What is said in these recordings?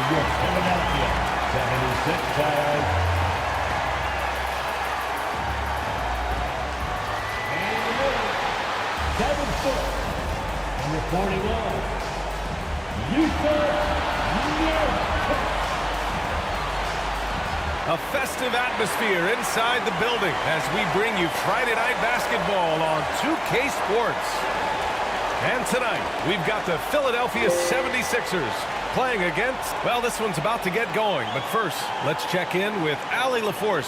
your Philadelphia 76 Tigers. And 7 foot. And reporting on, a festive atmosphere inside the building as we bring you Friday Night Basketball on 2K Sports. And tonight, we've got the Philadelphia 76ers playing against, well, this one's about to get going. But first, let's check in with Allie LaForce.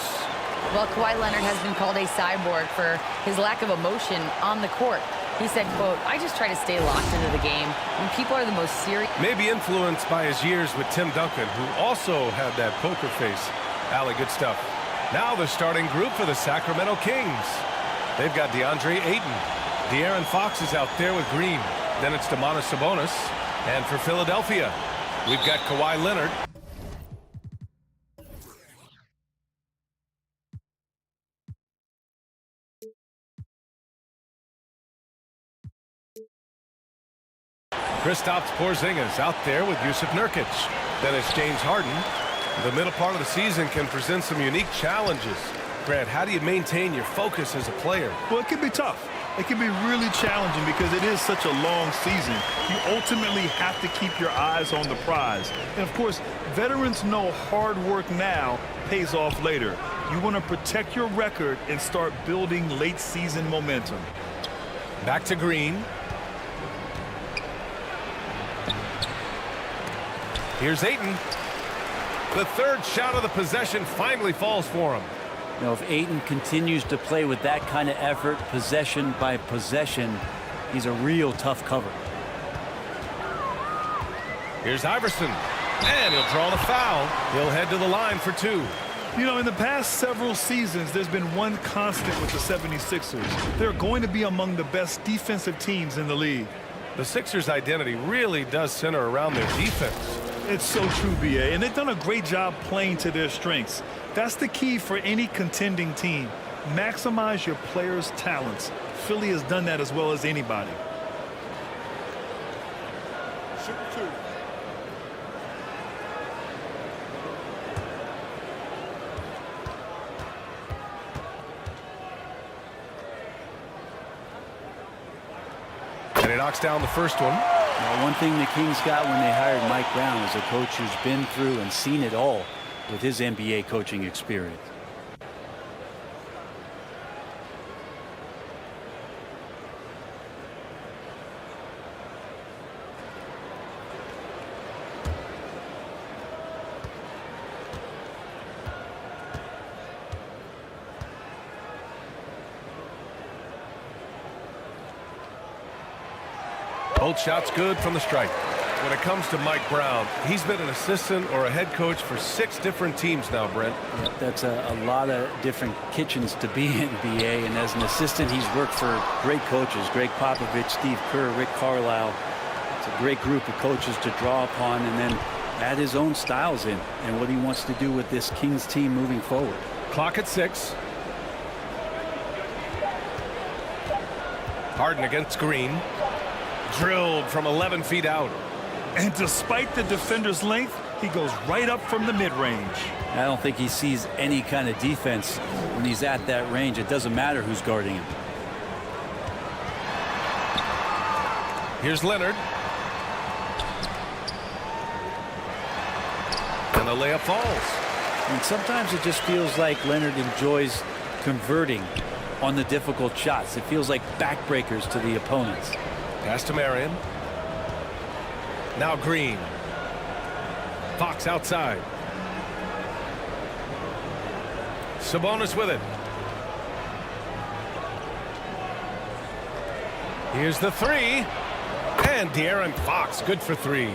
Well, Kawhi Leonard has been called a cyborg for his lack of emotion on the court. He said, quote, "I just try to stay locked into the game when people are the most serious." Maybe influenced by his years with Tim Duncan, who also had that poker face. Allie, good stuff. Now the starting group for the Sacramento Kings. They've got DeAndre Ayton. De'Aaron Fox is out there with Green. Then it's Domantas Sabonis. And for Philadelphia, we've got Kawhi Leonard. Kristaps Porzingis out there with Jusuf Nurkic. Then it's James Harden. The middle part of the season can present some unique challenges. Grant, how do you maintain your focus as a player? Well, it can be tough. It can be really challenging because it is such a long season. You ultimately have to keep your eyes on the prize. And, of course, veterans know hard work now pays off later. You want to protect your record and start building late-season momentum. Back to Green. Here's Ayton. The third shot of the possession finally falls for him. You know, if Ayton continues to play with that kind of effort, possession by possession, he's a real tough cover. Here's Iverson. And he'll draw the foul. He'll head to the line for 2. You know, in the past several seasons, there's been one constant with the 76ers. They're going to be among the best defensive teams in the league. The Sixers' identity really does center around their defense. It's so true, B.A., and they've done a great job playing to their strengths. That's the key for any contending team. Maximize your players' talents. Philly has done that as well as anybody. Shoot 2. And he knocks down the first one. Now, one thing the Kings got when they hired Mike Brown is a coach who's been through and seen it all with his NBA coaching experience. Both shots good from the stripe. When it comes to Mike Brown, he's been an assistant or a head coach for 6 different teams now, Brent. That's a lot of different kitchens to be in, B.A. And as an assistant, he's worked for great coaches, Greg Popovich, Steve Kerr, Rick Carlisle. It's a great group of coaches to draw upon and then add his own styles in and what he wants to do with this Kings team moving forward. Clock at 6. Harden against Green. Drilled from 11 feet out. And despite the defender's length, he goes right up from the mid-range. I don't think he sees any kind of defense when he's at that range. It doesn't matter who's guarding him. Here's Leonard. And the layup falls. And sometimes it just feels like Leonard enjoys converting on the difficult shots. It feels like backbreakers to the opponents. Pass to Marion. Now Green. Fox outside. Sabonis with it. Here's the 3. And De'Aaron Fox good for 3.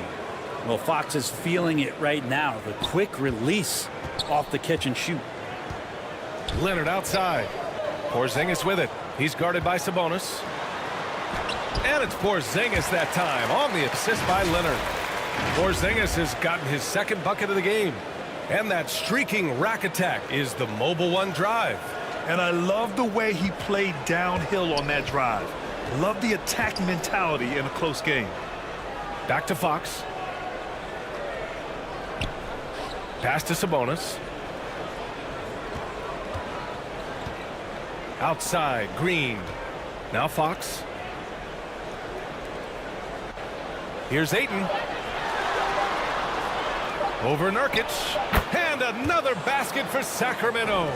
Well, Fox is feeling it right now. The quick release off the catch and shoot. Leonard outside. Porzingis with it. He's guarded by Sabonis. And it's Porzingis that time on the assist by Leonard. Porzingis has gotten his 2nd bucket of the game. And that streaking rack attack is the Mobile One drive. And I love the way he played downhill on that drive. Love the attack mentality in a close game. Back to Fox. Pass to Sabonis. Outside, Green. Now Fox. Here's Ayton. Over Nurkic. And another basket for Sacramento.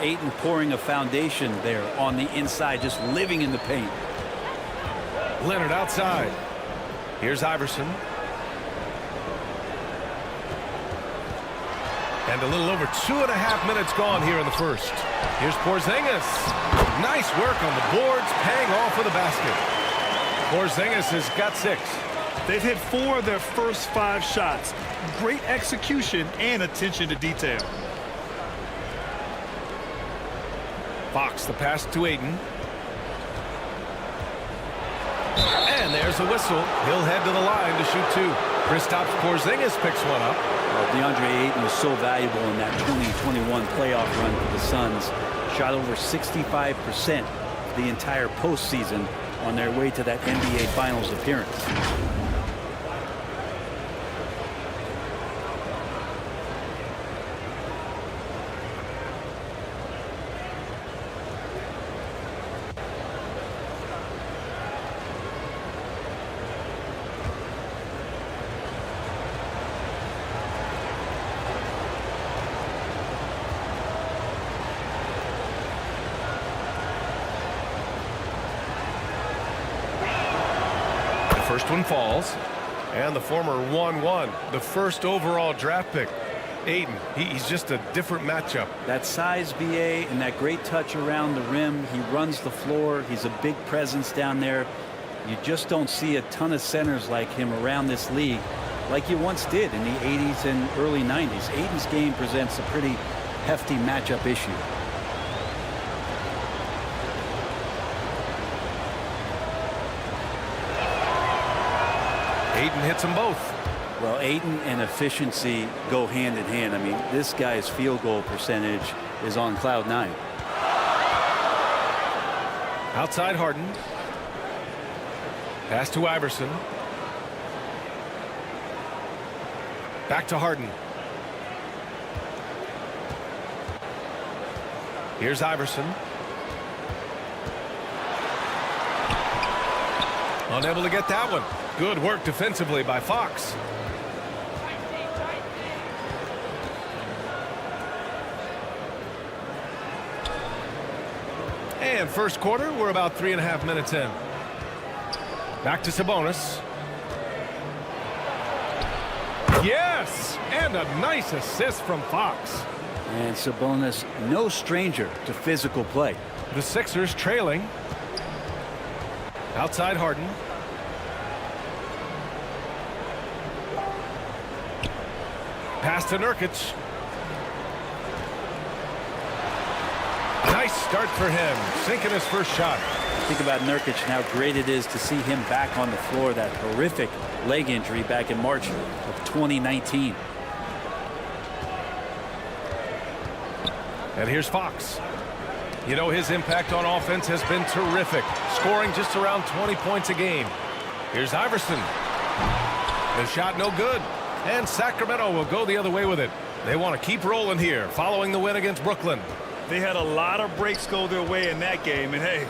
Ayton pouring a foundation there on the inside, just living in the paint. Leonard outside. Here's Iverson. And a little over 2.5 minutes gone here in the first. Here's Porzingis. Nice work on the boards, paying off with a basket. Porzingis has got 6. They've hit 4 of their first 5 shots. Great execution and attention to detail. Fox, the pass to Ayton. And there's a whistle. He'll head to the line to shoot 2. Kristaps Porzingis picks one up. DeAndre Ayton was so valuable in that 2021 playoff run for the Suns. Shot over 65% the entire postseason on their way to that NBA Finals appearance. First one falls. And the former 1-1, the first overall draft pick. Ayton, he's just a different matchup. That size, BA, and that great touch around the rim. He runs the floor. He's a big presence down there. You just don't see a ton of centers like him around this league like you once did in the 80s and early 90s. Ayton's game presents a pretty hefty matchup issue. Ayton hits them both. Well, Ayton and efficiency go hand in hand. I mean, this guy's field goal percentage is on cloud 9. Outside Harden. Pass to Iverson. Back to Harden. Here's Iverson. Unable to get that one. Good work defensively by Fox. And first quarter, we're about 3.5 minutes in. Back to Sabonis. Yes! And a nice assist from Fox. And Sabonis, no stranger to physical play. The Sixers trailing. Outside Harden. Pass to Nurkic. Nice start for him, sinking his first shot. Think about Nurkic and how great it is to see him back on the floor. That horrific leg injury back in March of 2019. And here's Fox. You know, his impact on offense has been terrific, scoring just around 20 points a game. Here's Iverson. The shot no good. And Sacramento will go the other way with it. They want to keep rolling here following the win against Brooklyn. They had a lot of breaks go their way in that game, and hey,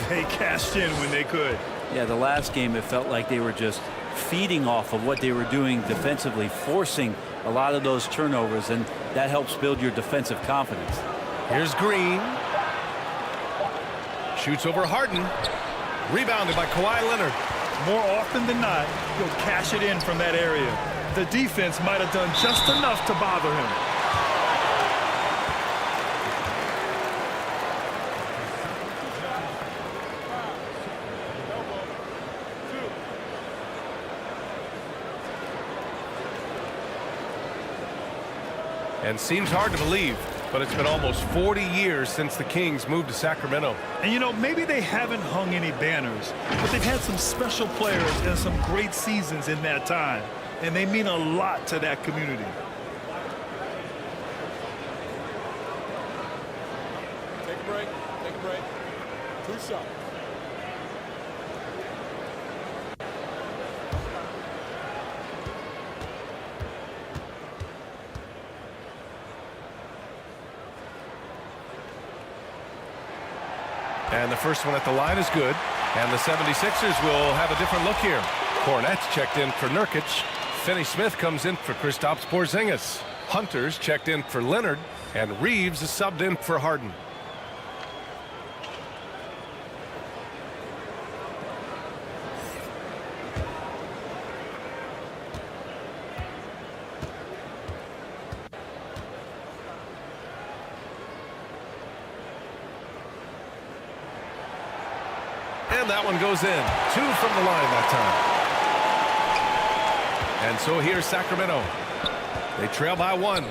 they cashed in when they could. Yeah, the last game it felt like they were just feeding off of what they were doing defensively, forcing a lot of those turnovers, and that helps build your defensive confidence. Here's Green. Shoots over Harden. Rebounded by Kawhi Leonard. More often than not, he'll cash it in from that area. The defense might have done just enough to bother him. And seems hard to believe, but it's been almost 40 years since the Kings moved to Sacramento. And you know, maybe they haven't hung any banners, but they've had some special players and some great seasons in that time. And they mean a lot to that community. Take a break. Take a break. 2 shots. And the first one at the line is good. And the 76ers will have a different look here. Cornette's checked in for Nurkic. Finney-Smith comes in for Kristaps Porzingis. Hunter's checked in for Leonard. And Reeves is subbed in for Harden. And that one goes in. 2 from the line that time. And so here's Sacramento. They trail by 1.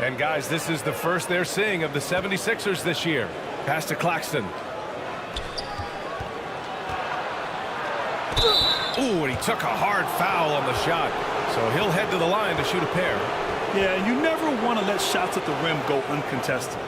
And guys, this is the first they're seeing of the 76ers this year. Pass to Claxton. Ooh, and he took a hard foul on the shot. So he'll head to the line to shoot a pair. Yeah, you never want to let shots at the rim go uncontested.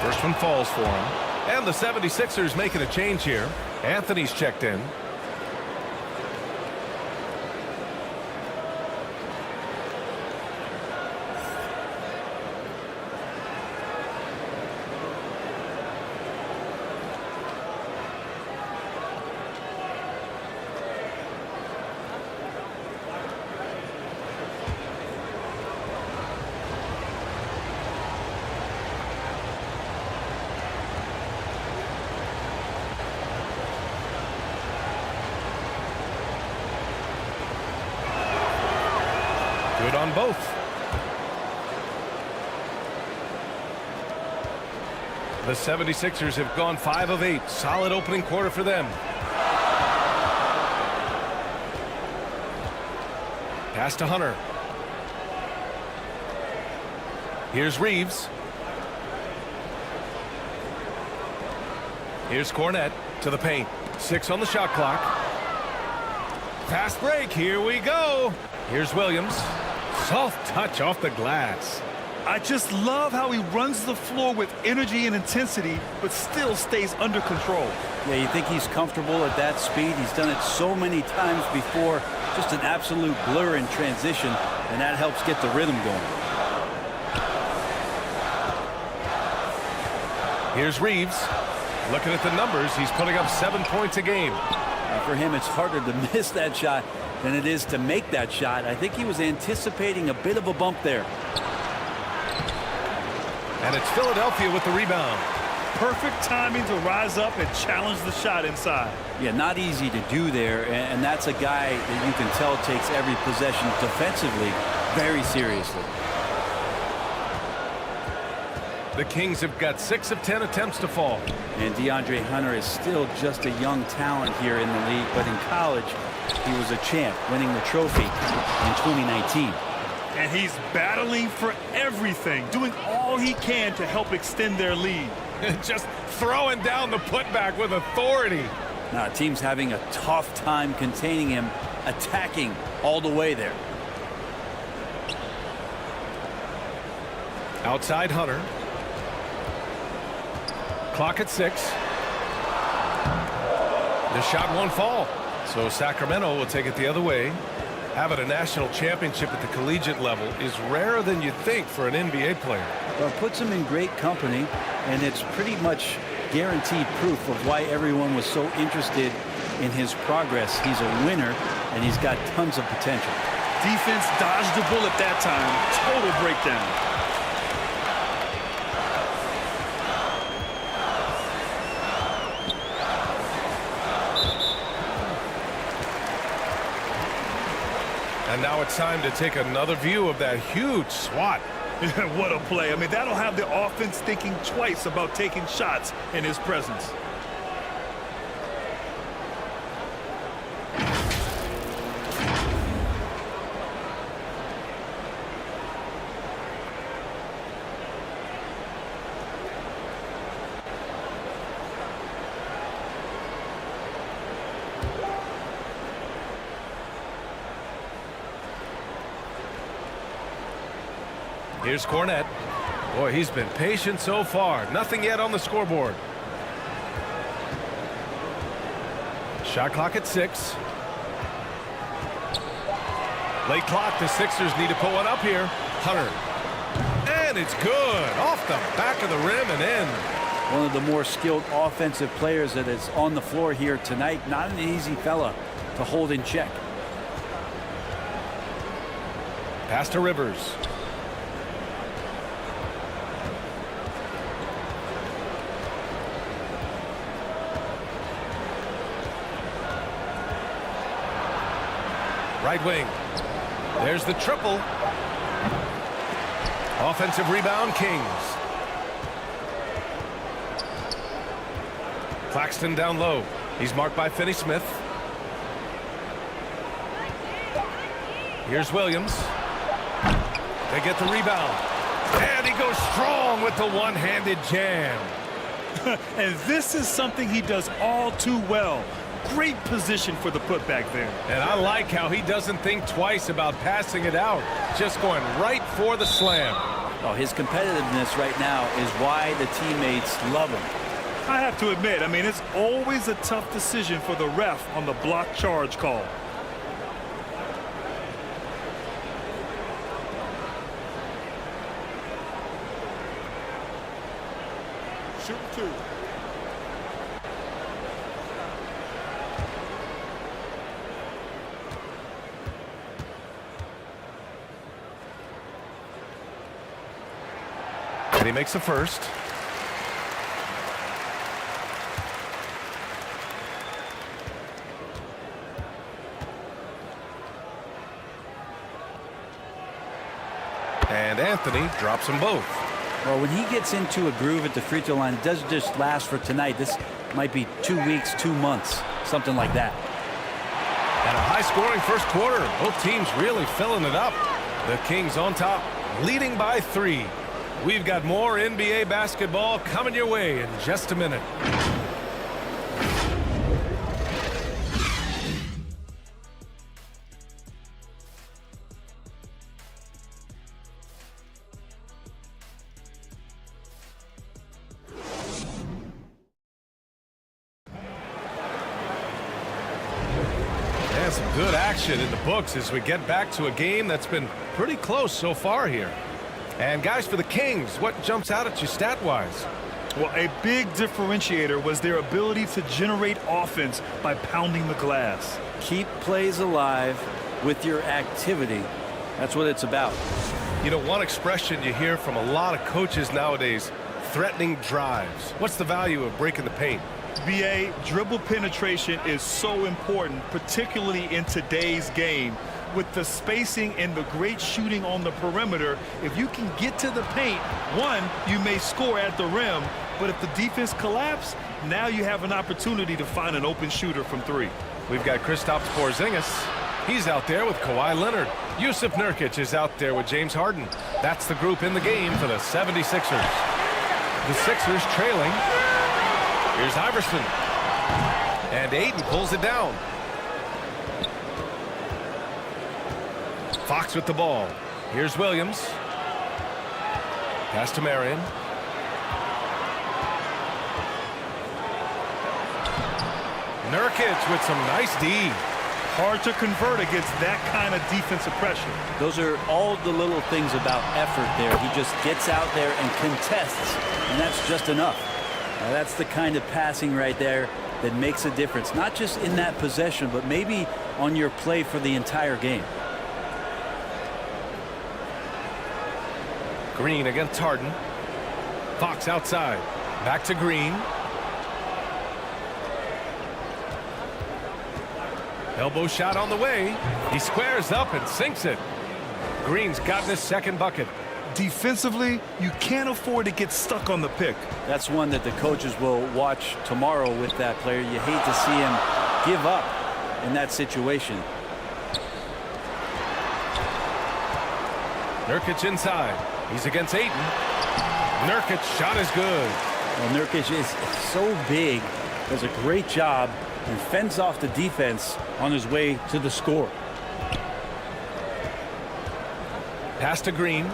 First one falls for him. And the 76ers making a change here. Anthony's checked in. Good on both. The 76ers have gone 5 of 8. Solid opening quarter for them. Pass to Hunter. Here's Reeves. Here's Cornette to the paint. 6 on the shot clock. Fast break. Here we go. Here's Williams. Soft touch off the glass. I just love how he runs the floor with energy and intensity, but still stays under control. Yeah, you think he's comfortable at that speed. He's done it so many times before. Just an absolute blur in transition, and that helps get the rhythm going. Here's Reeves. Looking at the numbers, he's putting up 7 points a game. For him, it's harder to miss that shot than it is to make that shot. I think he was anticipating a bit of a bump there. And it's Philadelphia with the rebound. Perfect timing to rise up and challenge the shot inside. Yeah, not easy to do there, and that's a guy that you can tell takes every possession defensively very seriously. The Kings have got 6 of 10 attempts to fall. And DeAndre Hunter is still just a young talent here in the league, but in college, he was a champ, winning the trophy in 2019. And he's battling for everything, doing all he can to help extend their lead. Just throwing down the putback with authority. Now, the team's having a tough time containing him, attacking all the way there. Outside Hunter. Clock at 6. The shot won't fall. So Sacramento will take it the other way. Having a national championship at the collegiate level is rarer than you'd think for an NBA player. Well, it puts him in great company, and it's pretty much guaranteed proof of why everyone was so interested in his progress. He's a winner, and he's got tons of potential. Defense dodged the bullet that time. Total breakdown. And now it's time to take another view of that huge swat. What a play. I mean, that'll have the offense thinking twice about taking shots in his presence. Here's Cornette. Boy, he's been patient so far. Nothing yet on the scoreboard. Shot clock at 6. Late clock. The Sixers need to put one up here. Hunter. And it's good. Off the back of the rim and in. One of the more skilled offensive players that is on the floor here tonight. Not an easy fella to hold in check. Pass to Rivers. Right wing. There's the triple. Offensive rebound, Kings. Claxton down low. He's marked by Finney-Smith. Here's Williams. They get the rebound. And he goes strong with the one-handed jam. And this is something he does all too well. Great position for the putback there. And I like how he doesn't think twice about passing it out. Just going right for the slam. Oh, his competitiveness right now is why the teammates love him. I have to admit, I mean, it's always a tough decision for the ref on the block charge call. Shoot 2. And he makes the first. And Anthony drops them both. Well, when he gets into a groove at the free throw line, it doesn't just last for tonight. This might be 2 weeks, 2 months, something like that. And a high-scoring first quarter. Both teams really filling it up. The Kings on top, leading by 3. We've got more NBA basketball coming your way in just a minute. And some good action in the books as we get back to a game that's been pretty close so far here. And guys, for the Kings, what jumps out at you stat-wise? Well, a big differentiator was their ability to generate offense by pounding the glass. Keep plays alive with your activity. That's what it's about. You know, one expression you hear from a lot of coaches nowadays, threatening drives. What's the value of breaking the paint? BA, dribble penetration is so important, particularly in today's game. With the spacing and the great shooting on the perimeter, if you can get to the paint, one, you may score at the rim, but if the defense collapses, now you have an opportunity to find an open shooter from 3. We've got Kristaps Porzingis. He's out there with Kawhi Leonard. Yusuf Nurkic is out there with James Harden. That's the group in the game for the 76ers. The Sixers trailing. Here's Iverson. And Ayton pulls it down. Fox with the ball. Here's Williams. Pass to Marion. Nurkic with some nice D. Hard to convert against that kind of defensive pressure. Those are all the little things about effort there. He just gets out there and contests, and that's just enough. Now, that's the kind of passing right there that makes a difference, not just in that possession, but maybe on your play for the entire game. Green against Harden. Fox outside. Back to Green. Elbow shot on the way. He squares up and sinks it. Green's gotten his second bucket. Defensively, you can't afford to get stuck on the pick. That's one that the coaches will watch tomorrow with that player. You hate to see him give up in that situation. Nurkic inside. He's against Ayton. Nurkic shot is good. Well, Nurkic is so big, does a great job, and fends off the defense on his way to the score. Pass to Green.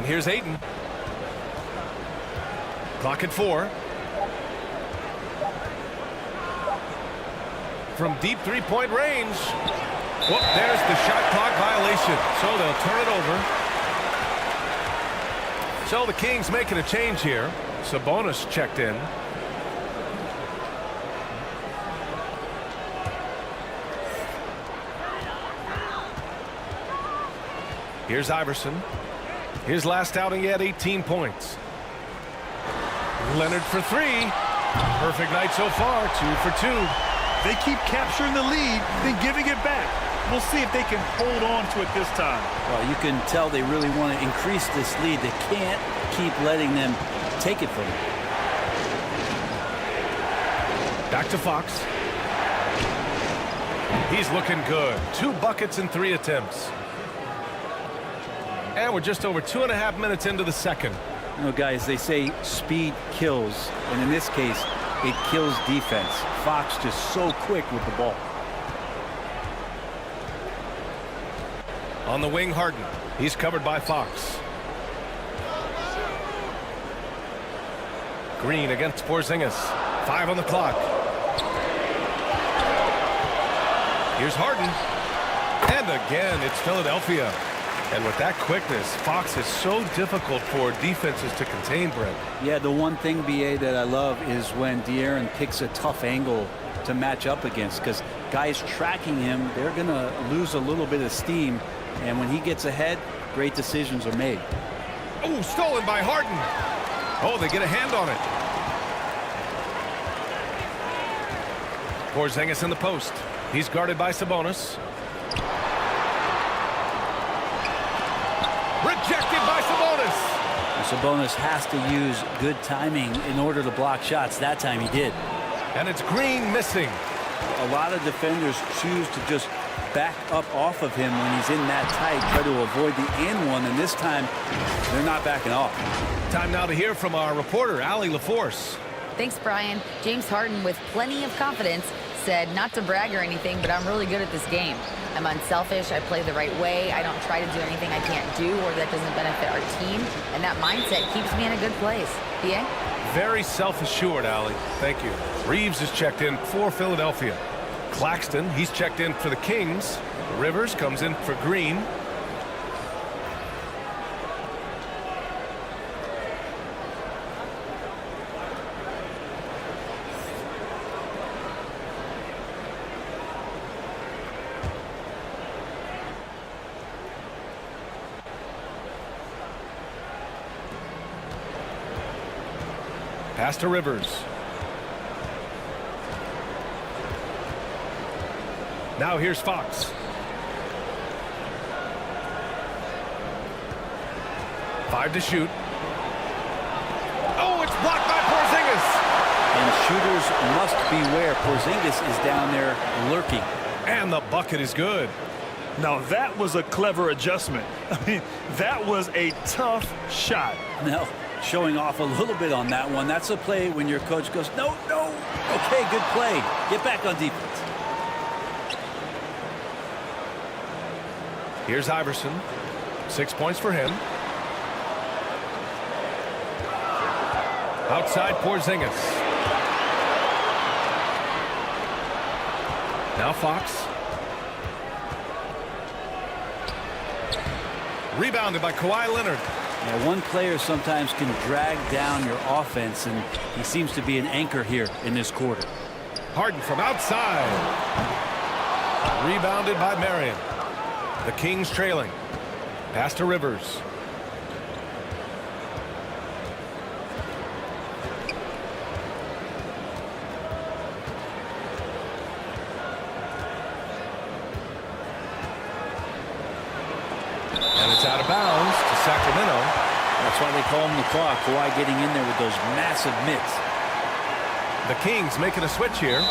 And here's Ayton. Clock at 4. From deep three-point range. Whoop, there's the shot clock violation. So they'll turn it over. So the Kings making a change here. Sabonis checked in. Here's Iverson. His last outing, he had 18 points. Leonard for 3. Perfect night so far, 2 for 2. They keep capturing the lead, then giving it back. We'll see if they can hold on to it this time. Well, you can tell they really want to increase this lead. They can't keep letting them take it from them. Back to Fox. He's looking good. 2 buckets in 3 attempts. And we're just over 2.5 minutes into the second. You know, guys, they say speed kills, and in this case, it kills defense. Fox just so quick with the ball. On the wing, Harden. He's covered by Fox. Green against Porzingis. 5 on the clock. Here's Harden. And again, it's Philadelphia. And with that quickness, Fox is so difficult for defenses to contain, Brent. Yeah, the one thing, BA, that I love is when De'Aaron picks a tough angle to match up against, because guys tracking him, they're going to lose a little bit of steam. And when he gets ahead, great decisions are made. Oh, stolen by Harden. Oh, they get a hand on it. Porzingis in the post. He's guarded by Sabonis. Rejected by Sabonis. And Sabonis has to use good timing in order to block shots. That time he did. And it's Green missing. A lot of defenders choose to just back up off of him when he's in that tight, try to avoid the and one, and this time they're not backing off. Time now to hear from our reporter, Allie LaForce. Thanks, Brian. James Harden, with plenty of confidence, said not to brag or anything, but I'm really good at this game. I'm unselfish. I play the right way. I don't try to do anything I can't do or that doesn't benefit our team. And that mindset keeps me in a good place. BA? Very self-assured, Allie. Thank you. Reeves is checked in for Philadelphia. Claxton, he's checked in for the Kings. Rivers comes in for Green. Pass to Rivers. Now here's Fox. Five to shoot. Oh, it's blocked by Porzingis. And shooters must beware. Porzingis is down there lurking. And the bucket is good. Now that was a clever adjustment. I mean, that was a tough shot. Now, showing off a little bit on that one. That's a play when your coach goes, no, no. Okay, good play. Get back on defense. Here's Iverson. 6 points for him. Outside Porzingis. Now Fox. Rebounded by Kawhi Leonard. Now, one player sometimes can drag down your offense, and he seems to be an anchor here in this quarter. Harden from outside. Rebounded by Marion. The Kings trailing. Pass to Rivers. And it's out of bounds to Sacramento. That's why they call him the Claw. Kawhi getting in there with those massive mitts. The Kings making a switch here.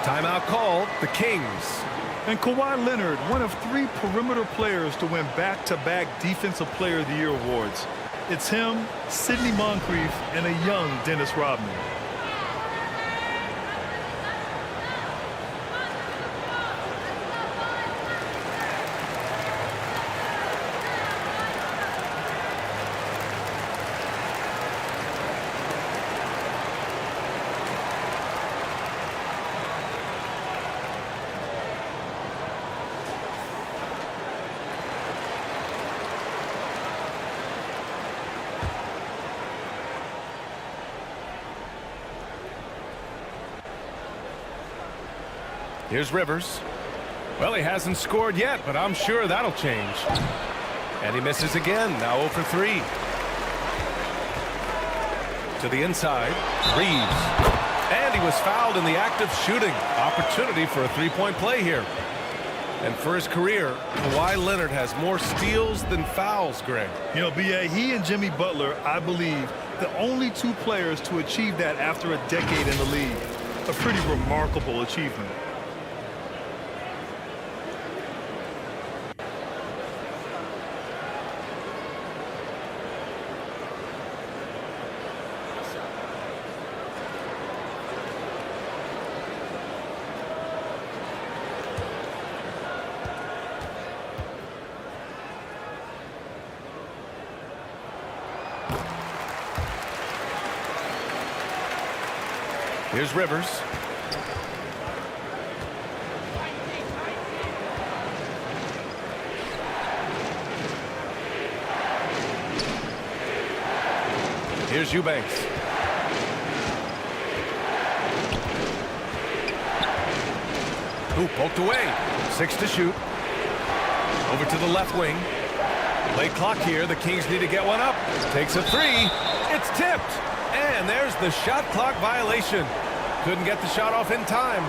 Timeout called. The Kings. And Kawhi Leonard, one of 3 perimeter players to win back-to-back Defensive Player of the Year awards. It's him, Sidney Moncrief, and a young Dennis Rodman. Here's Rivers. Well, he hasn't scored yet, but I'm sure that'll change. And he misses again, now 0 for 3. To the inside, Reeves. And he was fouled in the act of shooting. Opportunity for a three-point play here. And for his career, Kawhi Leonard has more steals than fouls, Greg. You know, B.A., he and Jimmy Butler, I believe, the only two players to achieve that after a decade in the league. A pretty remarkable achievement. Here's Rivers. Here's Eubanks. Ooh, poked away. 6 to shoot. Over to the left wing. Late clock here. The Kings need to get one up. Takes a three. It's tipped. And there's the shot clock violation. Couldn't get the shot off in time.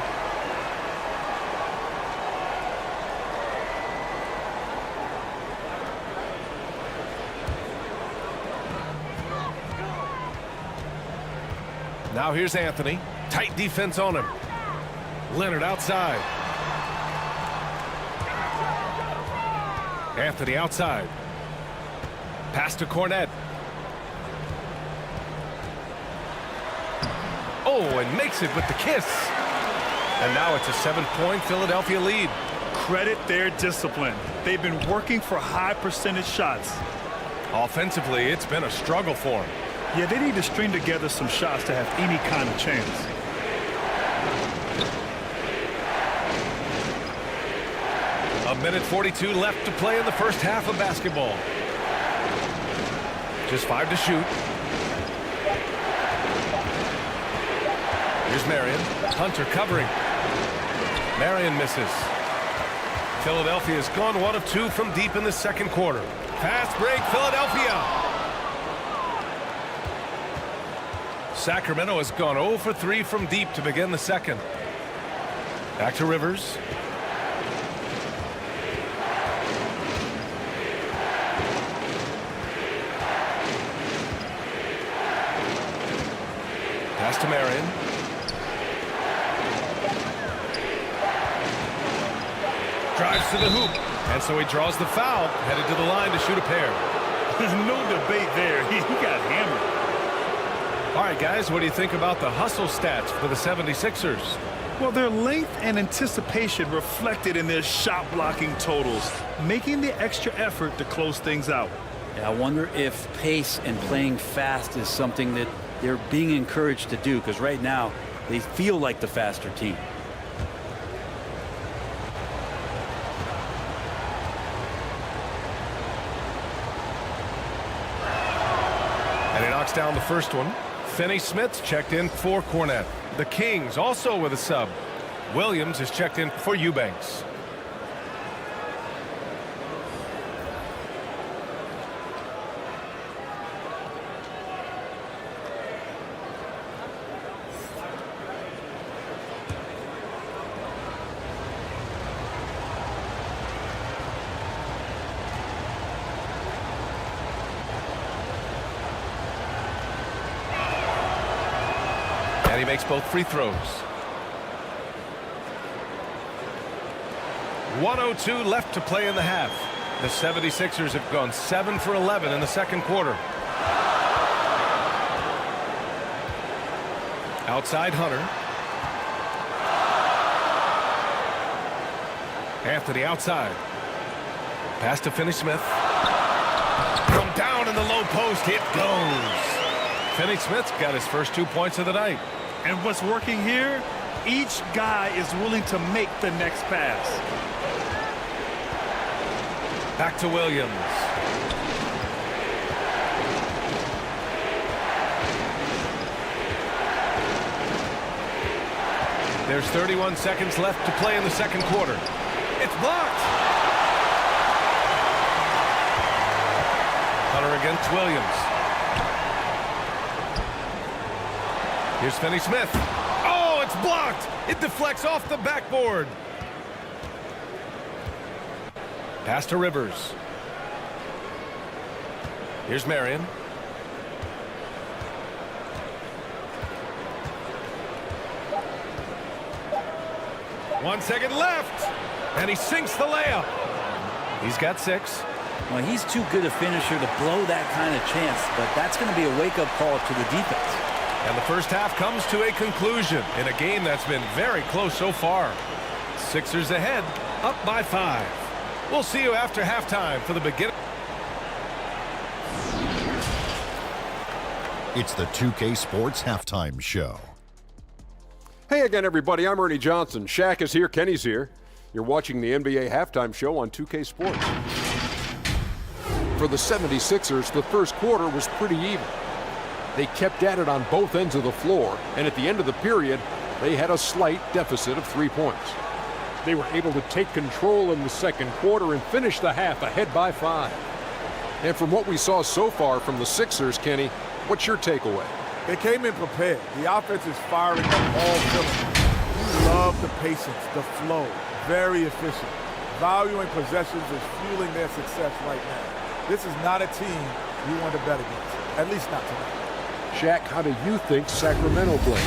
Now here's Anthony. Tight defense on him. Leonard outside. Anthony outside. Pass to Cornette. Oh, and makes it with the kiss. And now it's a 7-point Philadelphia lead. Credit their discipline. They've been working for high percentage shots. Offensively, it's been a struggle for them. Yeah, they need to string together some shots to have any kind of chance. A minute 42 left to play in the first half of basketball. Just 5 to shoot. Here's Marion. Hunter covering. Marion misses. Philadelphia's gone 1 of 2 from deep in the second quarter. Fast break, Philadelphia. Sacramento has gone 0 for 3 from deep to begin the second. Back to Rivers. Pass to Marion. Drives to the hoop. And so he draws the foul, headed to the line to shoot a pair. No debate there. He got hammered. All right, guys, what do you think about the hustle stats for the 76ers? Well, their length and anticipation reflected in their shot blocking totals, making the extra effort to close things out. Yeah, I wonder if pace and playing fast is something that they're being encouraged to do, because right now they feel like the faster team. And he knocks down the first one. Finney-Smith's checked in for Cornette. The Kings also with a sub. Williams is checked in for Eubanks. And he makes both free throws. 1:02 left to play in the half. The 76ers have gone 7 for 11 in the second quarter. Outside Hunter. Anthony outside. Pass to Finney-Smith. From down in the low post, it goes. Finney-Smith's got his first 2 points of the night. And what's working here? Each guy is willing to make the next pass. Back to Williams. There's 31 seconds left to play in the second quarter. It's blocked. Hunter against Williams. Here's Finney-Smith. Oh, it's blocked. It deflects off the backboard. Pass to Rivers. Here's Marion. One second left. And he sinks the layup. He's got 6. Well, he's too good a finisher to blow that kind of chance, but that's going to be a wake-up call to the defense. And the first half comes to a conclusion in a game that's been very close so far. Sixers ahead, up by 5. We'll see you after halftime for the beginning. It's the 2K Sports Halftime Show. Hey again, everybody. I'm Ernie Johnson. Shaq is here. Kenny's here. You're watching the NBA Halftime Show on 2K Sports. For the 76ers, the first quarter was pretty even. They kept at it on both ends of the floor, and at the end of the period, they had a slight deficit of 3 points. They were able to take control in the second quarter and finish the half ahead by 5. And from what we saw so far from the Sixers, Kenny, what's your takeaway? They came in prepared. The offense is firing on all cylinders. You love the patience, the flow. Very efficient. Valuing possessions is fueling their success right now. This is not a team you want to bet against, at least not tonight. Shaq, how do you think Sacramento played?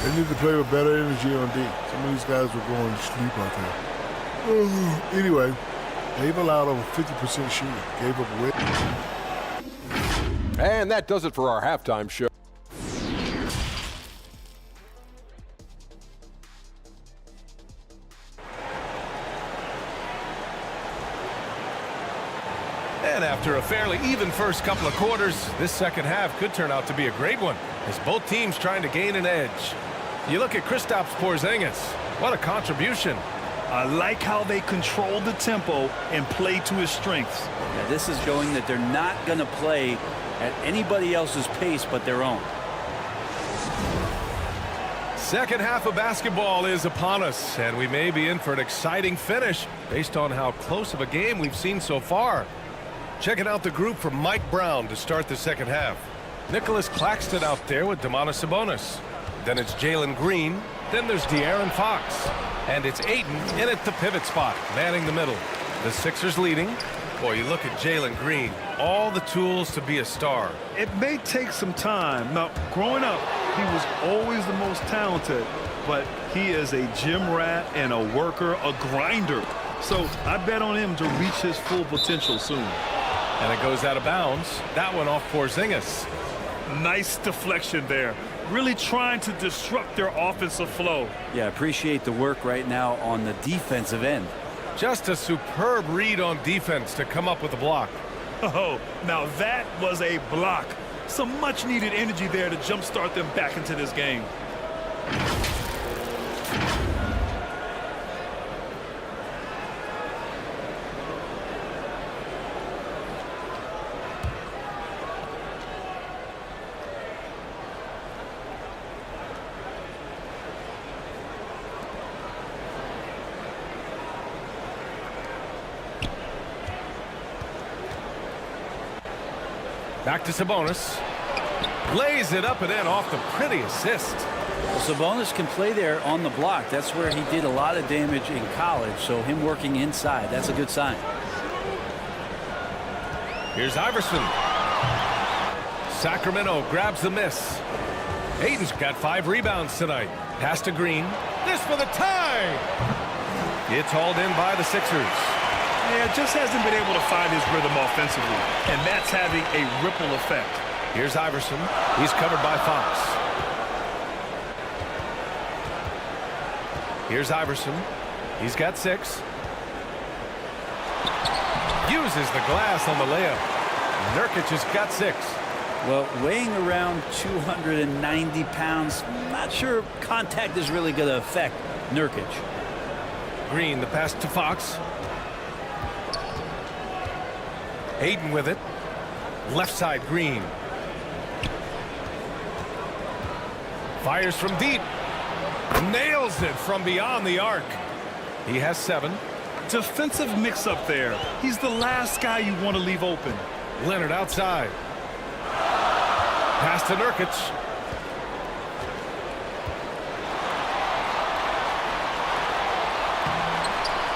They need to play with better energy on D. Some of these guys were going to sleep out there. Anyway, they've allowed over 50% shooting. Gave up weight. And that does it for our halftime show. And after a fairly even first couple of quarters, this second half could turn out to be a great one, as both teams trying to gain an edge. You look at Kristaps Porzingis. What a contribution. I like how they control the tempo and play to his strengths. Yeah, this is showing that they're not going to play at anybody else's pace but their own. Second half of basketball is upon us, and we may be in for an exciting finish based on how close of a game we've seen so far. Checking out the group from Mike Brown to start the second half. Nicholas Claxton out there with Domantas Sabonis. Then it's Jalen Green. Then there's De'Aaron Fox. And it's Ayton in at the pivot spot, manning the middle. The Sixers leading. Boy, you look at Jalen Green. All the tools to be a star. It may take some time. Now, growing up, he was always the most talented, but he is a gym rat and a worker, a grinder. So I bet on him to reach his full potential soon. And it goes out of bounds. That one off Porzingis. Nice deflection there. Really trying to disrupt their offensive flow. Yeah, appreciate the work right now on the defensive end. Just a superb read on defense to come up with a block. Oh, now that was a block. Some much needed energy there to jumpstart them back into this game. Back to Sabonis. Lays it up and in off the pretty assist. Well, Sabonis can play there on the block. That's where he did a lot of damage in college, so him working inside, that's a good sign. Here's Iverson. Sacramento grabs the miss. Ayton's got 5 rebounds tonight. Pass to Green. This for the tie. It's hauled in by the Sixers. Yeah, just hasn't been able to find his rhythm offensively, and that's having a ripple effect. Here's Iverson. He's covered by Fox. Here's Iverson. He's got 6. Uses the glass on the layup. Nurkic has got 6. Well, weighing around 290 pounds, not sure contact is really going to affect Nurkic. Green, the pass to Fox. Ayton with it. Left side, Green. Fires from deep. Nails it from beyond the arc. He has 7. Defensive mix-up there. He's the last guy you want to leave open. Leonard outside. Pass to Nurkic.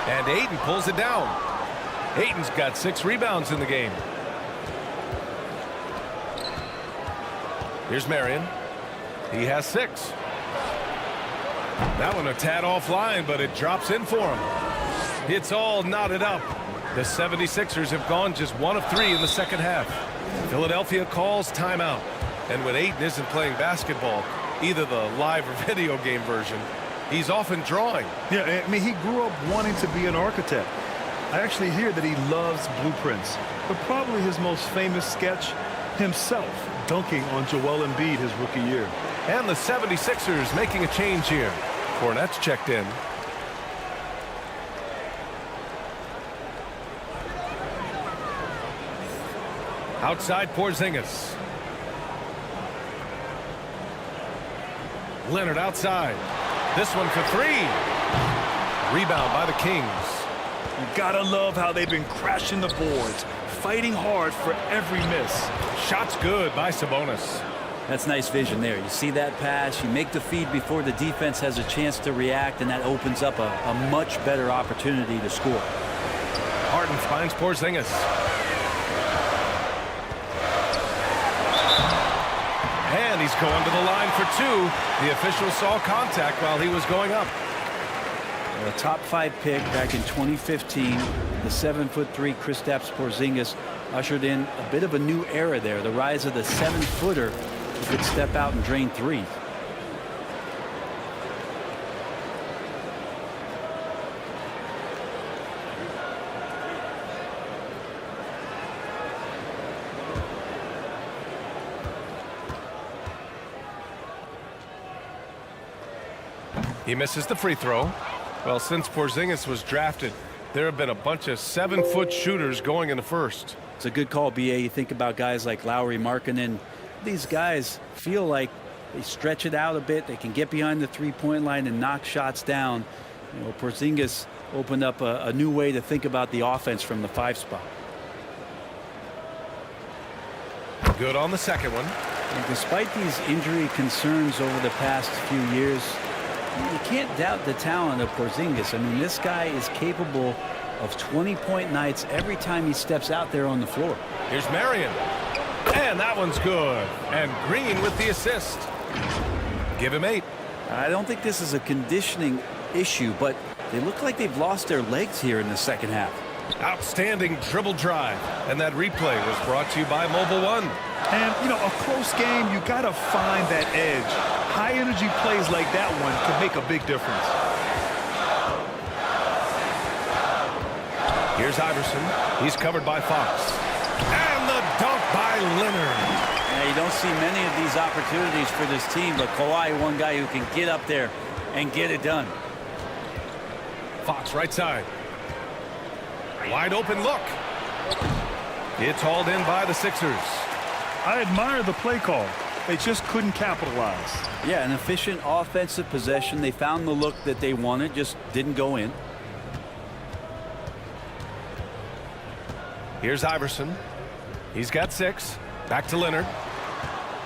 And Ayton pulls it down. Ayton's got 6 rebounds in the game. Here's Marion. He has 6. That one a tad offline, but it drops in for him. It's all knotted up. The 76ers have gone just 1 of 3 in the second half. Philadelphia calls timeout. And when Ayton isn't playing basketball, either the live or video game version, he's often drawing. Yeah, I mean, he grew up wanting to be an architect. I actually hear that he loves blueprints. But probably his most famous sketch, himself dunking on Joel Embiid his rookie year. And the 76ers making a change here. Fournette's checked in. Outside Porzingis. Leonard outside. This one for 3. Rebound by the Kings. You gotta love how they've been crashing the boards, fighting hard for every miss. Shot's good by Sabonis. That's nice vision there. You see that pass, you make the feed before the defense has a chance to react, and that opens up a much better opportunity to score. Harden finds Porzingis. And he's going to the line for 2. The official saw contact while he was going up. A top 5 pick back in 2015. The 7'3" Kristaps Porzingis ushered in a bit of a new era there. The rise of the 7-footer who could step out and drain threes. He misses the free throw. Well, since Porzingis was drafted, there have been a bunch of 7-foot shooters going in the first. It's a good call, BA. You think about guys like Lowry, Markkanen. These guys feel like they stretch it out a bit. They can get behind the three-point line and knock shots down. You know, Porzingis opened up a new way to think about the offense from the 5 spot. Good on the second one. And despite these injury concerns over the past few years, you can't doubt the talent of Porzingis. I mean, this guy is capable of 20-point nights every time he steps out there on the floor. Here's Marion. And that one's good. And Green with the assist. Give him 8. I don't think this is a conditioning issue, but they look like they've lost their legs here in the second half. Outstanding dribble drive. And that replay was brought to you by Mobile One. And, you know, a close game, you got to find that edge. High-energy plays like that one can make a big difference. Here's Iverson. He's covered by Fox. And the dunk by Leonard. Yeah, you don't see many of these opportunities for this team, but Kawhi, one guy who can get up there and get it done. Fox right side. Wide open look. It's hauled in by the Sixers. I admire the play call. They just couldn't capitalize. Yeah, an efficient offensive possession. They found the look that they wanted, just didn't go in. Here's Iverson. He's got 6. Back to Leonard.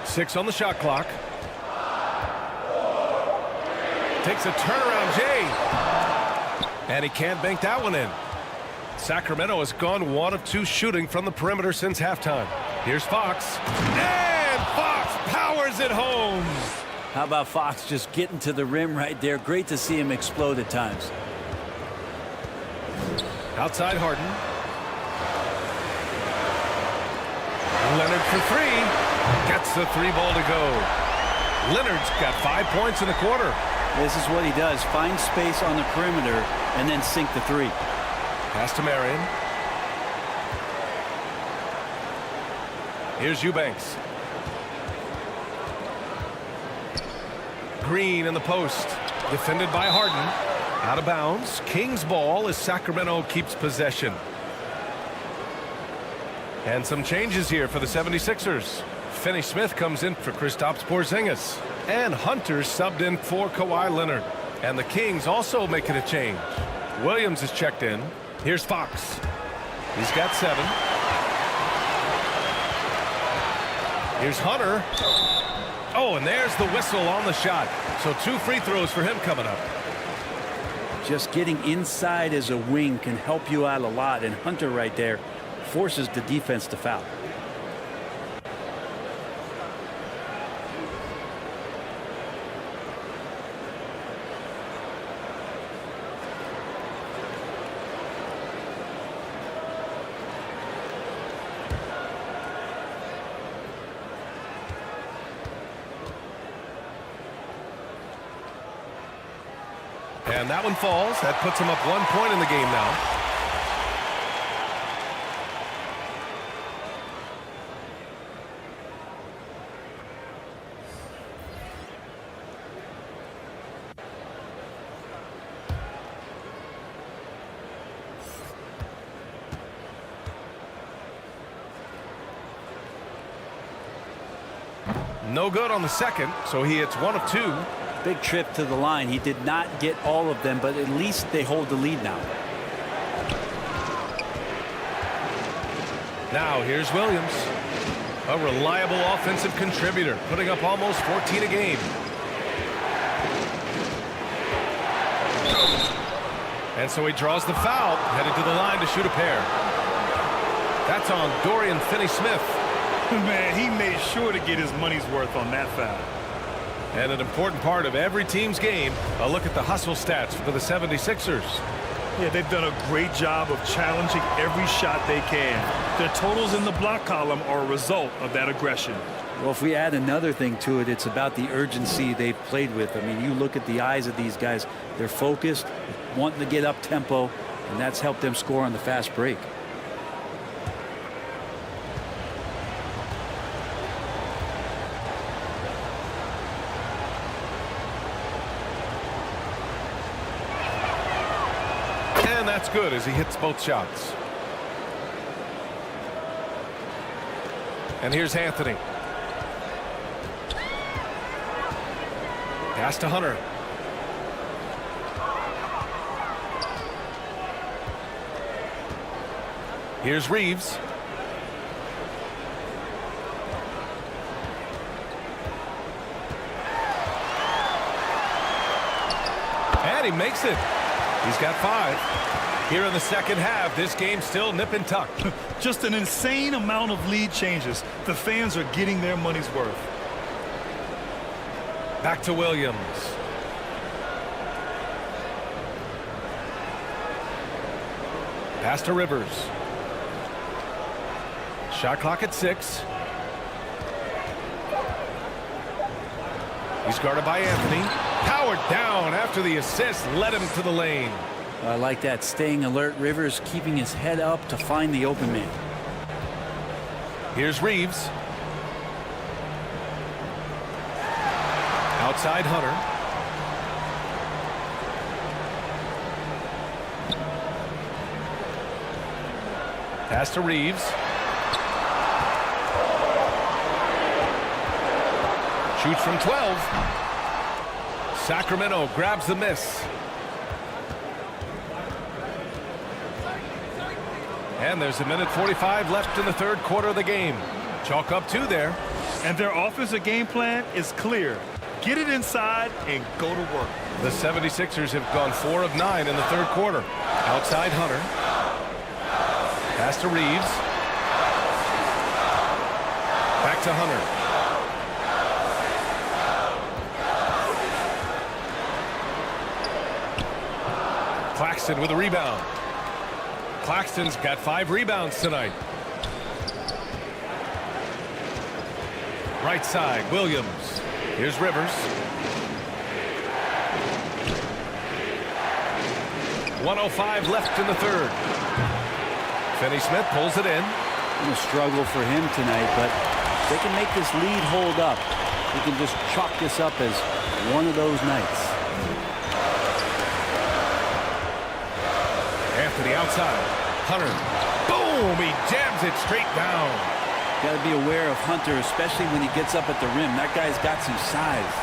6 on the shot clock. Takes a turnaround, Jay. And he can't bank that one in. Sacramento has gone 1 of 2 shooting from the perimeter since halftime. Here's Fox. And Fox powers it home. How about Fox just getting to the rim right there? Great to see him explode at times. Outside Harden. Leonard for 3. Gets the 3 ball to go. Leonard's got 5 points in the quarter. This is what he does. Find space on the perimeter and then sink the 3. Pass to Marion. Here's Eubanks. Green in the post. Defended by Harden. Out of bounds. Kings ball as Sacramento keeps possession. And some changes here for the 76ers. Finney Smith comes in for Kristaps Porzingis. And Hunter subbed in for Kawhi Leonard. And the Kings also making a change. Williams is checked in. Here's Fox. He's got 7. Here's Hunter. Oh, and there's the whistle on the shot. So 2 free throws for him coming up. Just getting inside as a wing can help you out a lot, and Hunter right there forces the defense to foul. And that one falls. That puts him up 1 point in the game now. No good on the second, so he hits 1 of 2. Big trip to the line. He did not get all of them, but at least they hold the lead now. Now here's Williams. A reliable offensive contributor, putting up almost 14 a game. And so he draws the foul, headed to the line to shoot a pair. That's on Dorian Finney-Smith. Man, he made sure to get his money's worth on that foul. And an important part of every team's game, a look at the hustle stats for the 76ers. Yeah, they've done a great job of challenging every shot they can. Their totals in the block column are a result of that aggression. Well, if we add another thing to it, it's about the urgency they've played with. I mean, you look at the eyes of these guys. They're focused, wanting to get up tempo, and that's helped them score on the fast break. That's good as he hits both shots. And here's Anthony. Pass to Hunter. Here's Reeves. And he makes it. He's got 5. Here in the second half, this game's still nip and tuck. Just an insane amount of lead changes. The fans are getting their money's worth. Back to Williams. Pass to Rivers. Shot clock at 6. He's guarded by Anthony. Powered down after the assist led him to the lane. I like that, staying alert. Rivers keeping his head up to find the open man. Here's Reeves. Outside Hunter. Pass to Reeves. Shoots from 12. Sacramento grabs the miss. And there's 1:45 left in the third quarter of the game. Chalk up 2 there. And their offensive game plan is clear. Get it inside and go to work. The 76ers have gone 4 of 9 in the third quarter. Outside Hunter. Pass to Reeves. Back to Hunter. Claxton with a rebound. Claxton's got 5 rebounds tonight. Right side, Williams. Here's Rivers. 1:05 left in the third. Finney-Smith pulls it in. A struggle for him tonight, but they can make this lead hold up. We can just chalk this up as one of those nights. Anthony outside. Hunter. Boom! He jams it straight down. Got to be aware of Hunter, especially when he gets up at the rim. That guy's got some size.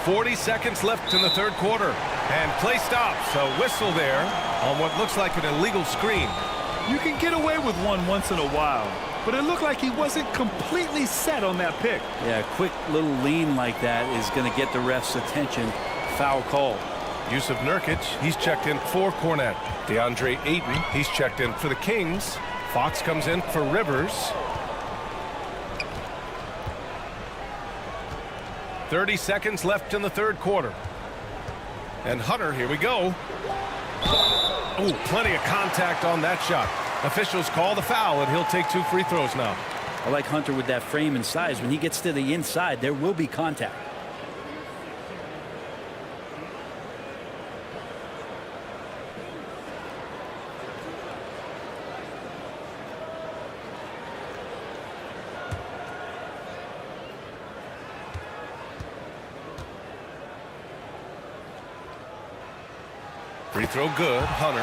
40 seconds left in the third quarter. And play stops. A whistle there on what looks like an illegal screen. You can get away with one once in a while, but it looked like he wasn't completely set on that pick. Yeah, a quick little lean like that is going to get the ref's attention. Foul call. Yusuf Nurkic, he's checked in for Cornette. DeAndre Ayton, he's checked in for the Kings. Fox comes in for Rivers. 30 seconds left in the third quarter. And Hunter, here we go. Oh, plenty of contact on that shot. Officials call the foul, and he'll take 2 free throws now. I like Hunter with that frame and size. When he gets to the inside, there will be contact. Free throw good, Hunter.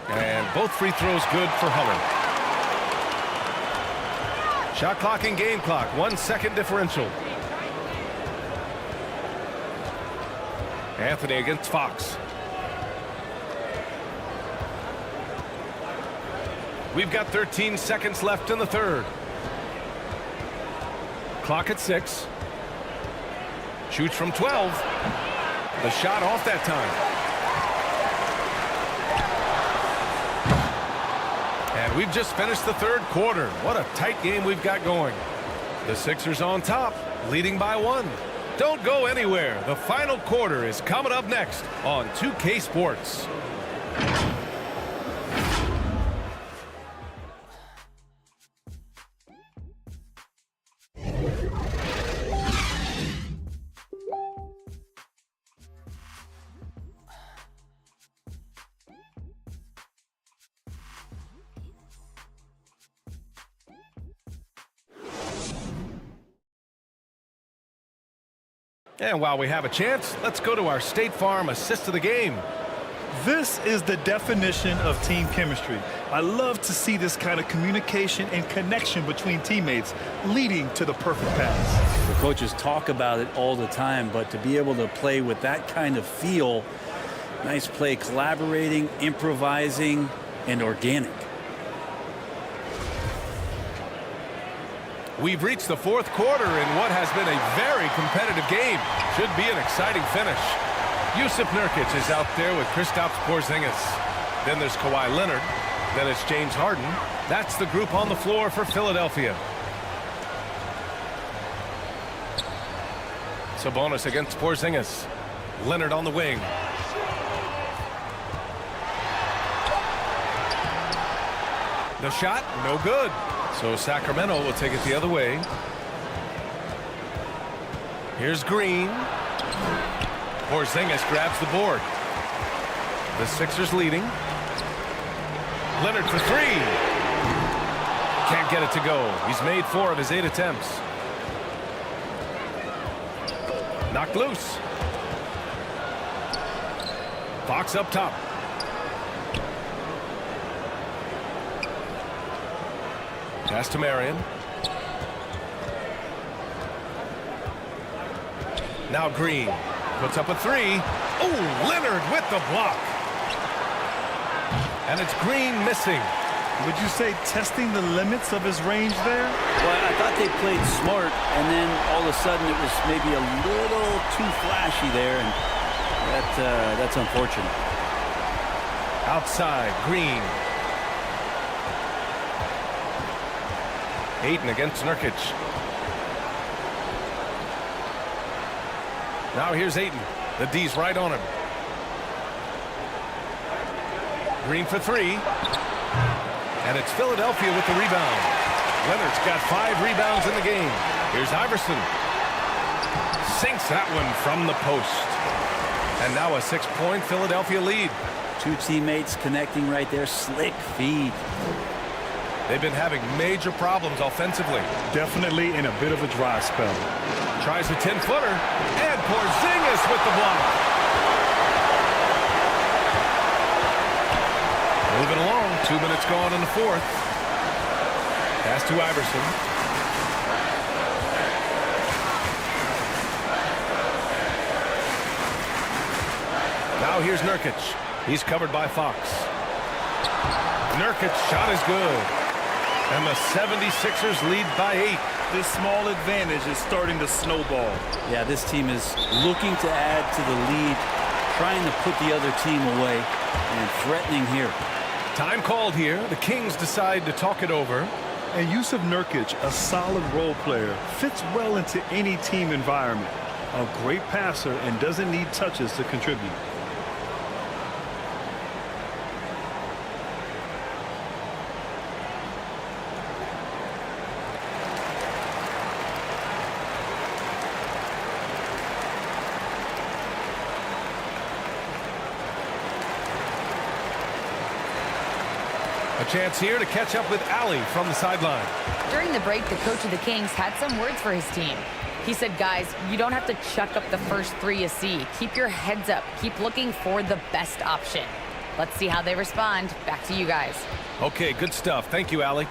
And both free throws good for Hunter. Shot clock and game clock, 1 second differential. Anthony against Fox. We've got 13 seconds left in the third. Clock at 6. Shoots from 12. The shot off that time. And we've just finished the third quarter. What a tight game we've got going. The Sixers on top, leading by 1. Don't go anywhere. The final quarter is coming up next on 2K Sports. And while we have a chance, let's go to our State Farm assist of the game. This is the definition of team chemistry. I love to see this kind of communication and connection between teammates leading to the perfect pass. The coaches talk about it all the time, but to be able to play with that kind of feel, nice play, collaborating, improvising, and organic. We've reached the fourth quarter in what has been a very competitive game. Should be an exciting finish. Yusuf Nurkic is out there with Kristaps Porzingis. Then there's Kawhi Leonard. Then it's James Harden. That's the group on the floor for Philadelphia. Sabonis against Porzingis. Leonard on the wing. The shot, no good. So Sacramento will take it the other way. Here's Green. Porzingis grabs the board. The Sixers leading. Leonard for 3. Can't get it to go. He's made 4 of his 8 attempts. Knocked loose. Fox up top. Pass to Marion. Now Green puts up a 3. Oh, Leonard with the block. And it's Green missing. Would you say testing the limits of his range there? Well, I thought they played smart, and then all of a sudden it was maybe a little too flashy there, and that's unfortunate. Outside, Green. Ayton against Nurkic. Now here's Ayton. The D's right on him. Green for 3. And it's Philadelphia with the rebound. Leonard's got 5 rebounds in the game. Here's Iverson. Sinks that one from the post. And now a 6-point Philadelphia lead. 2 teammates connecting right there. Slick feed. They've been having major problems offensively. Definitely in a bit of a dry spell. Tries a 10-footer, and Porzingis with the block. Moving along, 2 minutes gone in the fourth. Pass to Iverson. Now here's Nurkic. He's covered by Fox. Nurkic's shot is good. And the 76ers lead by 8. This small advantage is starting to snowball. Yeah, this team is looking to add to the lead, trying to put the other team away, and threatening here. Time called here. The Kings decide to talk it over. And Yusuf Nurkic, a solid role player, fits well into any team environment. A great passer and doesn't need touches to contribute. A chance here to catch up with Allie from the sideline. During the break, the coach of the Kings had some words for his team. He said, guys, you don't have to chuck up the first three you see. Keep your heads up. Keep looking for the best option. Let's see how they respond. Back to you guys. Okay, good stuff. Thank you, Allie.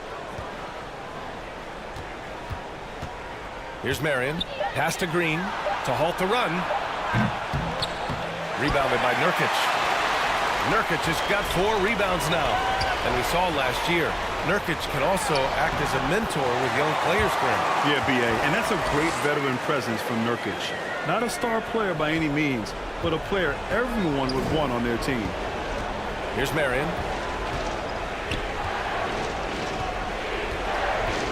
Here's Marion. Pass to Green to halt the run. Rebounded by Nurkic. Nurkic has got 4 rebounds now. And we saw last year, Nurkic can also act as a mentor with young players for him. Yeah, B.A., and that's a great veteran presence from Nurkic. Not a star player by any means, but a player everyone would want on their team. Here's Marion.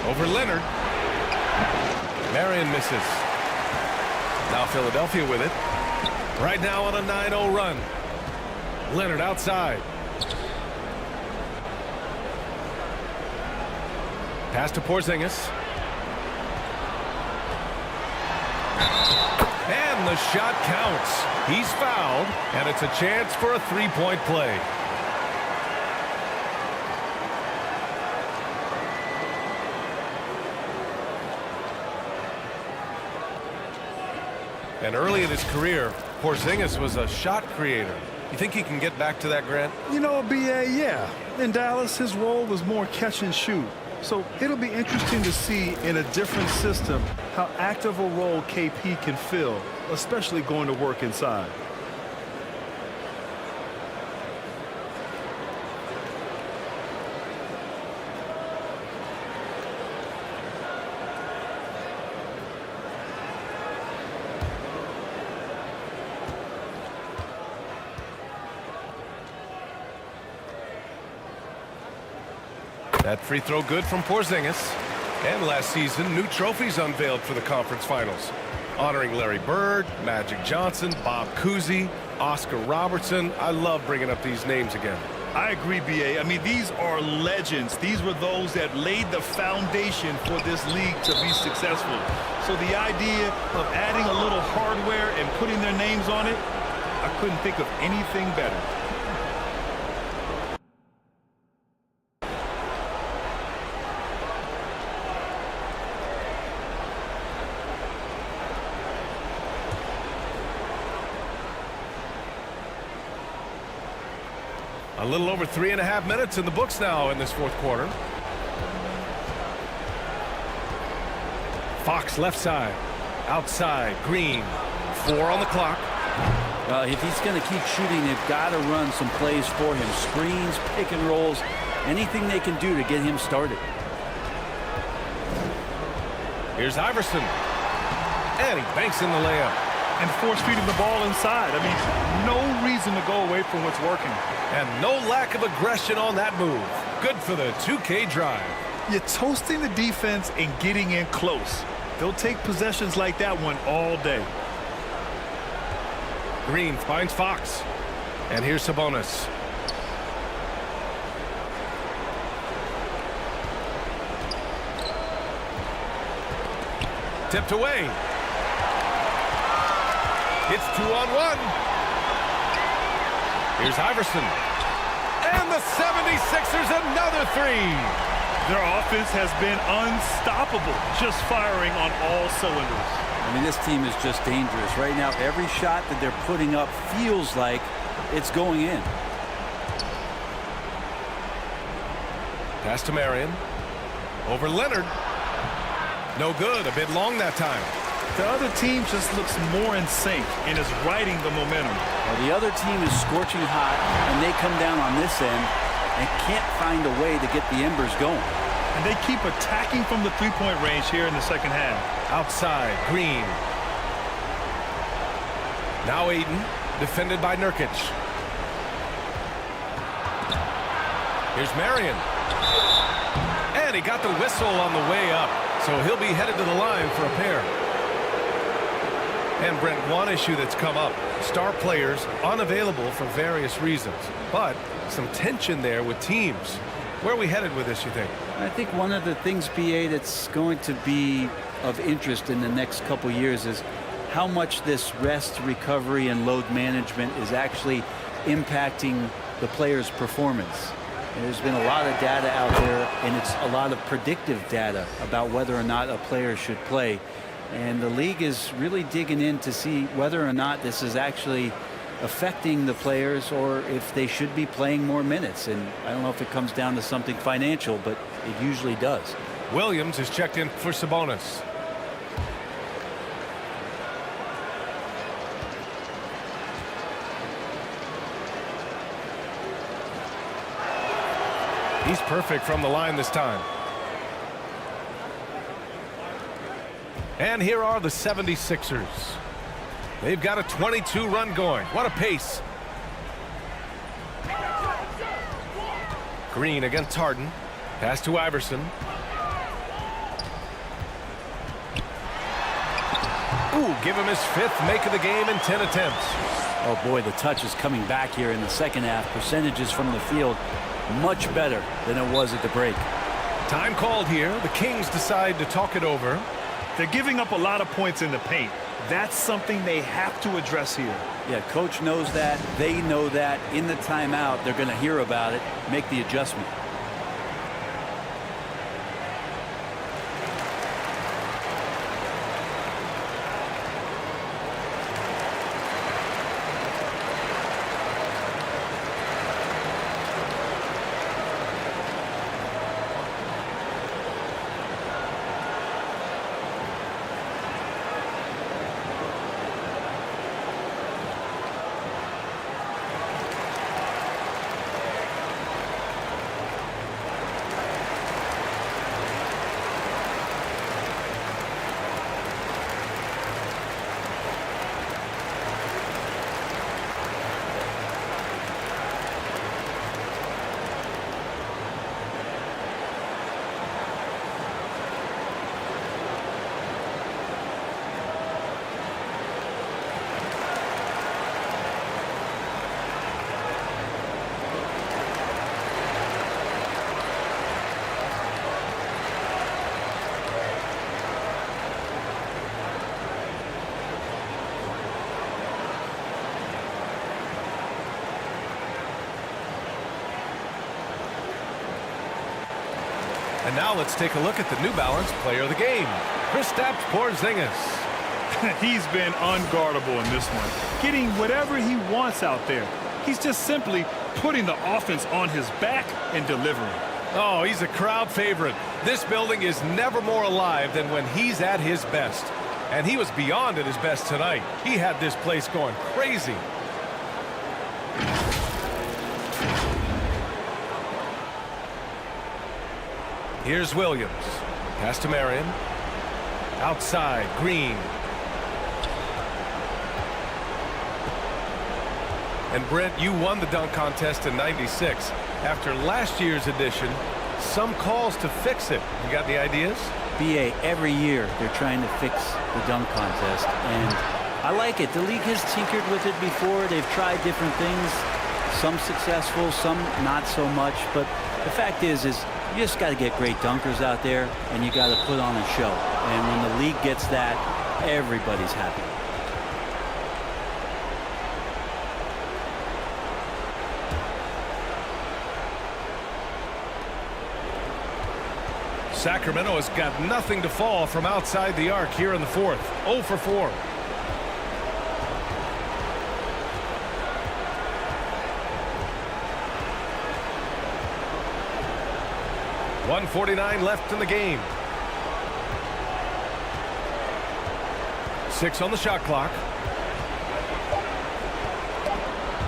Over Leonard. Marion misses. Now Philadelphia with it. Right now on a 9-0 run. Leonard outside. Pass to Porzingis. And the shot counts. He's fouled, and it's a chance for a 3-point play. And early in his career, Porzingis was a shot creator. You think he can get back to that, Grant? You know, B.A., yeah. In Dallas, his role was more catch and shoot. So it'll be interesting to see in a different system how active a role KP can fill, especially going to work inside. That free throw good from Porzingis. And last season, new trophies unveiled for the conference finals, honoring Larry Bird, Magic Johnson, Bob Cousy, Oscar Robertson. I love bringing up these names again. I agree, B.A. I mean, these are legends. These were those that laid the foundation for this league to be successful. So the idea of adding a little hardware and putting their names on it, I couldn't think of anything better. A little over 3.5 minutes in the books now in this fourth quarter. Fox left side. Outside. Green. 4 on the clock. If he's going to keep shooting, they've got to run some plays for him. Screens, pick and rolls, anything they can do to get him started. Here's Iverson. And he banks in the layup. And force-feeding the ball inside. I mean, no reason to go away from what's working. And no lack of aggression on that move. Good for the 2K drive. You're toasting the defense and getting in close. They'll take possessions like that one all day. Green finds Fox. And here's Sabonis. Tipped away. It's 2-on-1. Here's Iverson. And the 76ers another 3. Their offense has been unstoppable, just firing on all cylinders. I mean, this team is just dangerous. Right now, every shot that they're putting up feels like it's going in. Pass to Marion. Over Leonard. No good. A bit long that time. The other team just looks more in sync and is riding the momentum. Well, the other team is scorching hot, and they come down on this end and can't find a way to get the embers going. And they keep attacking from the three-point range here in the second half. Outside, Green. Now Aiden, defended by Nurkic. Here's Marion. And he got the whistle on the way up, so he'll be headed to the line for a pair. And Brent, one issue that's come up, star players unavailable for various reasons, but some tension there with teams. Where are we headed with this, you think? I think one of the things, BA, that's going to be of interest in the next couple years is how much this rest, recovery, and load management is actually impacting the player's performance. And there's been a lot of data out there, and it's a lot of predictive data about whether or not a player should play. And the league is really digging in to see whether or not this is actually affecting the players or if they should be playing more minutes. And I don't know if it comes down to something financial, but it usually does. Williams is checked in for Sabonis. He's perfect from the line this time. And here are the 76ers. They've got a 22 run going. What a pace. Green against Harden. Pass to Iverson. Ooh, give him his 5th make of the game in 10 attempts. Oh boy, the touch is coming back here in the second half. Percentages from the field much better than it was at the break. Time called here. The Kings decide to talk it over. They're giving up a lot of points in the paint. That's something they have to address here. Yeah, coach knows that. They know that. In the timeout, they're going to hear about it, make the adjustment. And now let's take a look at the New Balance player of the game, Kristaps Porzingis. He's been unguardable in this one, getting whatever he wants out there. He's just simply putting the offense on his back and delivering. Oh, he's a crowd favorite. This building is never more alive than when he's at his best. And he was beyond at his best tonight. He had this place going crazy. Here's Williams. Pass to Marion. Outside, Green. And Brent, you won the dunk contest in '96. After last year's edition, some calls to fix it. You got any ideas? BA, every year they're trying to fix the dunk contest, and I like it. The league has tinkered with it before. They've tried different things, some successful, some not so much, but the fact is you just got to get great dunkers out there, and you got to put on a show. And when the league gets that, everybody's happy. Sacramento has got nothing to fall from outside the arc here in the fourth. 0 for 4. .149 left in the game. 6 on the shot clock.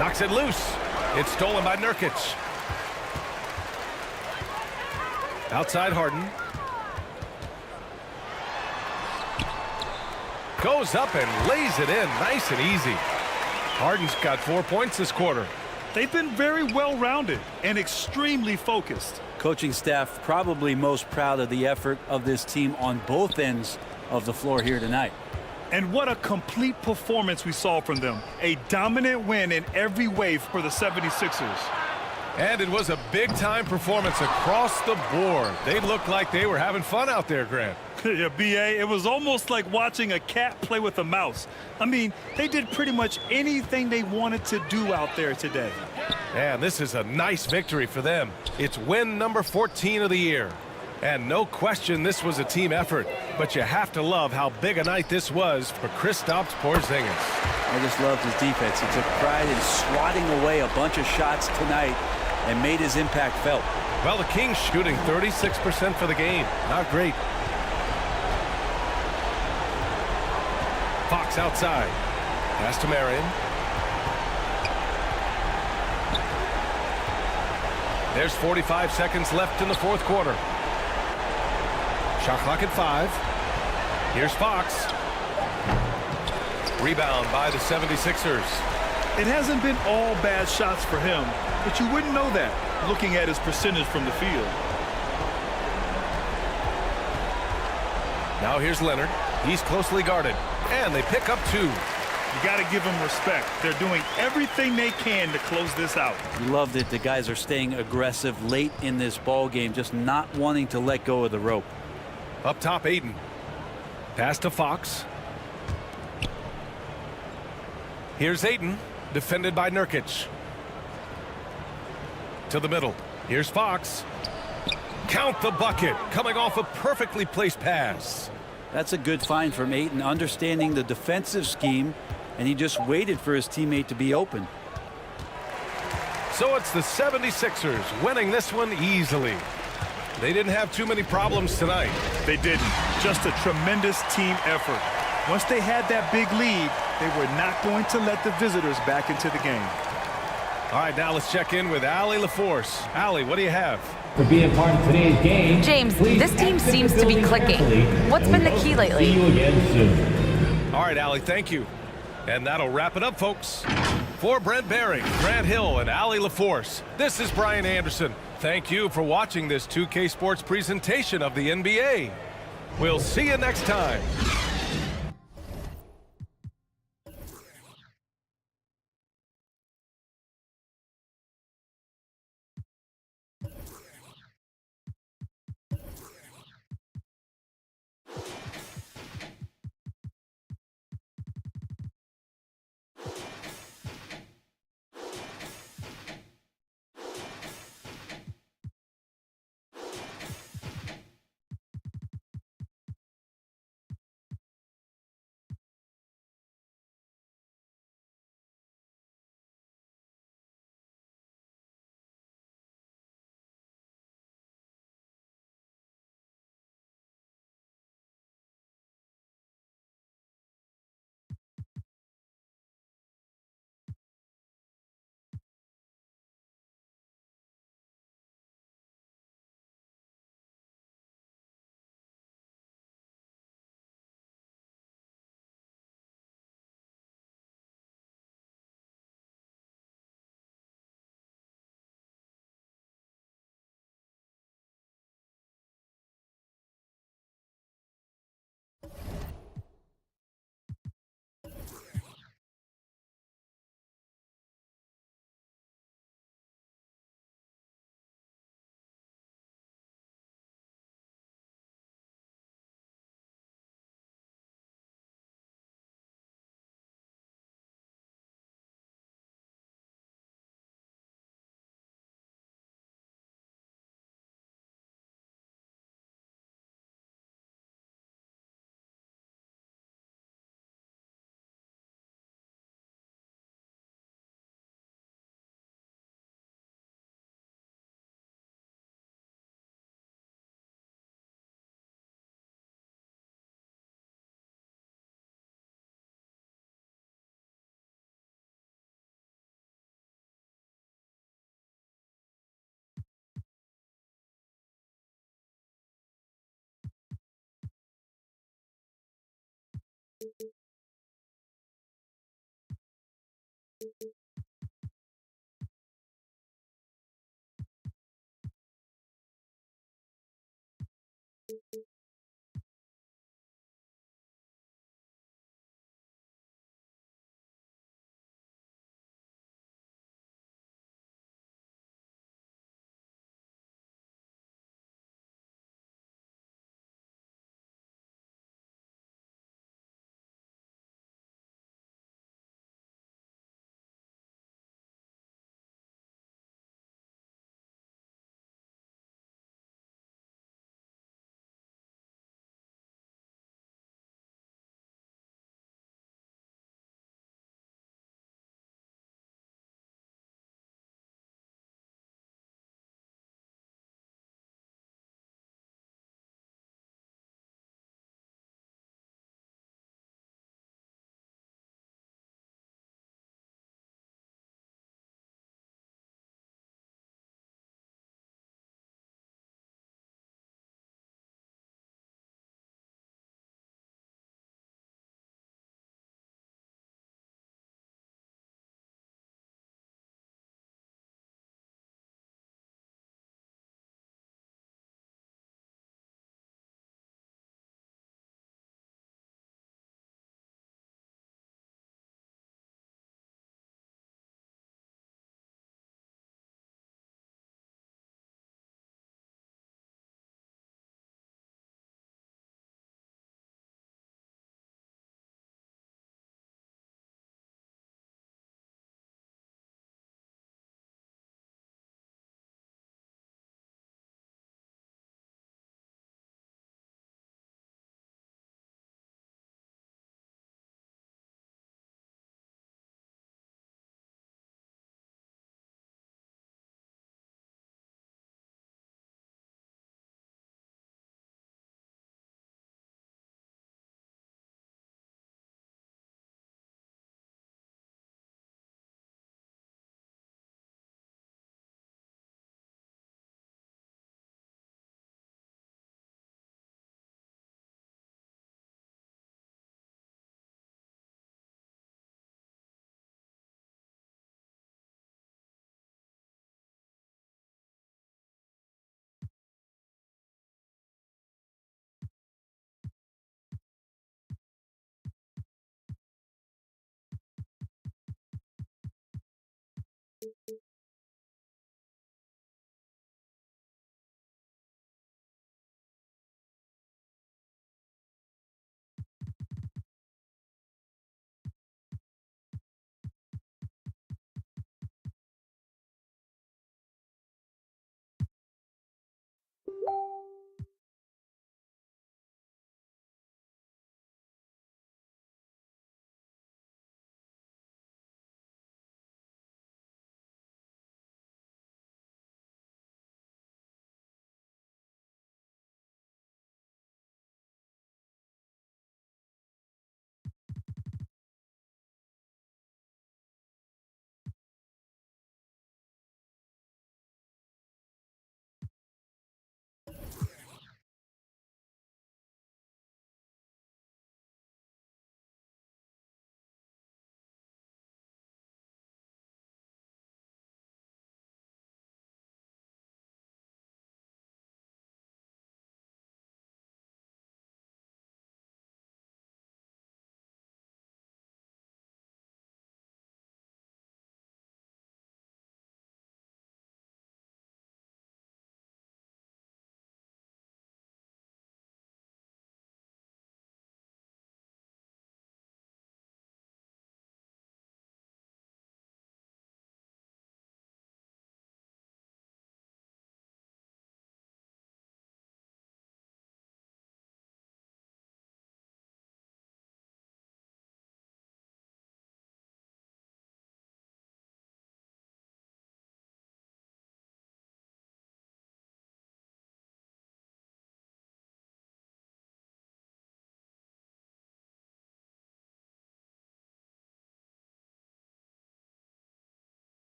Knocks it loose. It's stolen by Nurkic. Outside Harden. Goes up and lays it in nice and easy. Harden's got 4 points this quarter. They've been very well-rounded and extremely focused. Coaching staff probably most proud of the effort of this team on both ends of the floor here tonight. And what a complete performance we saw from them. A dominant win in every way for the 76ers. And it was a big-time performance across the board. They looked like they were having fun out there, Grant. Yeah, B.A., it was almost like watching a cat play with a mouse. I mean, they did pretty much anything they wanted to do out there today. And this is a nice victory for them. It's win number 14 of the year. And no question this was a team effort. But you have to love how big a night this was for Kristaps Porzingis. I just loved his defense. He took pride in swatting away a bunch of shots tonight and made his impact felt. Well, the Kings shooting 36% for the game. Not great. Fox outside. Pass to Marion. There's 45 seconds left in the fourth quarter. Shot clock at 5. Here's Fox. Rebound by the 76ers. It hasn't been all bad shots for him, but you wouldn't know that looking at his percentage from the field. Now here's Leonard. He's closely guarded. And they pick up 2. You got to give them respect. They're doing everything they can to close this out. You love that the guys are staying aggressive late in this ball game, just not wanting to let go of the rope. Up top, Aiden. Pass to Fox. Here's Aiden, defended by Nurkic. To the middle. Here's Fox. Count the bucket, coming off a perfectly placed pass. That's a good find from Ayton, understanding the defensive scheme, and he just waited for his teammate to be open. So it's the 76ers winning this one easily. They didn't have too many problems tonight. They didn't. Just a tremendous team effort. Once they had that big lead, they were not going to let the visitors back into the game. All right, now let's check in with Allie LaForce. Allie, what do you have? For being part of today's game. James, please this team exit the seems to be building clicking. carefully, What's and been the we key hope to lately? See you again soon. All right, Allie, thank you. And that'll wrap it up, folks. For Brent Barry, Grant Hill, and Allie LaForce, this is Brian Anderson. Thank you for watching this 2K Sports presentation of the NBA. We'll see you next time.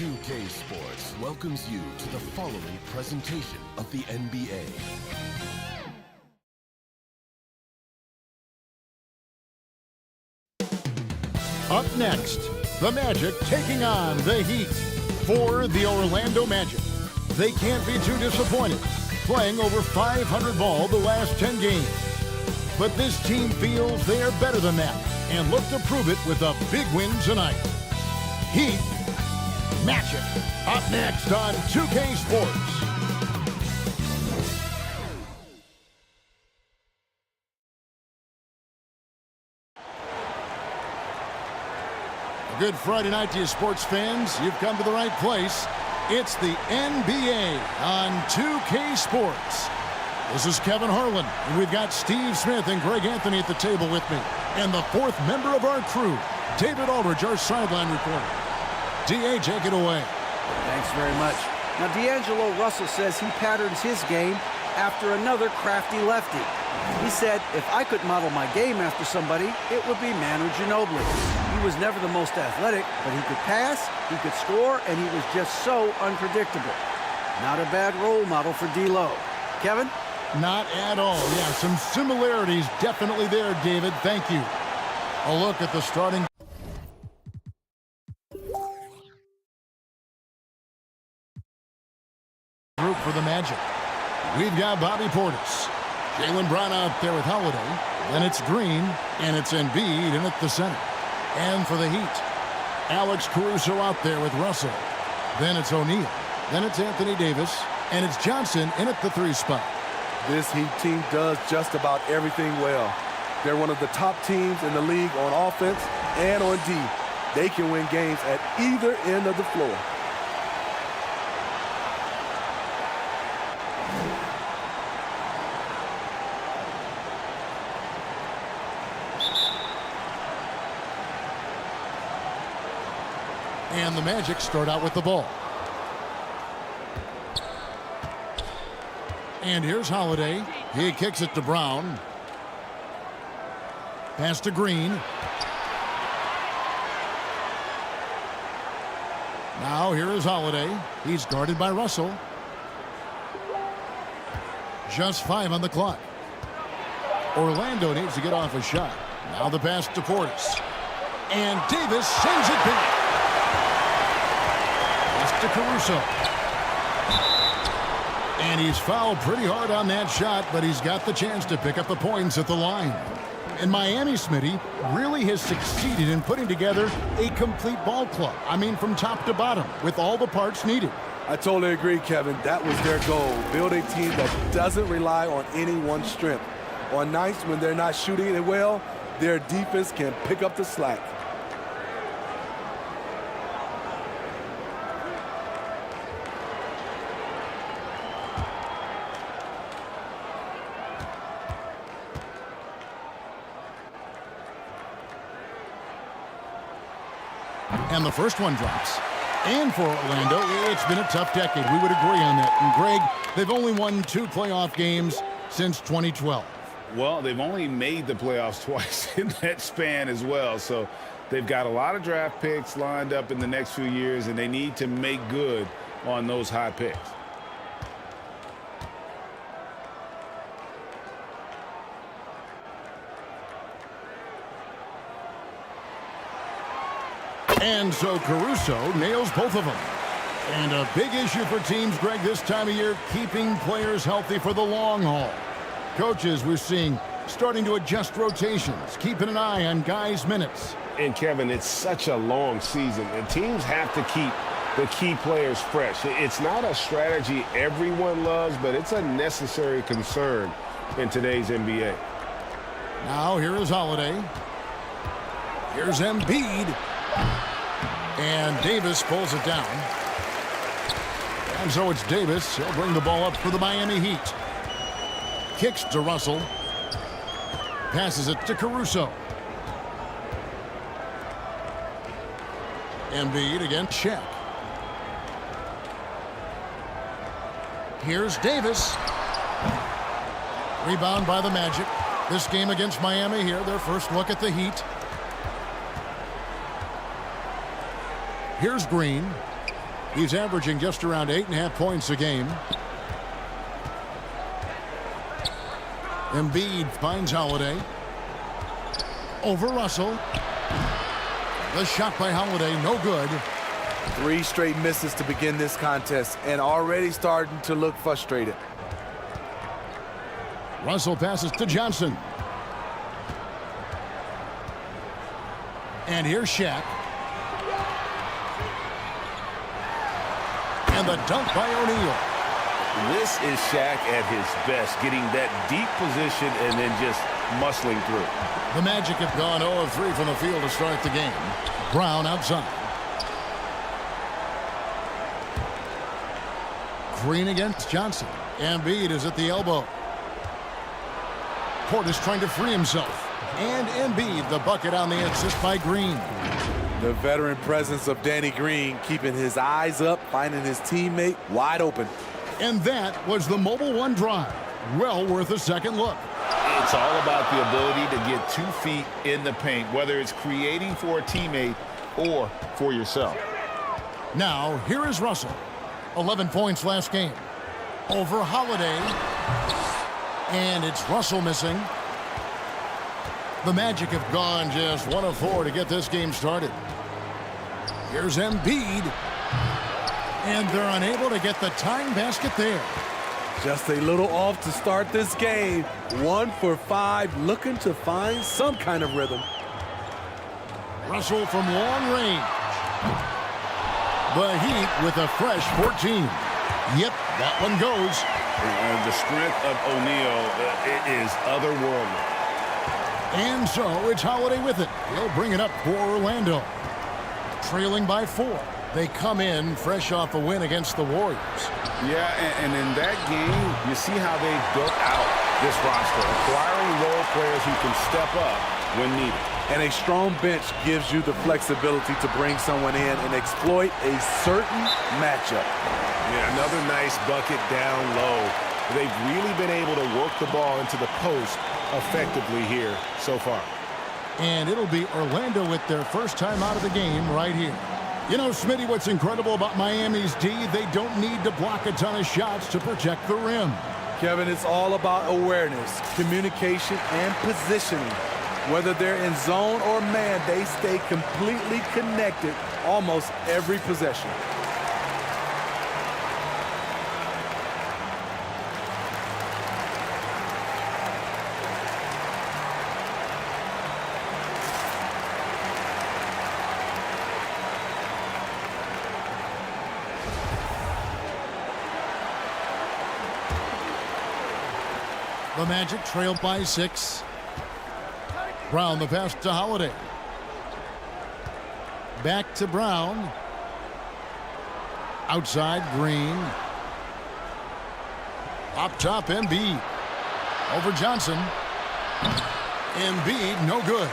2K Sports welcomes you to the following presentation of the NBA. Up next, the Magic taking on the Heat. For the Orlando Magic, they can't be too disappointed, playing over 500 ball the last 10 games. But this team feels they are better than that and look to prove it with a big win tonight. Heat, Magic, up next on 2K Sports. Good Friday night to you, sports fans. You've come to the right place. It's the NBA on 2K Sports. This is Kevin Harlan, and we've got Steve Smith and Greg Anthony at the table with me. And the fourth member of our crew, David Aldridge, our sideline reporter. D.A., take it away. Thanks very much. Now, D'Angelo Russell says he patterns his game after another crafty lefty. He said, if I could model my game after somebody, it would be Manu Ginobili. He was never the most athletic, but he could pass, he could score, and he was just so unpredictable. Not a bad role model for D-Lo. Kevin? Not at all. Yeah, some similarities definitely there, David. Thank you. A look at the starting group for the Magic. We've got Bobby Portis, Jaylen Brown out there with Holiday, then it's Green, and it's Embiid in at the center. And for the Heat, Alex Caruso out there with Russell, then it's O'Neal, then it's Anthony Davis, and it's Johnson in at the 3 spot. This Heat team does just about everything well. They're one of the top teams in the league on offense and on D. They can win games at either end of the floor. And the Magic start out with the ball. And here's Holiday. He kicks it to Brown. Pass to Green. Now here is Holiday. He's guarded by Russell. Just 5 on the clock. Orlando needs to get off a shot. Now the pass to Portis. And Davis sends it back. Pass to Caruso. And he's fouled pretty hard on that shot, but he's got the chance to pick up the points at the line. And Miami, Smitty, really has succeeded in putting together a complete ball club. I mean, from top to bottom, with all the parts needed. I totally agree, Kevin. That was their goal. Build a team that doesn't rely on any one strength. On nights when they're not shooting it well, their defense can pick up the slack. And the first one drops. And for Orlando, it's been a tough decade. We would agree on that. And Greg, they've only won 2 playoff games since 2012. Well, they've only made the playoffs twice in that span as well. So they've got a lot of draft picks lined up in the next few years, and they need to make good on those high picks. And so Caruso nails both of them. And a big issue for teams, Greg, this time of year, keeping players healthy for the long haul. Coaches, we're seeing, starting to adjust rotations, keeping an eye on guys' minutes. And, Kevin, it's such a long season, and teams have to keep the key players fresh. It's not a strategy everyone loves, but it's a necessary concern in today's NBA. Now, here is Holiday. Here's Embiid. And Davis pulls it down. And so it's Davis. He'll bring the ball up for the Miami Heat. Kicks to Russell. Passes it to Caruso. Embiid against Shaq. Here's Davis. Rebound by the Magic. This game against Miami here, their first look at the Heat. Here's Green. He's averaging just around 8.5 points a game. Embiid finds Holiday. Over Russell. The shot by Holiday, no good. 3 straight misses to begin this contest and already starting to look frustrated. Russell passes to Johnson. And here's Shaq. And the dunk by O'Neal. This is Shaq at his best, getting that deep position and then just muscling through. The Magic have gone 0 of 3 from the field to start the game. Brown outside. Green against Johnson. Embiid is at the elbow. Portis trying to free himself. And Embiid, the bucket on the assist by Green. The veteran presence of Danny Green keeping his eyes up, finding his teammate wide open. And that was the Mobile One drive. Well worth a second look. It's all about the ability to get 2 feet in the paint, whether it's creating for a teammate or for yourself. Now, here is Russell. 11 points last game. Over Holiday. And it's Russell missing. The Magic have gone just 1 of 4 to get this game started. Here's Embiid. And they're unable to get the tying basket there. Just a little off to start this game. 1 for 5, looking to find some kind of rhythm. Russell from long range. The Heat with a fresh 14. Yep, that one goes. And the strength of O'Neal is otherworldly. And so it's Holiday with it. He'll bring it up for Orlando. Trailing by 4. They come in fresh off a win against the Warriors. Yeah, and in that game, you see how they built out this roster, acquiring role players who can step up when needed. And a strong bench gives you the flexibility to bring someone in and exploit a certain matchup. Yeah, another nice bucket down low. They've really been able to work the ball into the post effectively here so far. And it'll be Orlando with their first time out of the game right here. You know, Smitty, what's incredible about Miami's D, they don't need to block a ton of shots to protect the rim. Kevin, it's all about awareness, communication, and positioning. Whether they're in zone or man, they stay completely connected almost every possession. The Magic trail by 6. Brown the pass to Holiday. Back to Brown. Outside Green. Up top Embiid. Over Johnson. Embiid no good.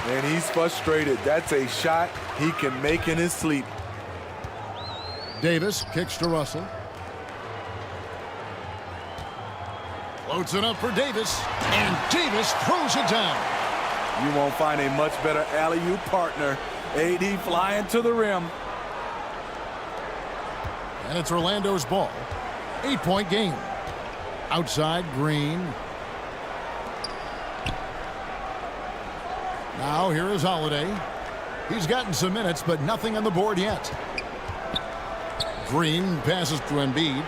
And he's frustrated. That's a shot he can make in his sleep. Davis kicks to Russell. Floats it up for Davis. And Davis throws it down. You won't find a much better alley-oop partner. AD flying to the rim. And it's Orlando's ball. 8-point game. Outside Green. Now here is Holiday. He's gotten some minutes, but nothing on the board yet. Green passes to Embiid.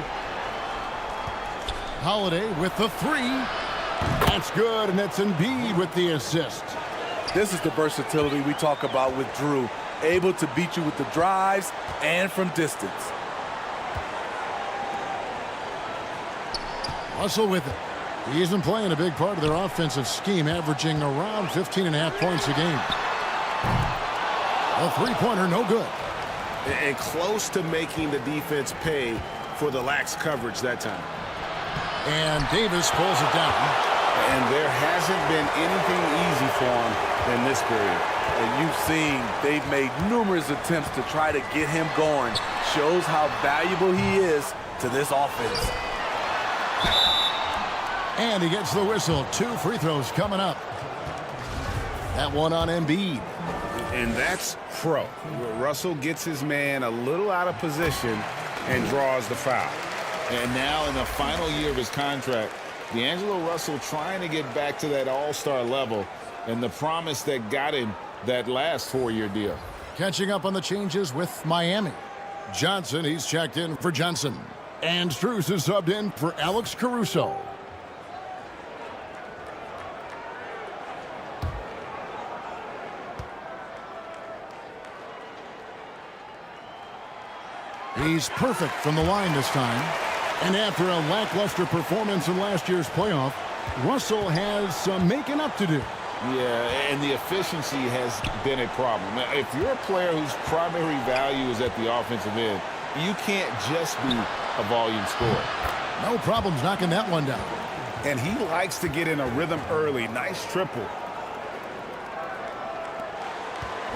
Holiday with the 3. That's good, and it's Embiid with the assist. This is the versatility we talk about with Drew. Able to beat you with the drives and from distance. Russell with it. He isn't playing a big part of their offensive scheme, averaging around 15.5 points a game. A three-pointer, no good. And close to making the defense pay for the lax coverage that time. And Davis pulls it down. And there hasn't been anything easy for him in this period. And you've seen they've made numerous attempts to try to get him going. Shows how valuable he is to this offense. And he gets the whistle. 2 free throws coming up. That one on Embiid. And that's pro. Russell gets his man a little out of position and draws the foul. And now in the final year of his contract, D'Angelo Russell trying to get back to that all-star level and the promise that got him that last 4-year deal. Catching up on the changes with Miami. Johnson, he's checked in for Johnson. And Strus is subbed in for Alex Caruso. He's perfect from the line this time. And after a lackluster performance in last year's playoff, Russell has some making up to do. Yeah, and the efficiency has been a problem. Now, if you're a player whose primary value is at the offensive end, you can't just be a volume scorer. No problems knocking that one down. And he likes to get in a rhythm early. Nice triple.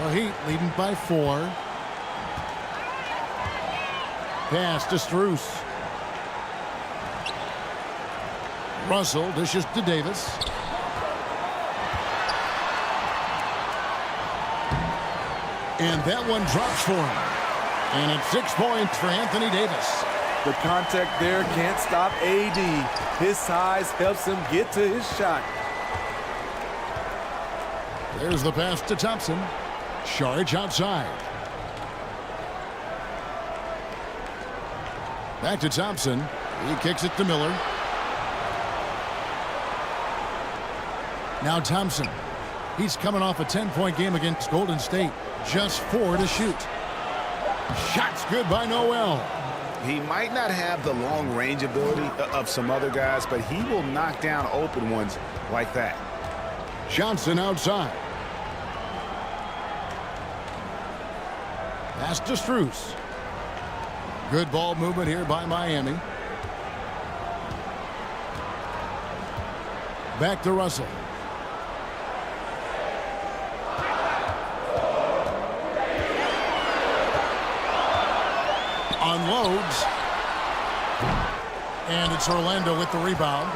The Heat leading by 4. Pass to Strus. Russell dishes to Davis. And that one drops for him. And it's 6 points for Anthony Davis. The contact there can't stop AD. His size helps him get to his shot. There's the pass to Thompson. Saric outside. Back to Thompson. He kicks it to Miller. Now Thompson. He's coming off a 10-point game against Golden State. Just 4 to shoot. Shots good by Noel. He might not have the long range ability of some other guys, but he will knock down open ones like that. Johnson outside. Pass to Strus. Good ball movement here by Miami. Back to Russell. Unloads. And it's Orlando with the rebound.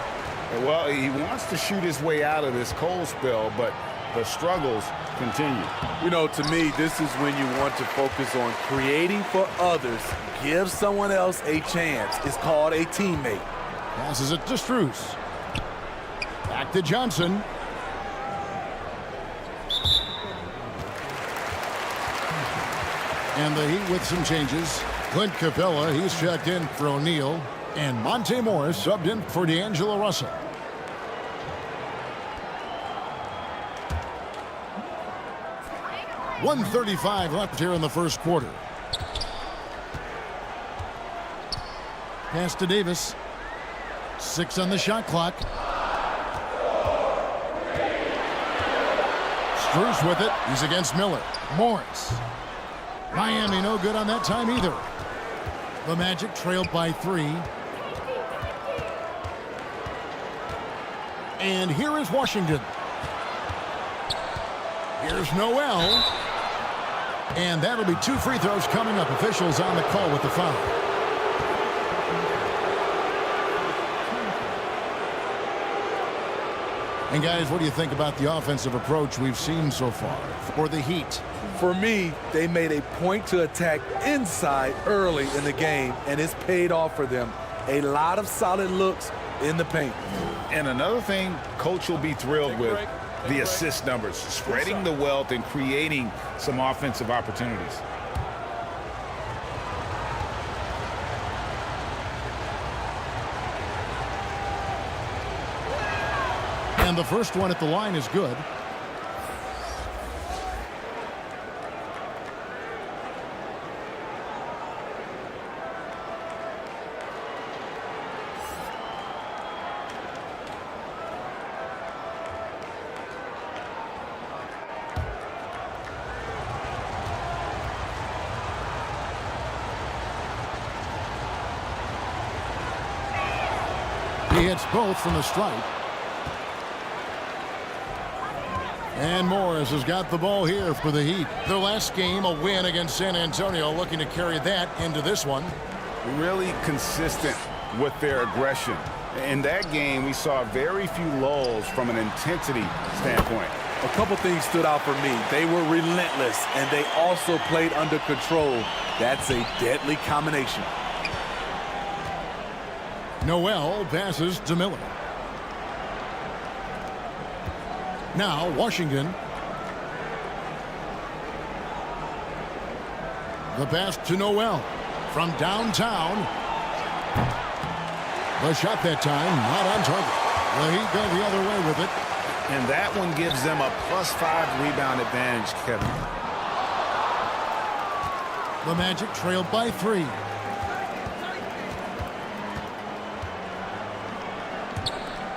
Well, he wants to shoot his way out of this cold spell, but the struggles continue. You know, to me, this is when you want to focus on creating for others. Give someone else a chance. It's called a teammate. Passes it to Strus. Back to Johnson. And the Heat with some changes. Clint Capella, he's checked in for O'Neal. And Monte Morris subbed in for D'Angelo Russell. .135 left here in the first quarter. Pass to Davis. 6 on the shot clock. Strus with it. He's against Miller. Morris. Miami no good on that time either. The Magic trailed by 3. And here is Washington. Here's Noel. And that'll be 2 free throws coming up. Officials on the call with the foul. And guys, what do you think about the offensive approach we've seen so far for the Heat? For me, they made a point to attack inside early in the game, and it's paid off for them. A lot of solid looks in the paint. And another thing Coach will be thrilled with, the assist numbers, spreading the wealth and creating some offensive opportunities. And the first one at the line is good. He hits both from the stripe. And Morris has got the ball here for the Heat. Their last game, a win against San Antonio, looking to carry that into this one. Really consistent with their aggression. In that game, we saw very few lulls from an intensity standpoint. A couple things stood out for me. They were relentless, and they also played under control. That's a deadly combination. Noel passes to Miller. Now Washington. The pass to Noel from downtown. The shot that time not on target. The Heat go the other way with it. And that one gives them a +5 rebound advantage, Kevin. The Magic trailed by 3.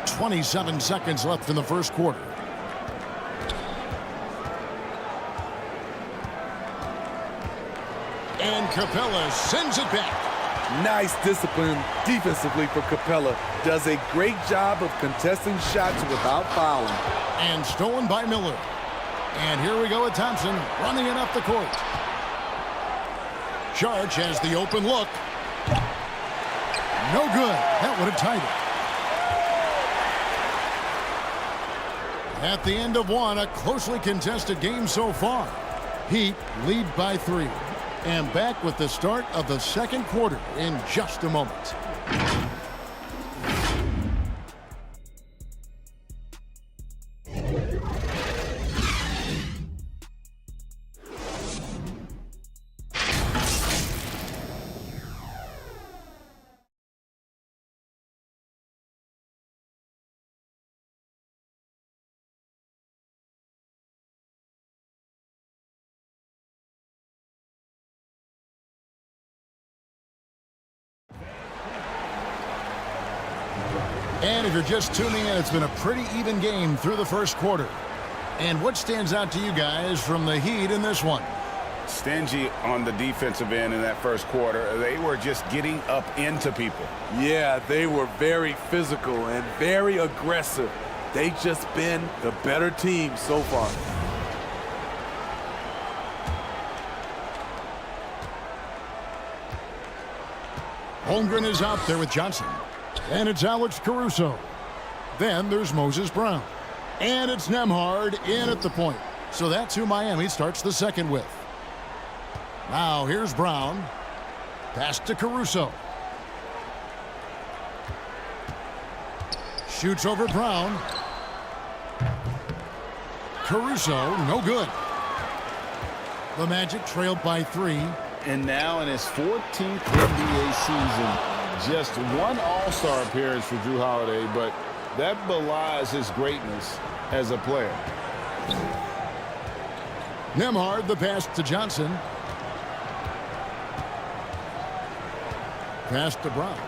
"27 seconds left in the first quarter. And Capella sends it back. Nice discipline defensively for Capella. Does a great job of contesting shots without fouling. And stolen by Miller. And here we go with Thompson running it up the court. Sharge has the open look. No good. That would have tied it. At the end of one, a closely contested game so far. Heat lead by 3. And back with the start of the second quarter in just a moment. And if you're just tuning in, it's been a pretty even game through the first quarter. And what stands out to you guys from the Heat in this one? Stingy on the defensive end in that first quarter. They were just getting up into people. Yeah, they were very physical and very aggressive. They just been the better team so far. Holmgren is out there with Johnson. And it's Alex Caruso. Then there's Moses Brown. And it's Nembhard in at the point. So that's who Miami starts the second with. Now here's Brown. Pass to Caruso. Shoots over Brown. Caruso, no good. The Magic trailed by 3. And now in his 14th NBA season, just one All-Star appearance for Jrue Holiday, but that belies his greatness as a player. Nembhard, the pass to Johnson. Pass to Brown.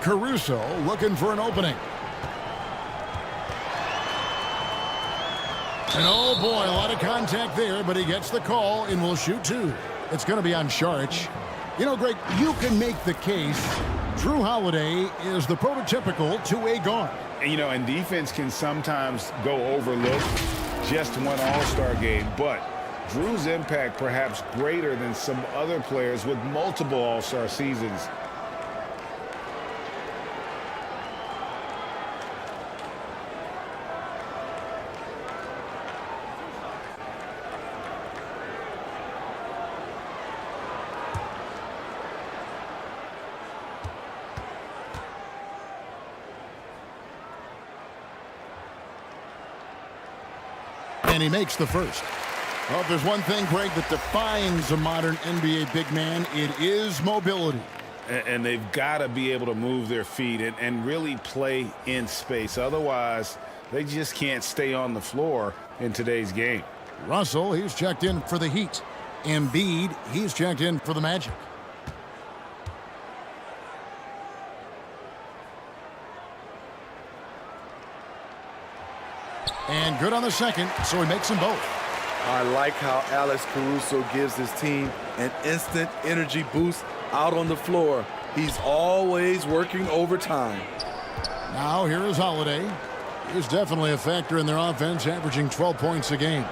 Caruso looking for an opening. And oh boy, a lot of contact there, but he gets the call and will shoot 2. It's going to be on Sharge. You know, Greg, you can make the case Jrue Holiday is the prototypical two-way guard. And, you know, and defense can sometimes go overlooked just one All-Star game, but Jrue's impact perhaps greater than some other players with multiple All-Star seasons. And he makes the first. Well, if there's one thing, Greg, that defines a modern NBA big man, it is mobility. And they've got to be able to move their feet and really play in space. Otherwise, they just can't stay on the floor in today's game. Russell, he's checked in for the Heat. Embiid, he's checked in for the Magic. And good on the second, so he makes them both. I like how Alex Caruso gives his team an instant energy boost out on the floor. He's always working overtime. Now here is Holiday. He's definitely a factor in their offense, averaging 12 points a game.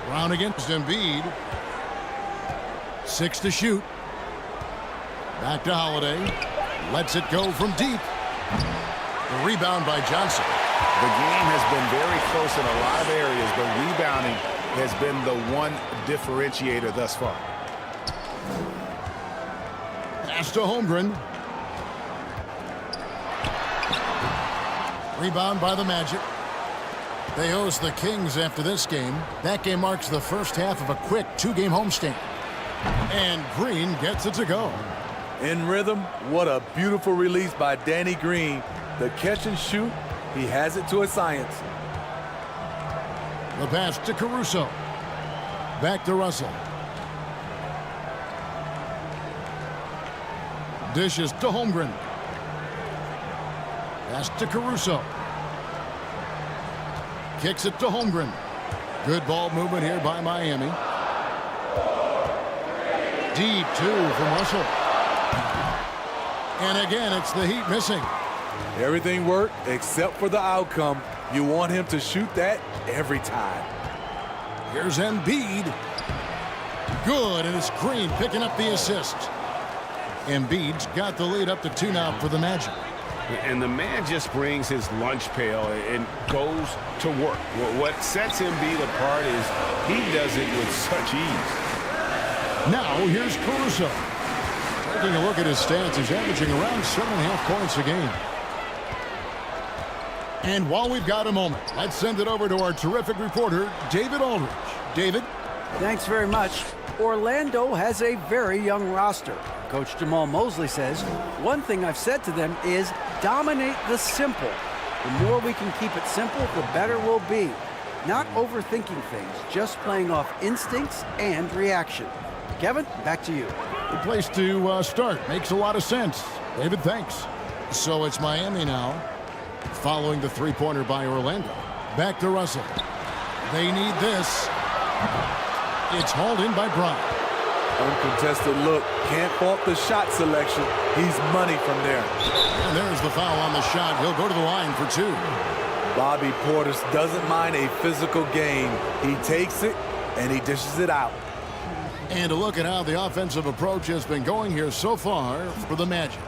Brown against Embiid. 6 to shoot. Back to Holiday. Lets it go from deep. The rebound by Johnson. The game has been very close in a lot of areas, but rebounding has been the one differentiator thus far. Pass to Holmgren. Rebound by the Magic. They host the Kings after this game. That game marks the first half of a quick 2-game homestand. And Green gets it to go. In rhythm, what a beautiful release by Danny Green. The catch and shoot, he has it to a science. The pass to Caruso. Back to Russell. Dishes to Holmgren. Pass to Caruso. Kicks it to Holmgren. Good ball movement here by Miami. Deep two from Russell. And again, it's the Heat missing. Everything worked except for the outcome. You want him to shoot that every time. Here's Embiid. Good, and it's Green picking up the assist. Embiid's got the lead up to 2 now for the Magic. And the man just brings his lunch pail and goes to work. What sets Embiid apart is he does it with such ease. Now here's Caruso. Taking a look at his stats, he's averaging around 7.5 points a game. And while we've got a moment, let's send it over to our terrific reporter, David Aldridge. David? Thanks very much. Orlando has a very young roster. Coach Jamal Mosley says, one thing I've said to them is dominate the simple. The more we can keep it simple, the better we'll be. Not overthinking things, just playing off instincts and reaction. Kevin, back to you. Good place to start. Makes a lot of sense. David, thanks. So it's Miami now, following the three-pointer by Orlando. Back to Russell. They need this. It's hauled in by Bryant. Uncontested look. Can't fault the shot selection. He's money from there. And there's the foul on the shot. He'll go to the line for 2. Bobby Portis doesn't mind a physical game. He takes it and he dishes it out. And a look at how the offensive approach has been going here so far for the Magic.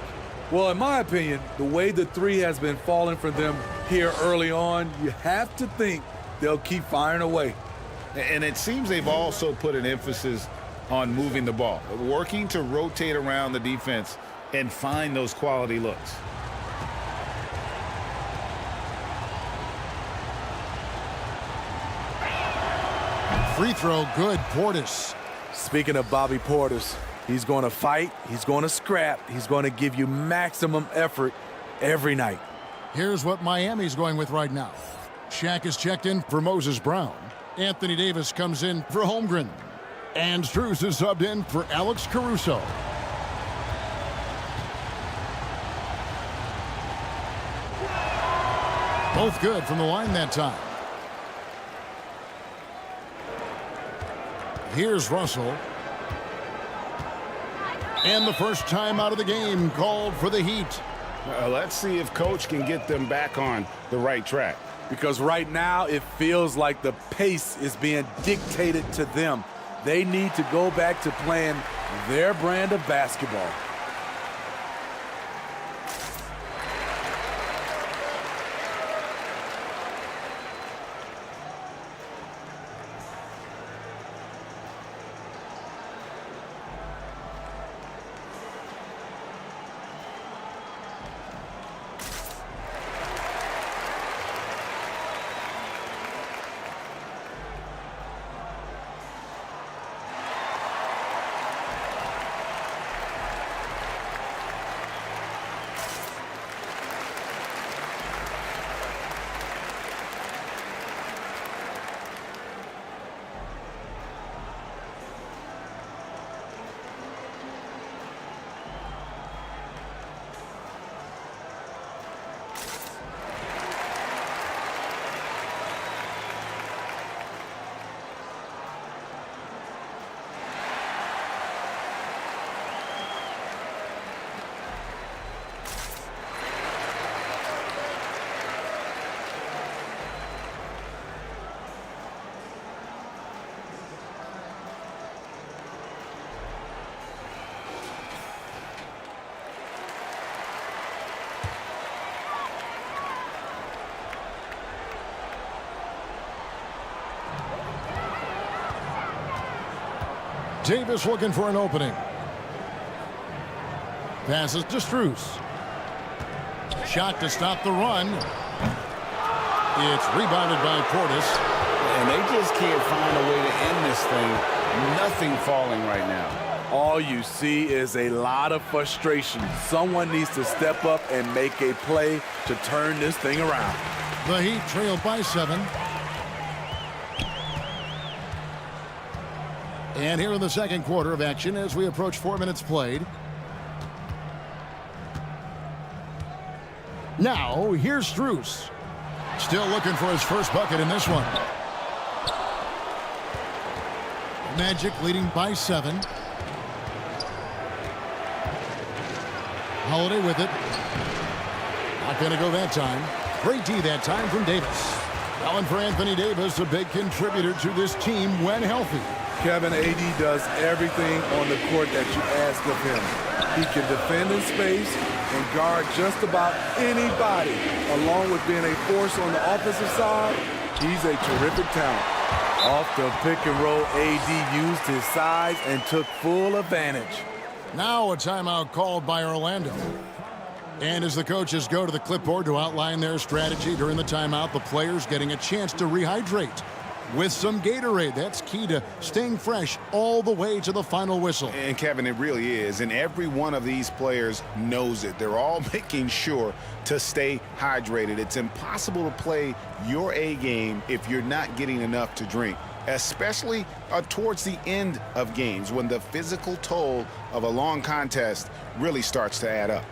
Well, in my opinion, the way the three has been falling for them here early on, you have to think they'll keep firing away. And it seems they've also put an emphasis on moving the ball, working to rotate around the defense and find those quality looks. Free throw good, Portis. Speaking of Bobby Portis, he's going to fight, he's going to scrap, he's going to give you maximum effort every night. Here's what Miami's going with right now. Shaq is checked in for Moses Brown. Anthony Davis comes in for Holmgren. And Strus is subbed in for Alex Caruso. Both good from the line that time. Here's Russell. And the first time out of the game called for the Heat. Let's see if Coach can get them back on the right track. Because right now it feels like the pace is being dictated to them. They need to go back to playing their brand of basketball. Davis looking for an opening. Passes to Strus. Shot to stop the run. It's rebounded by Portis. And they just can't find a way to end this thing. Nothing falling right now. All you see is a lot of frustration. Someone needs to step up and make a play to turn this thing around. The Heat trail by 7. And here in the second quarter of action as we approach 4 minutes played. Now, here's Strus. Still looking for his first bucket in this one. Magic leading by 7. Holiday with it. Not going to go that time. Great D that time from Davis. Allen for Anthony Davis, a big contributor to this team when healthy. Kevin, AD does everything on the court that you ask of him. He can defend in space and guard just about anybody. Along with being a force on the offensive side, he's a terrific talent. Off the pick and roll, AD used his size and took full advantage. Now a timeout called by Orlando. And as the coaches go to the clipboard to outline their strategy during the timeout, the players getting a chance to rehydrate with some Gatorade. That's key to staying fresh all the way to the final whistle. And Kevin, it really is. And every one of these players knows it. They're all making sure to stay hydrated. It's impossible to play your A game if you're not getting enough to drink, especially towards the end of games when the physical toll of a long contest really starts to add up.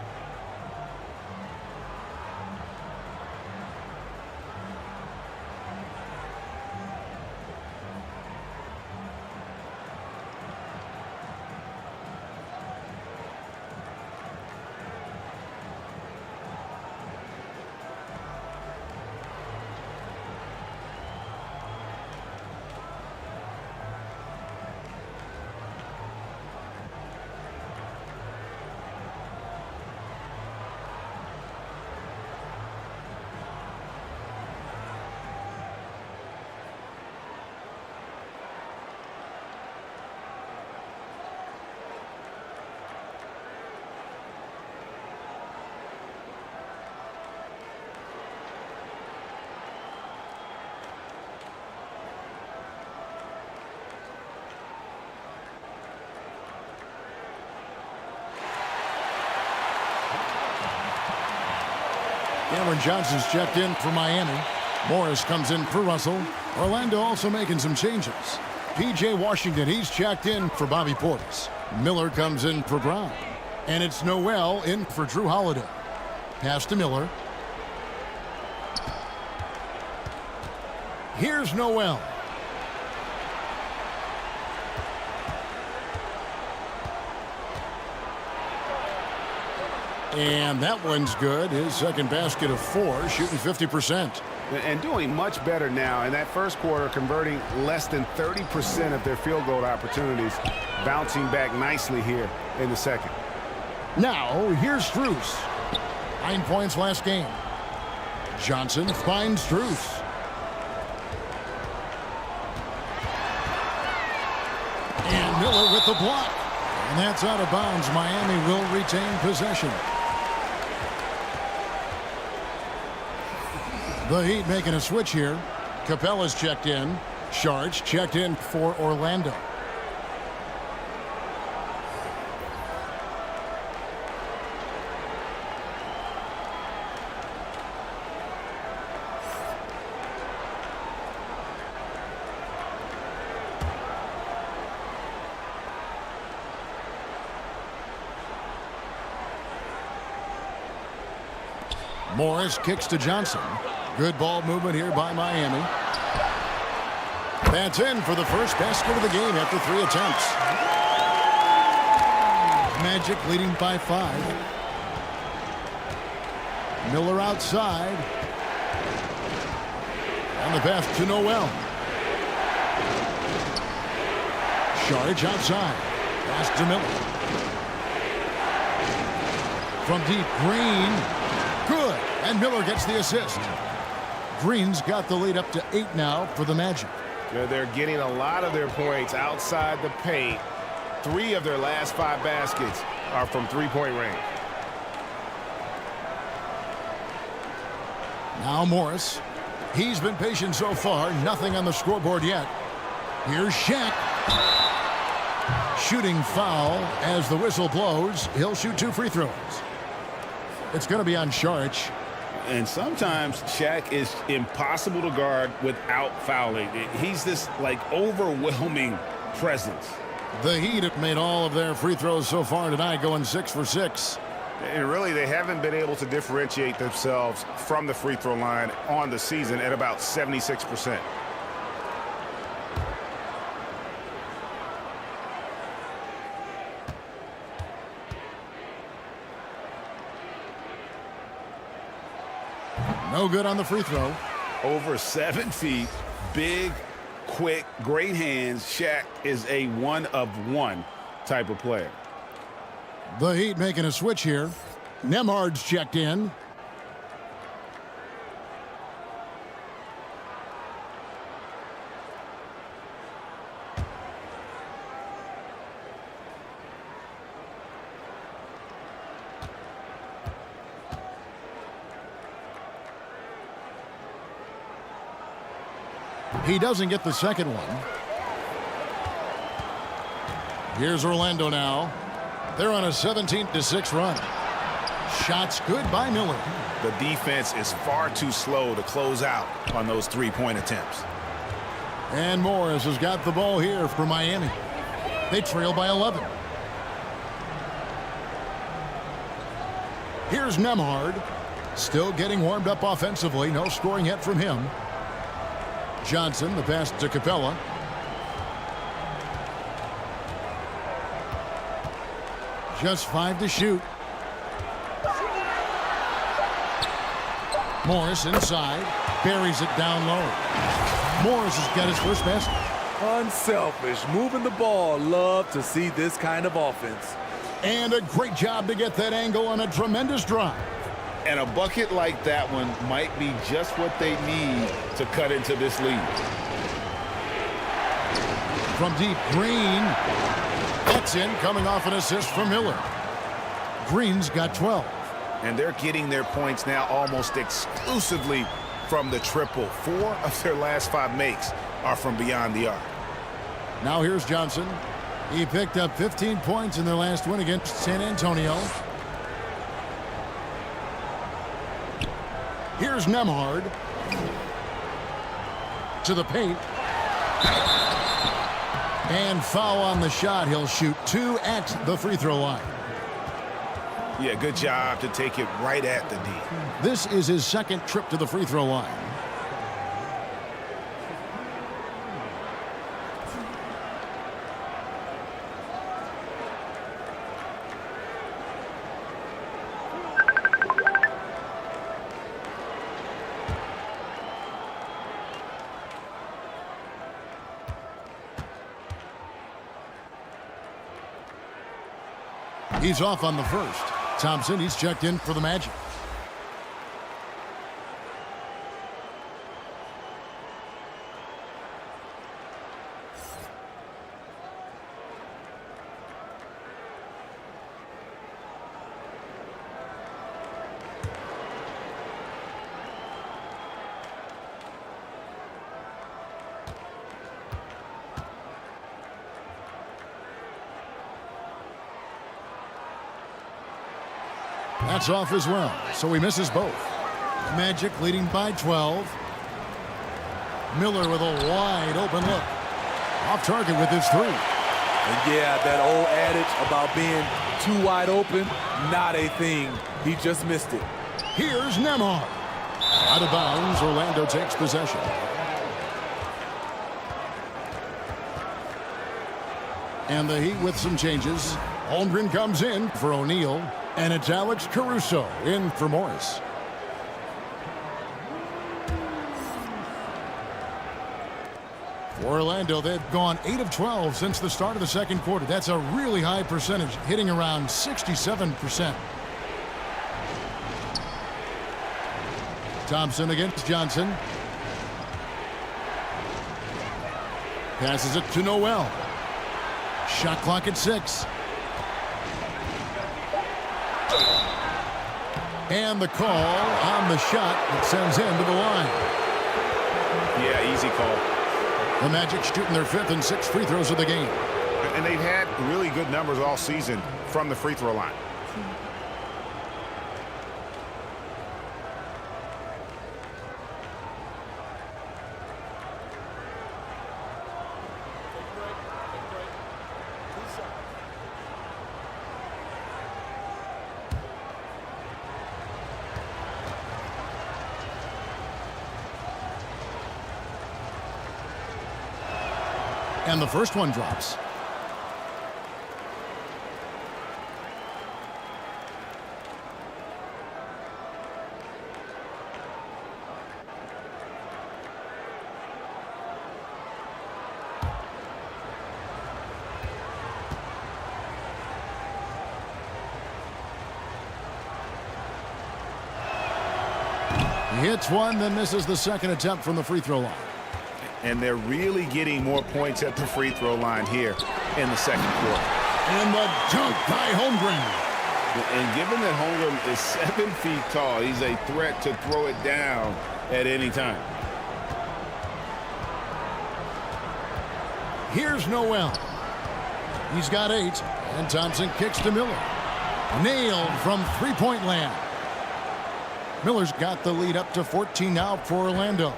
Cameron Johnson's checked in for Miami. Morris comes in for Russell. Orlando also making some changes. P.J. Washington, he's checked in for Bobby Portis. Miller comes in for Brown. And it's Noel in for Drew Holiday. Pass to Miller. Here's Noel. And that one's good. His second basket of 4, shooting 50%. And doing much better now. In that first quarter, converting less than 30% of their field goal opportunities. Bouncing back nicely here in the second. Now, here's Strus. 9 points last game. Johnson finds Strus. And Miller with the block. And that's out of bounds. Miami will retain possession. The Heat making a switch here. Capella's checked in. Sharge checked in for Orlando. Morris kicks to Johnson. Good ball movement here by Miami. That's in for the first basket of the game after 3 attempts. Magic leading by 5. Miller outside. On the pass to Noel. Sharge outside. Pass to Miller. From deep, Green. Good. And Miller gets the assist. Green's got the lead up to 8 now for the Magic. They're getting a lot of their points outside the paint, 3 of their last 5 baskets are from three-point range. Now Morris. He's been patient so far. Nothing on the scoreboard yet. Here's Shaq. Shooting foul as the whistle blows. He'll shoot 2 free throws. It's going to be on Sharch. And sometimes Shaq is impossible to guard without fouling. He's this, like, overwhelming presence. The Heat have made all of their free throws so far tonight, going 6 for 6. And really, they haven't been able to differentiate themselves from the free throw line on the season at about 76%. No good on the free throw. Over 7 feet, big, quick, great hands. Shaq is a one-of-one type of player. The Heat making a switch here. Nemhard's checked in. He doesn't get the second one. Here's Orlando now. They're on a 17-6 run. Shots good by Miller. The defense is far too slow to close out on those three-point attempts. And Morris has got the ball here for Miami. They trail by 11. Here's Nemhard. Still getting warmed up offensively. No scoring yet from him. Johnson, the pass to Capella. Just 5 to shoot. Morris inside. Buries it down low. Morris has got his first basket. Unselfish, moving the ball. Love to see this kind of offense. And a great job to get that angle on a tremendous drive. And a bucket like that one might be just what they need to cut into this lead. From deep, Green. That's in, coming off an assist from Miller. Green's got 12. And they're getting their points now almost exclusively from the triple. 4 of their last 5 makes are from beyond the arc. Now here's Johnson. He picked up 15 points in their last win against San Antonio. Here's Nemhard. To the paint. And foul on the shot. He'll shoot 2 at the free throw line. Yeah, good job to take it right at the D. This is his second trip to the free throw line. He's off on the first. Thompson, he's checked in for the Magic. That's off as well, so he misses both. Magic leading by 12. Miller with a wide open look. Off target with his 3. And yeah, that old adage about being too wide open, not a thing. He just missed it. Here's Nemhard. Out of bounds, Orlando takes possession. And the Heat with some changes. Holmgren comes in for O'Neal. And it's Alex Caruso in for Morris. For Orlando, they've gone 8 of 12 since the start of the second quarter. That's a really high percentage, hitting around 67%. Thompson against Johnson. Passes it to Noel. Shot clock at 6. And the call on the shot that sends him to the line. Yeah, easy call. The Magic shooting their 5th and 6th free throws of the game. And they've had really good numbers all season from the free throw line. And the first one drops. He hits one, then misses the second attempt from the free throw line. And they're really getting more points at the free throw line here in the second quarter. And the dunk by Holmgren. And given that Holmgren is 7 feet tall, he's a threat to throw it down at any time. Here's Noel. He's got 8, and Thompson kicks to Miller. Nailed from three-point land. Miller's got the lead up to 14 now for Orlando.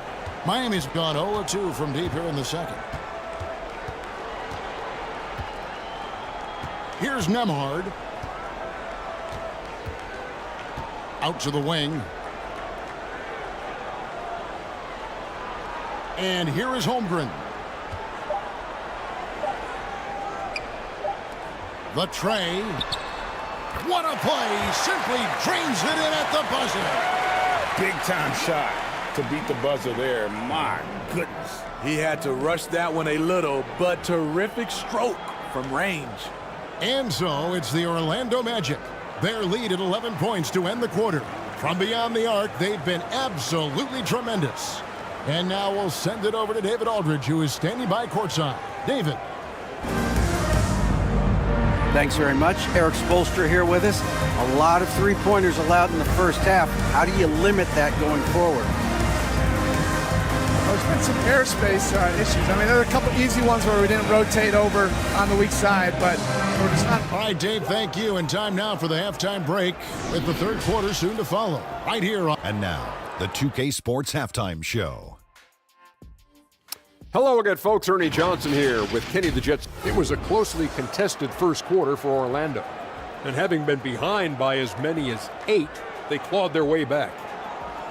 Miami's gone 0-2 from deep here in the second. Here's Nembhard. Out to the wing. And here is Holmgren. The tray. What a play. Simply drains it in at the buzzer. Big time shot to beat the buzzer there. My goodness. He had to rush that one a little, but terrific stroke from range. And so it's the Orlando Magic. Their lead at 11 points to end the quarter. From beyond the arc, they've been absolutely tremendous. And now we'll send it over to David Aldridge, who is standing by courtside. David. Thanks very much. Eric Spoelstra here with us. A lot of three-pointers allowed in the first half. How do you limit that going forward? Well, there's been some airspace issues. I mean, there are a couple easy ones where we didn't rotate over on the weak side, but we're just not. All right, Dave, thank you. And time now for the halftime break with the third quarter soon to follow. Right here on. And now, the 2K Sports Halftime Show. Hello again, folks. Ernie Johnson here with Kenny the Jets. It was a closely contested first quarter for Orlando. And having been behind by as many as 8, they clawed their way back.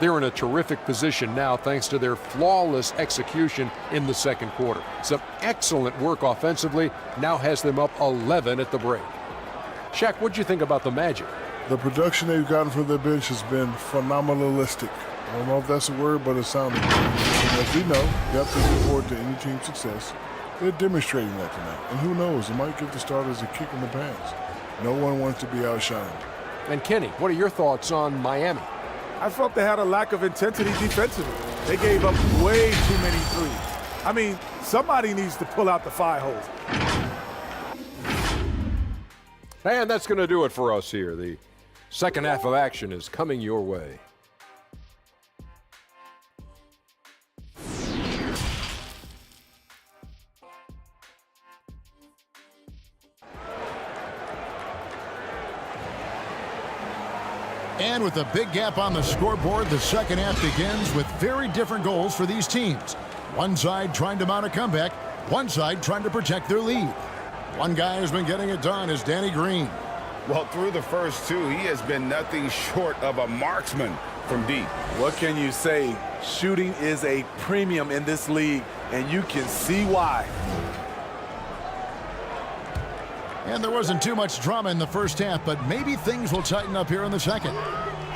They're in a terrific position now thanks to their flawless execution in the second quarter. Some excellent work offensively now has them up 11 at the break. Shaq, what'd you think about the Magic? The production they've gotten from their bench has been phenomenalistic. I don't know if that's a word, but it sounded good. And as we know, depth is important to any team's success. They're demonstrating that tonight. And who knows, it might give the starters a kick in the pants. No one wants to be outshined. And Kenny, what are your thoughts on Miami? I felt they had a lack of intensity defensively. They gave up way too many threes. I mean, somebody needs to pull out the fire hose. And that's going to do it for us here. The second half of action is coming your way. And with a big gap on the scoreboard, the second half begins with very different goals for these teams. One side trying to mount a comeback, one side trying to protect their lead. One guy who's been getting it done is Danny Green. Well, through the first 2, he has been nothing short of a marksman from deep. What can you say? Shooting is a premium in this league, and you can see why. And there wasn't too much drama in the first half, but maybe things will tighten up here in the second.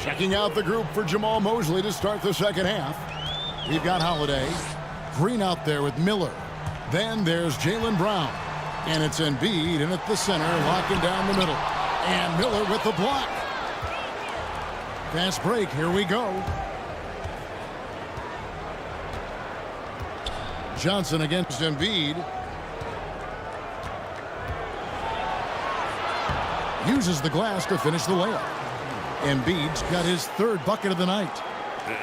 Checking out the group for Jamal Mosley to start the second half. We've got Holiday. Green out there with Miller. Then there's Jaylen Brown. And it's Embiid in at the center, locking down the middle. And Miller with the block. Fast break, here we go. Johnson against Embiid. uses the glass to finish the layup. Embiid's got his 3rd bucket of the night.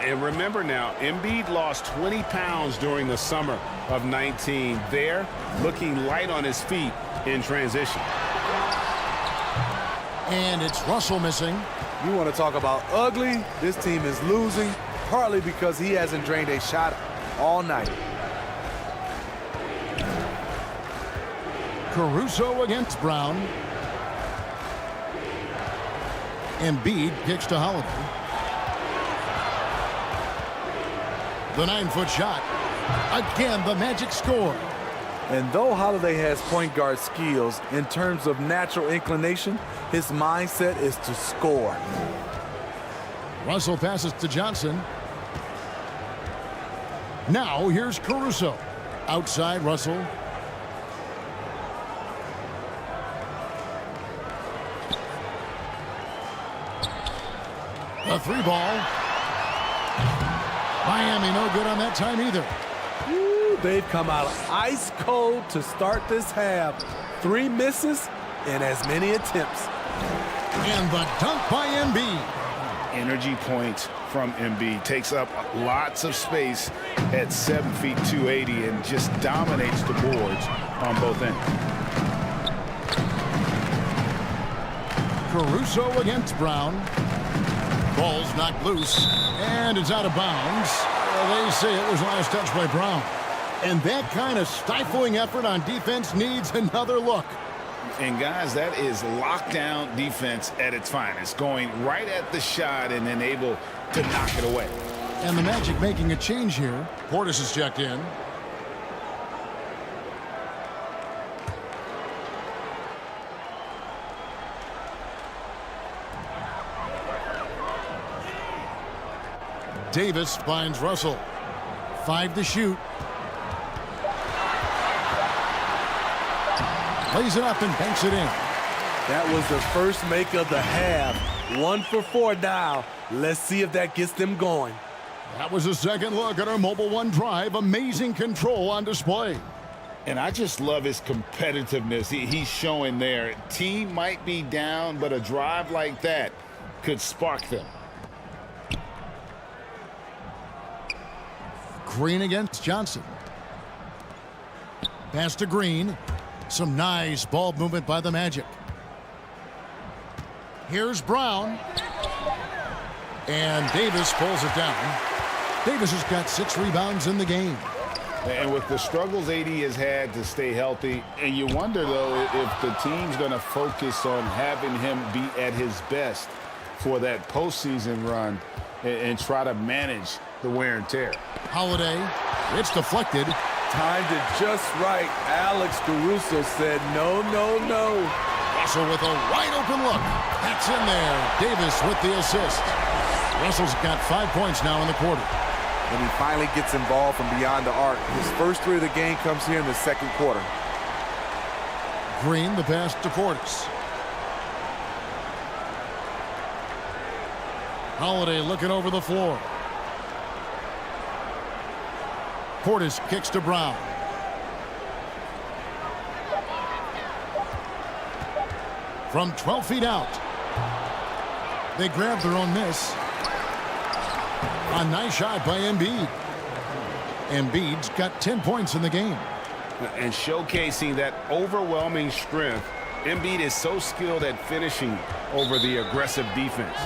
And remember now, Embiid lost 20 pounds during the summer of 19. There, looking light on his feet in transition. And it's Russell missing. You want to talk about ugly? This team is losing, partly because he hasn't drained a shot all night. Caruso against Brown. Embiid kicks to Holiday. The 9-foot shot. Again, the Magic score. And though Holiday has point guard skills, in terms of natural inclination, his mindset is to score. Russell passes to Johnson. Now here's Caruso. Outside Russell. A 3-ball. Miami no good on that time either. Ooh, they've come out ice cold to start this half. 3 misses and as many attempts. And the dunk by Embiid. Energy points from Embiid. Takes up lots of space at 7 feet 280 and just dominates the boards on both ends. Caruso against Brown. Ball's knocked loose, and it's out of bounds. They say it was last touched by Brown. And that kind of stifling effort on defense needs another look. And guys, that is lockdown defense at its finest. Going right at the shot and then able to knock it away. And the Magic making a change here. Portis is checked in. Davis finds Russell. 5 to shoot. Lays it up and banks it in. That was the first make of the half. 1 for 4 now. Let's see if that gets them going. That was a second look at our Mobile One drive. Amazing control on display. And I just love his competitiveness he's showing there. Team might be down, but a drive like that could spark them. Green against Johnson. Pass to Green. Some nice ball movement by the Magic. Here's Brown. And Davis pulls it down. Davis has got 6 rebounds in the game. And with the struggles AD has had to stay healthy, and you wonder, though, if the team's going to focus on having him be at his best for that postseason run and try to manage the wear and tear. Holiday, it's deflected. Timed it just right. Alex Caruso said no, no, no. Russell with a wide open look. That's in there. Davis with the assist. Russell's got 5 points now in the quarter. And he finally gets involved from beyond the arc. His first 3 of the game comes here in the second quarter. Green, the pass to Portis. Holiday looking over the floor. Portis kicks to Brown. From 12 feet out. They grab their own miss. A nice shot by Embiid. Embiid's got 10 points in the game. And showcasing that overwhelming strength, Embiid is so skilled at finishing over the aggressive defense.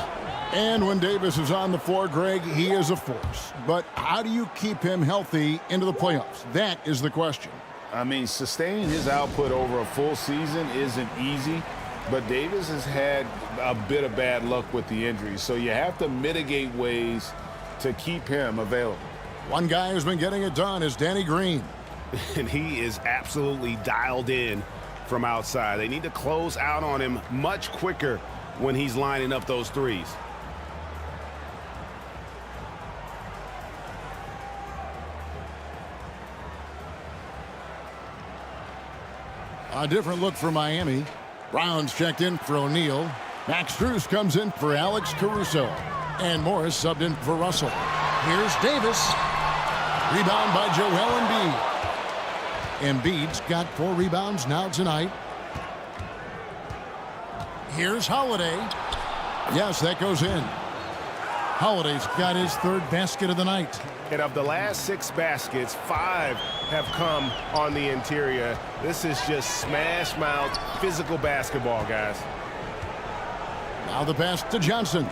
And when Davis is on the floor, Greg, he is a force. But how do you keep him healthy into the playoffs? That is the question. I mean, sustaining his output over a full season isn't easy, but Davis has had a bit of bad luck with the injuries, so you have to mitigate ways to keep him available. One guy who's been getting it done is Danny Green. And he is absolutely dialed in from outside. They need to close out on him much quicker when he's lining up those threes. A different look for Miami. Brown's checked in for O'Neal. Max Strus comes in for Alex Caruso. And Morris subbed in for Russell. Here's Davis. Rebound by Joel Embiid. Embiid's got 4 rebounds now tonight. Here's Holiday. Yes, that goes in. Holiday's got his third basket of the night. And of the last 6 baskets, 5 have come on the interior. This is just smash mouth, physical basketball, guys. Now the pass to Johnson.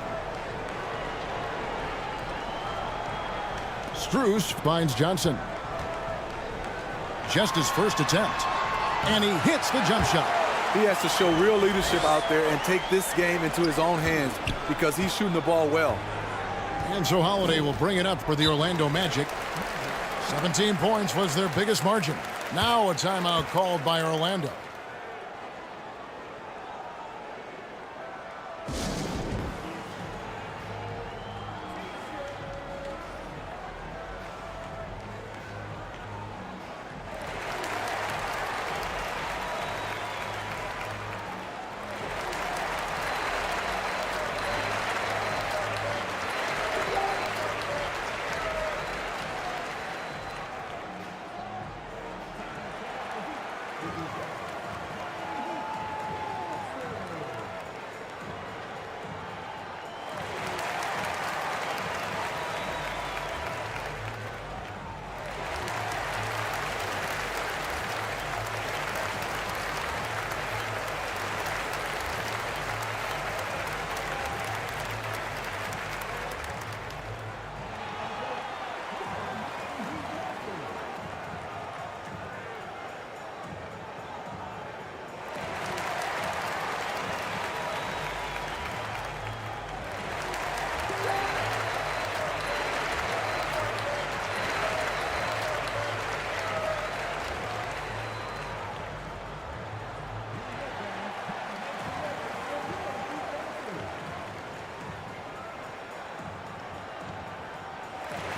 Strus finds Johnson. Just his first attempt. And he hits the jump shot. He has to show real leadership out there and take this game into his own hands because he's shooting the ball well. And so Holiday will bring it up for the Orlando Magic. 17 points was their biggest margin. Now a timeout called by Orlando.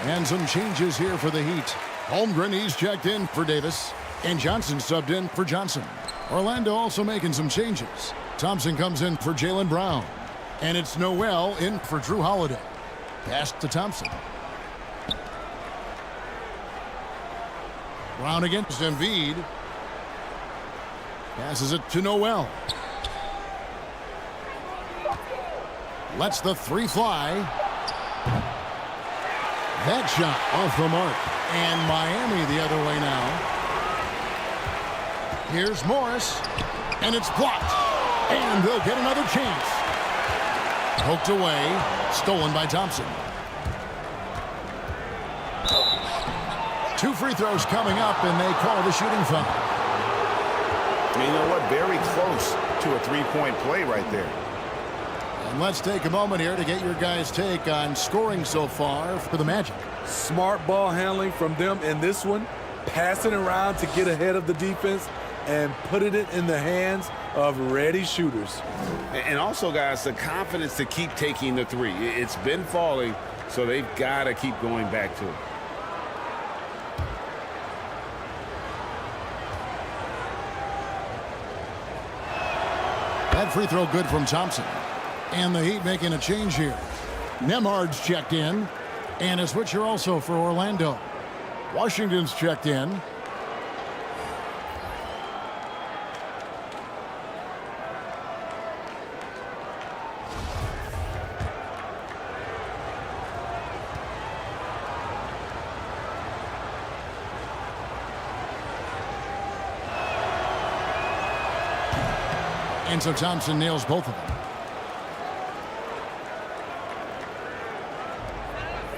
And some changes here for the Heat. Holmgren, he's checked in for Davis. And Johnson subbed in for Johnson. Orlando also making some changes. Thompson comes in for Jaylen Brown. And it's Noel in for Drew Holiday. Pass to Thompson. Brown against Embiid. Passes it to Noel. Lets the 3 fly. That shot off the mark. And Miami the other way now. Here's Morris. And it's blocked. And they'll get another chance. Poked away. Stolen by Thompson. 2 free throws coming up, and they call the shooting foul. You know what? Very close to a 3-point play right there. And let's take a moment here to get your guys' take on scoring so far for the Magic. Smart ball handling from them in this one. Passing around to get ahead of the defense and putting it in the hands of ready shooters. And also, guys, the confidence to keep taking the 3. It's been falling, so they've got to keep going back to it. That free throw good from Thompson. And the Heat making a change here. Nemhard's checked in. And a switcher also for Orlando. Washington's checked in. And so Thompson nails both of them.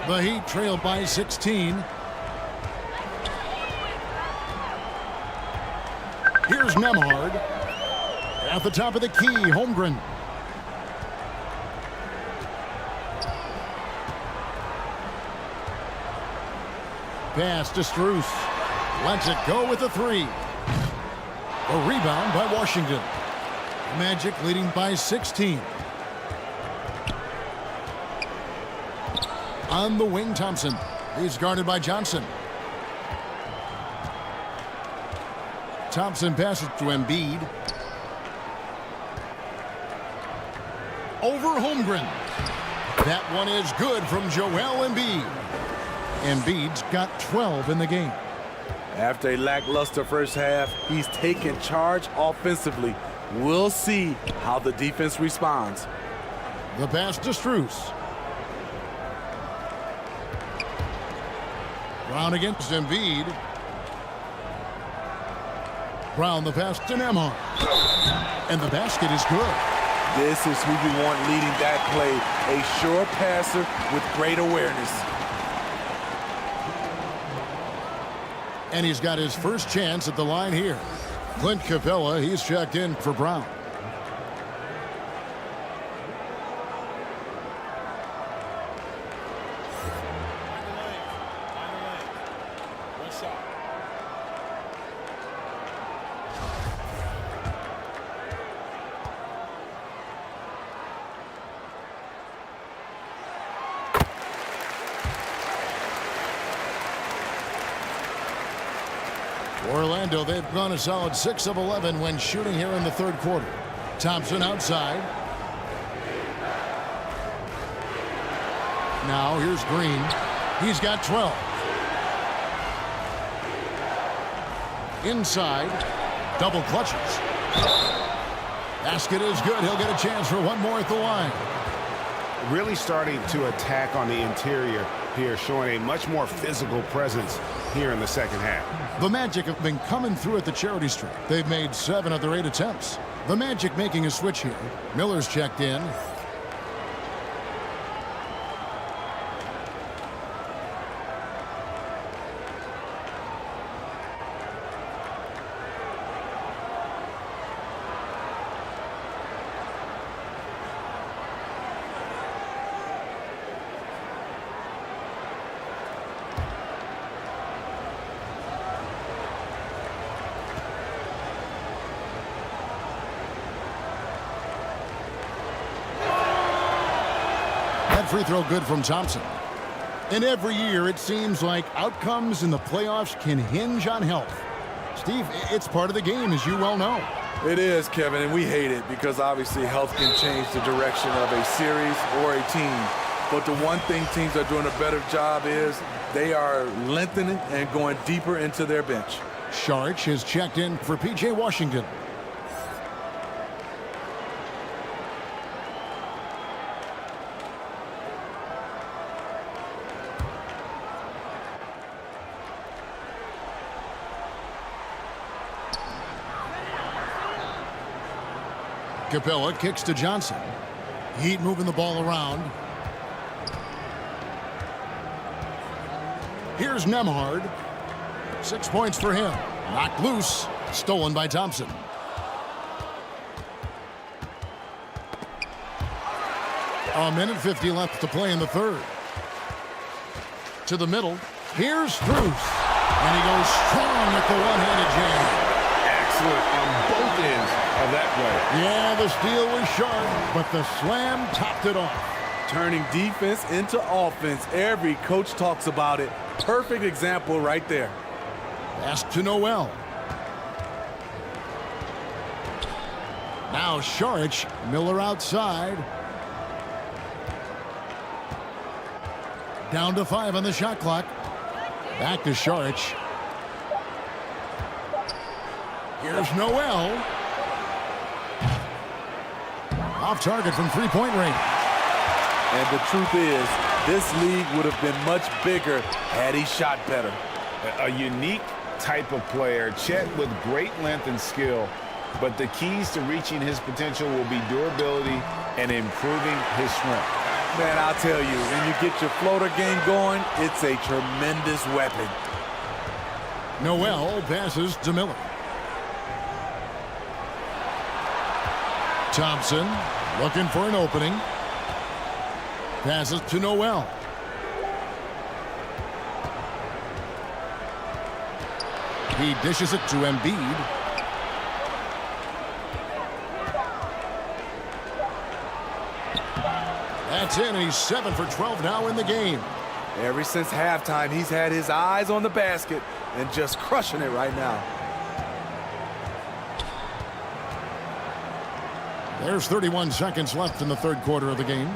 The Heat trail by 16. Here's Nemhard. At the top of the key, Holmgren. Pass to Strus. Lets it go with a 3. A rebound by Washington. Magic leading by 16. On the wing, Thompson. He's guarded by Johnson. Thompson passes to Embiid. Over Holmgren. That one is good from Joel Embiid. Embiid's got 12 in the game. After a lackluster first half, he's taken charge offensively, We'll see how the defense responds. The pass to Strus. Brown against Embiid. Brown the pass to Nembhard. And the basket is good. This is who you want leading that play. A sure passer with great awareness. And he's got his first chance at the line here. Clint Capella, he's checked in for Brown. Orlando, they've gone a solid 6 of 11 when shooting here in the third quarter. Thompson outside. Now here's Green. He's got 12. Inside. Double clutches. Basket is good. He'll get a chance for one more at the line. Really starting to attack on the interior here, showing a much more physical presence here in the second half. The Magic have been coming through at the charity stripe. They've made 7 of their 8 attempts. The Magic making a switch here. Miller's checked in. Free throw good from Thompson. And every year it seems like outcomes in the playoffs can hinge on health. Steve, it's part of the game, as you well know. It is, Kevin, and we hate it because obviously health can change the direction of a series or a team. But the one thing teams are doing a better job is they are lengthening and going deeper into their bench. Saric has checked in for P.J. Washington. Capella kicks to Johnson. Heat moving the ball around. Here's Nembhard. 6 points for him. Knocked loose. Stolen by Thompson. A minute 50 left to play in the third. To the middle. Here's Strus. And he goes strong at the one-handed jam. Excellent on both ends of that play. Yeah, the steal was sharp, but the slam topped it off. Turning defense into offense. Every coach talks about it. Perfect example right there. Pass to Noel. Now Saric. Miller outside. Down to 5 on the shot clock. Back to Saric. Here's Noel. Off target from three-point range. And the truth is, this league would have been much bigger had he shot better. A unique type of player. Chet with great length and skill, but the keys to reaching his potential will be durability and improving his strength. Man, I'll tell you, when you get your floater game going, it's a tremendous weapon. Noel passes to Miller. Thompson looking for an opening. Passes to Noel. He dishes it to Embiid. That's in, and he's 7 for 12 now in the game. Ever since halftime, he's had his eyes on the basket and just crushing it right now. There's 31 seconds left in the third quarter of the game.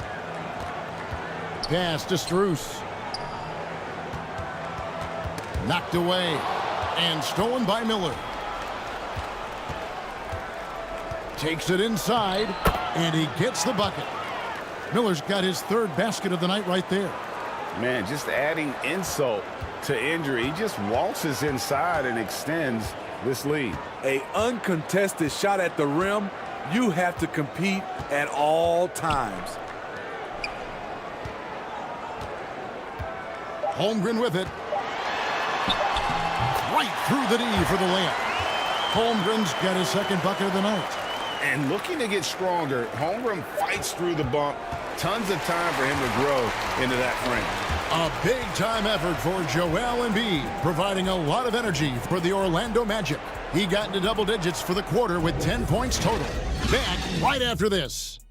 Pass to Strus. Knocked away and stolen by Miller. Takes it inside, and he gets the bucket. Miller's got his third basket of the night right there. Man, just adding insult to injury. He just waltzes inside and extends this lead. An uncontested shot at the rim, you have to compete at all times. Holmgren with it. Right through the D for the layup. Holmgren's got his second bucket of the night. And looking to get stronger, Holmgren fights through the bump. Tons of time for him to grow into that frame. A big-time effort for Joel Embiid, providing a lot of energy for the Orlando Magic. He got into double digits for the quarter with 10 points total. Back right after this.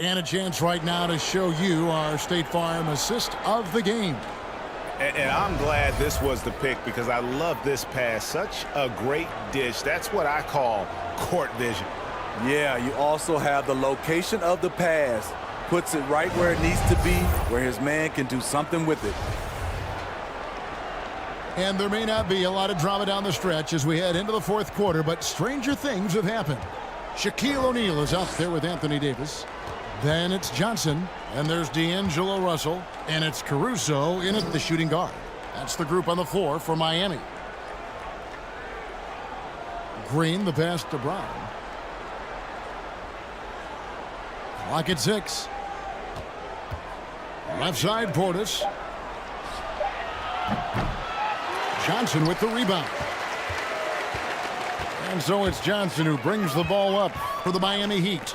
And a chance right now to show you our State Farm assist of the game. And I'm glad this was the pick because I love this pass. Such a great dish. That's what I call court vision. Yeah, you also have the location of the pass. Puts it right where it needs to be, where his man can do something with it. And there may not be a lot of drama down the stretch as we head into the fourth quarter, but stranger things have happened. Shaquille O'Neal is out there with Anthony Davis. Then it's Johnson, and there's D'Angelo Russell, and it's Caruso in at the shooting guard. That's the group on the floor for Miami. Green, the pass to Brown. Clock at 6. Left side, Portis. Johnson with the rebound. And so it's Johnson who brings the ball up for the Miami Heat.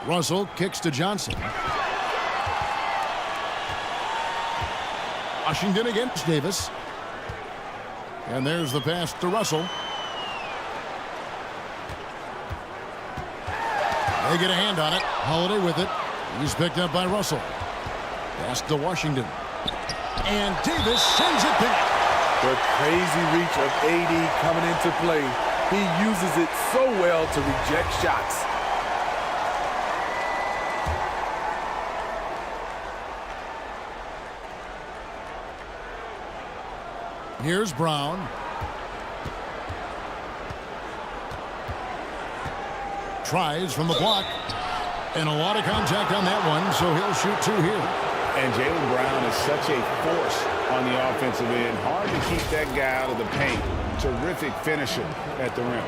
Russell kicks to Johnson. Washington against Davis. And there's the pass to Russell. They get a hand on it. Holiday with it. He's picked up by Russell. Pass to Washington. And Davis sends it back. The crazy reach of AD coming into play. He uses it so well to reject shots. Here's Brown. Tries from the block. And a lot of contact on that one, so he'll shoot 2 here. And Jaylen Brown is such a force on the offensive end. Hard to keep that guy out of the paint. Terrific finisher at the rim.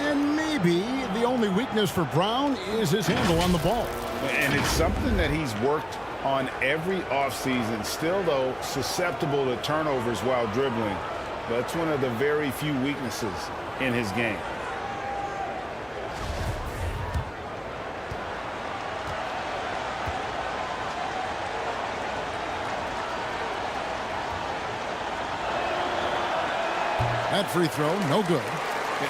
And maybe the only weakness for Brown is his handle on the ball. And it's something that he's worked on every offseason. Still, though, susceptible to turnovers while dribbling. That's one of the very few weaknesses in his game. That free throw, no good.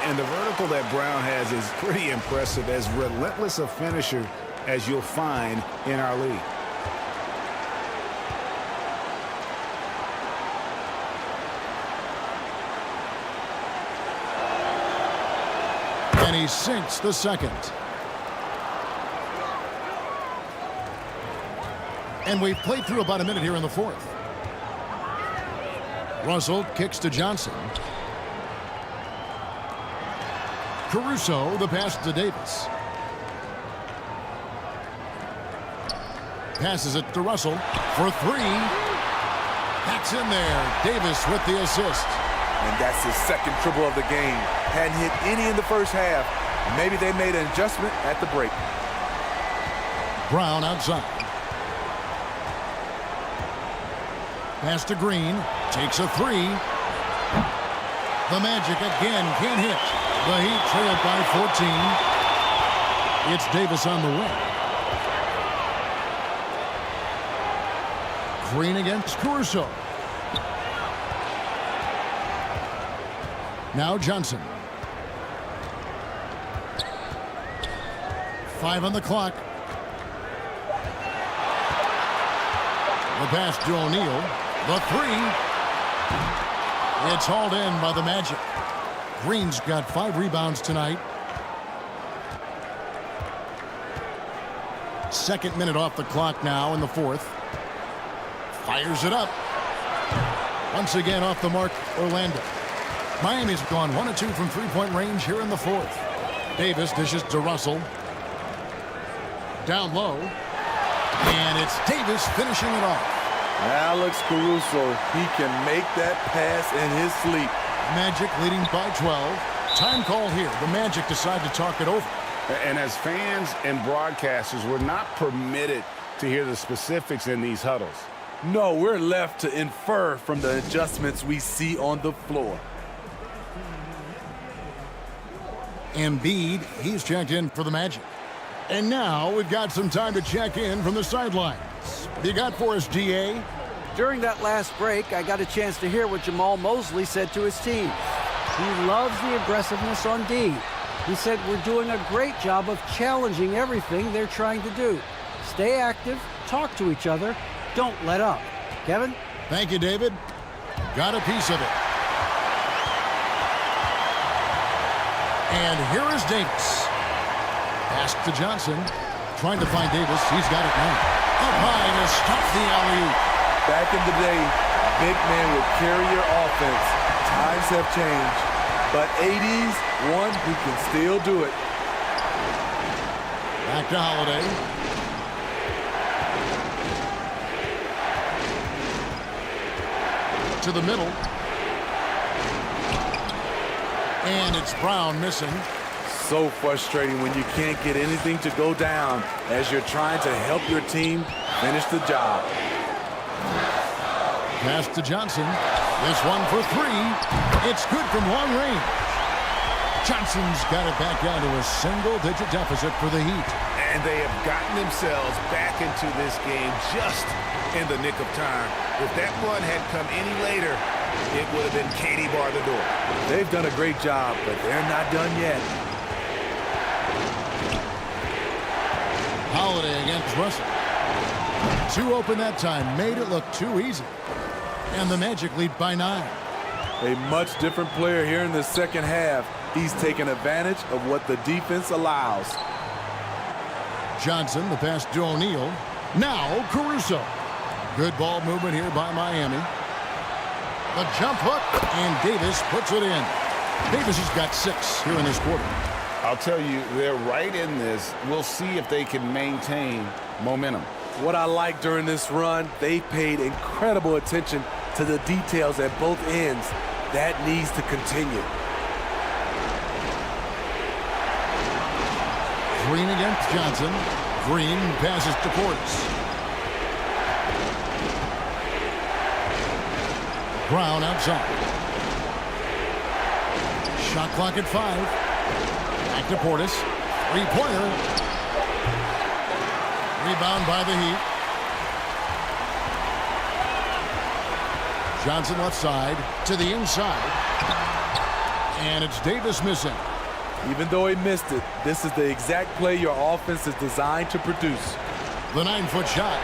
And the vertical that Brown has is pretty impressive. As relentless a finisher as you'll find in our league. And he sinks the second. And we've played through about a minute here in the fourth. Russell kicks to Johnson. Caruso, the pass to Davis. Passes it to Russell for 3. That's in there. Davis with the assist. And that's his second triple of the game. Hadn't hit any in the first half. Maybe they made an adjustment at the break. Brown outside. Pass to Green. Takes a 3. The Magic again can't hit. The Heat trailed by 14. It's Davis on the wing. Green against Caruso. Now Johnson. 5 on the clock. The pass to O'Neal. The 3. It's hauled in by the Magic. Green's got 5 rebounds tonight. Second minute off the clock now in the fourth. Fires it up. Once again off the mark, Orlando. Miami's gone 1 of 2 from three-point range here in the fourth. Davis dishes to Russell. Down low. And it's Davis finishing it off. Alex Caruso, he can make that pass in his sleep. Magic leading by 12. Time call here. The Magic decide to talk it over. And as fans and broadcasters, we're not permitted to hear the specifics in these huddles. No, we're left to infer from the adjustments we see on the floor. Embiid, he's checked in for the Magic. And now we've got some time to check in from the sidelines. You got for us, DA? During that last break, I got a chance to hear what Jamal Mosley said to his team. He loves the aggressiveness on D. He said we're doing a great job of challenging everything they're trying to do. Stay active, talk to each other, don't let up. Kevin? Thank you, David. Got a piece of it. And here is Davis. Pass to Johnson. Trying to find Davis. He's got it now. Up high to stop the alley-oop. Back in the day, big man would carry your offense. Times have changed. But 80's one who can still do it. Back to Holiday. To the middle. And it's Brown missing. So frustrating when you can't get anything to go down as you're trying to help your team finish the job. Pass to Johnson. This one for three. It's good from long range. Johnson's got it back down to a single-digit deficit for the Heat. And they have gotten themselves back into this game just in the nick of time. If that one had come any later, it would have been Katie bar the door. They've done a great job, but they're not done yet. Holiday against Russell. Two open that time. Made it look too easy. And the Magic lead by 9. A much different player here in the second half. He's taken advantage of what the defense allows. Johnson, the pass to O'Neal. Now Caruso. Good ball movement here by Miami. The jump hook, and Davis puts it in. Davis has got 6 here in this quarter. I'll tell you, they're right in this. We'll see if they can maintain momentum. What I like during this run, they paid incredible attention to the details at both ends. That needs to continue. Green against Johnson. Green passes to Portis. Brown outside. Shot clock at 5. Back to Portis. Three-pointer. Rebound by the Heat. Johnson left side to the inside. And it's Davis missing. Even though he missed it, this is the exact play your offense is designed to produce. The 9-foot shot.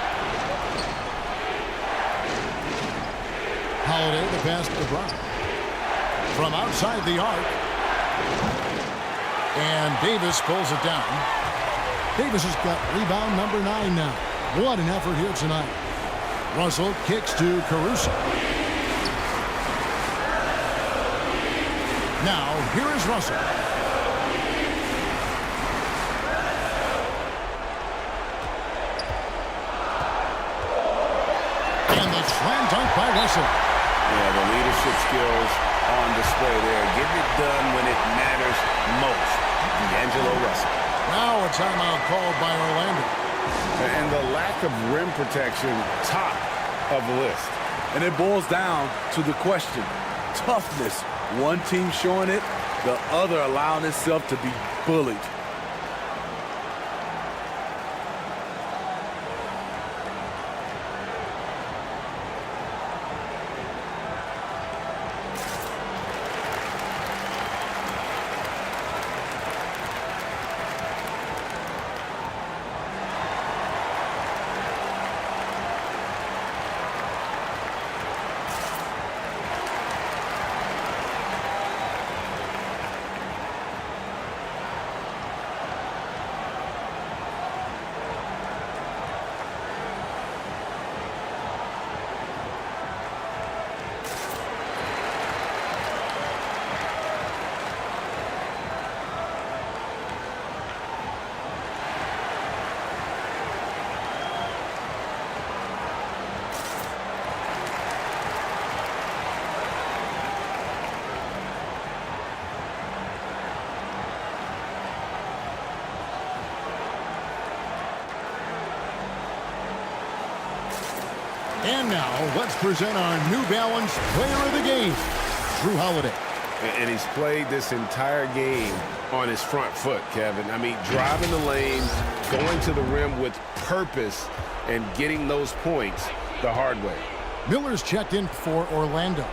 Holiday, the pass to Brown. From outside the arc. And Davis pulls it down. Davis has got rebound number 9 now. What an effort here tonight. Russell kicks to Caruso. Now, here is Russell. And the slam dunk by Russell. Yeah, the leadership skills on display there. Getting it done when it matters most. D'Angelo Russell. Now a timeout called by Orlando. And the lack of rim protection, top of the list. And it boils down to the question. Toughness. One team showing it, the other allowing itself to be bullied. And now, let's present our New Balance Player of the Game, Drew Holiday. And he's played this entire game on his front foot, Kevin. I mean, driving the lane, going to the rim with purpose, and getting those points the hard way. Miller's checked in for Orlando.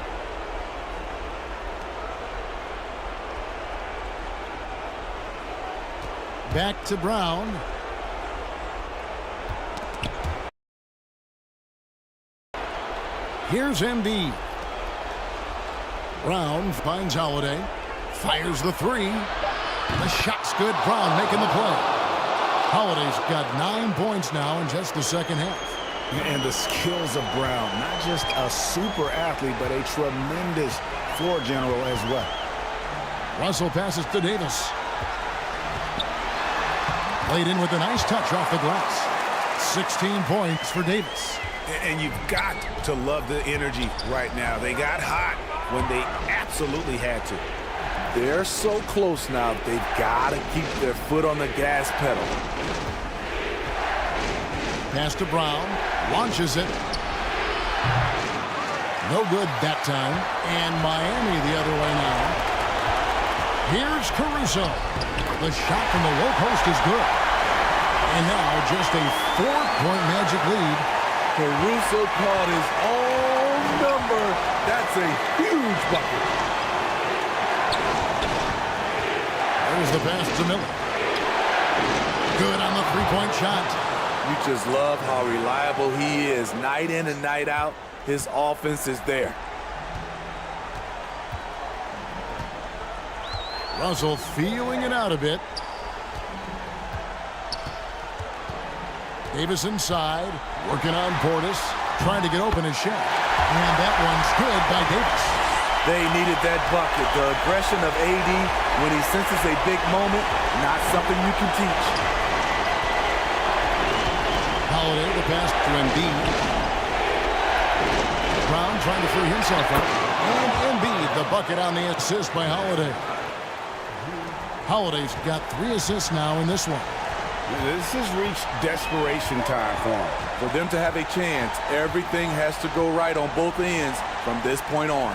Back to Brown. Here's Embiid. Brown finds Holiday. Fires the three. The shot's good. Brown making the play. Holiday's got 9 points now in just the second half. And the skills of Brown, not just a super athlete, but a tremendous floor general as well. Russell passes to Davis. Played in with a nice touch off the glass. 16 points for Davis. And you've got to love the energy right now. They got hot when they absolutely had to. They're so close now, they've got to keep their foot on the gas pedal. Pass to Brown. Launches it. No good that time. And Miami the other way now. Here's Caruso. The shot from the low post is good. And now just a 4-point Magic lead. Caruso caught his own number. That's a huge bucket. There's the pass to Miller. Good on the three-point shot. You just love how reliable he is. Night in and night out, his offense is there. Russell feeling it out a bit. Davis inside, working on Portis, trying to get open his shot. And that one's good by Davis. They needed that bucket. The aggression of AD when he senses a big moment, not something you can teach. Holiday, the pass to Embiid. Brown trying to free himself up. And Embiid, the bucket on the assist by Holiday. Holiday's got 3 assists now in this one. This has reached desperation time for him. For them to have a chance, everything has to go right on both ends from this point on.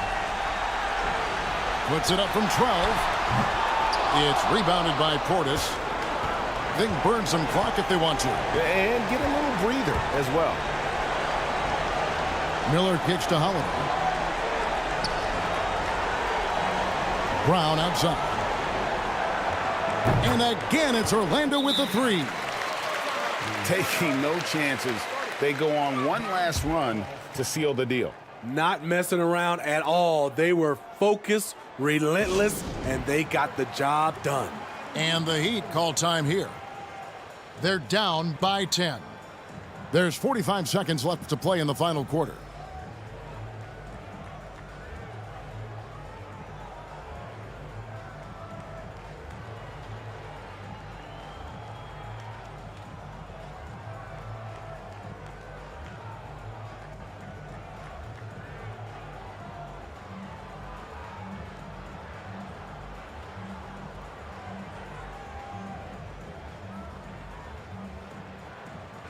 Puts it up from 12. It's rebounded by Portis. They can burn some clock if they want to. And get a little breather as well. Miller kicks to Holiday. Brown outside. And again, it's Orlando with the three. Taking no chances. They go on one last run to seal the deal. Not messing around at all. They were focused, relentless, and they got the job done. And the Heat call time here. They're down by 10. There's 45 seconds left to play in the final quarter.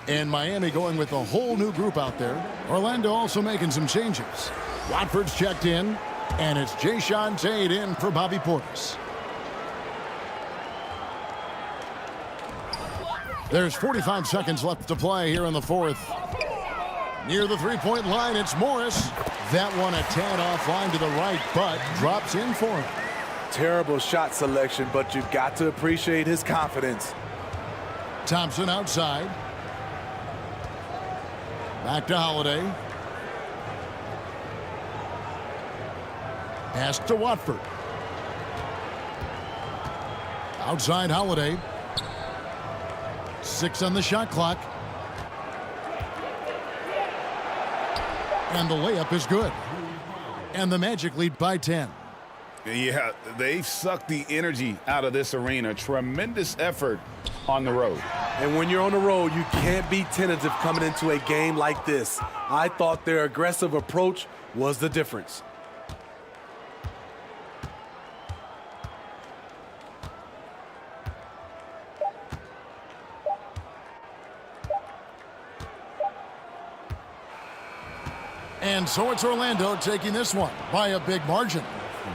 And Miami going with a whole new group out there. Orlando also making some changes. Watford's checked in, and it's Jayshawn Tate in for Bobby Portis. There's 45 seconds left to play here in the fourth. Near the three-point line, it's Morris. That one a tad offline to the right, but drops in for him. Terrible shot selection, but you've got to appreciate his confidence. Thompson outside. Back to Holiday. Pass to Watford. Outside Holiday. 6 on the shot clock. And the layup is good. And the Magic lead by 10. Yeah, they've sucked the energy out of this arena. Tremendous effort on the road. And when you're on the road, you can't be tentative coming into a game like this. I thought their aggressive approach was the difference. And so it's Orlando taking this one by a big margin.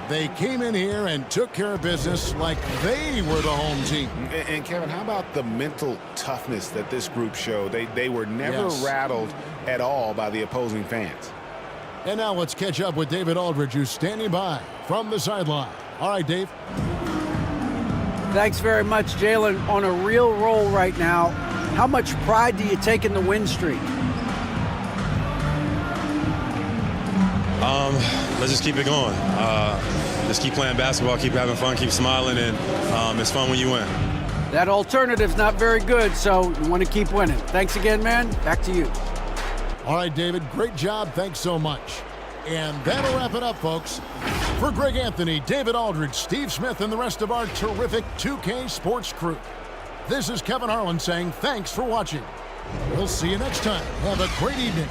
They came in here and took care of business like they were the home team. And Kevin, how about the mental toughness that this group showed? They were never rattled at all by the opposing fans. And now let's catch up with David Aldridge, who's standing by from the sideline. All right, Dave. Thanks very much, Jalen. On a real roll right now. How much pride do you take in the win streak? Let's just keep it going. Just keep playing basketball, keep having fun, keep smiling, and it's fun when you win. That alternative's not very good, so you want to keep winning. Thanks again, man. Back to you. All right, David, great job. Thanks so much. And that'll wrap it up, folks. For Greg Anthony, David Aldridge, Steve Smith, and the rest of our terrific 2K Sports crew, this is Kevin Harlan saying thanks for watching. We'll see you next time. Have a great evening.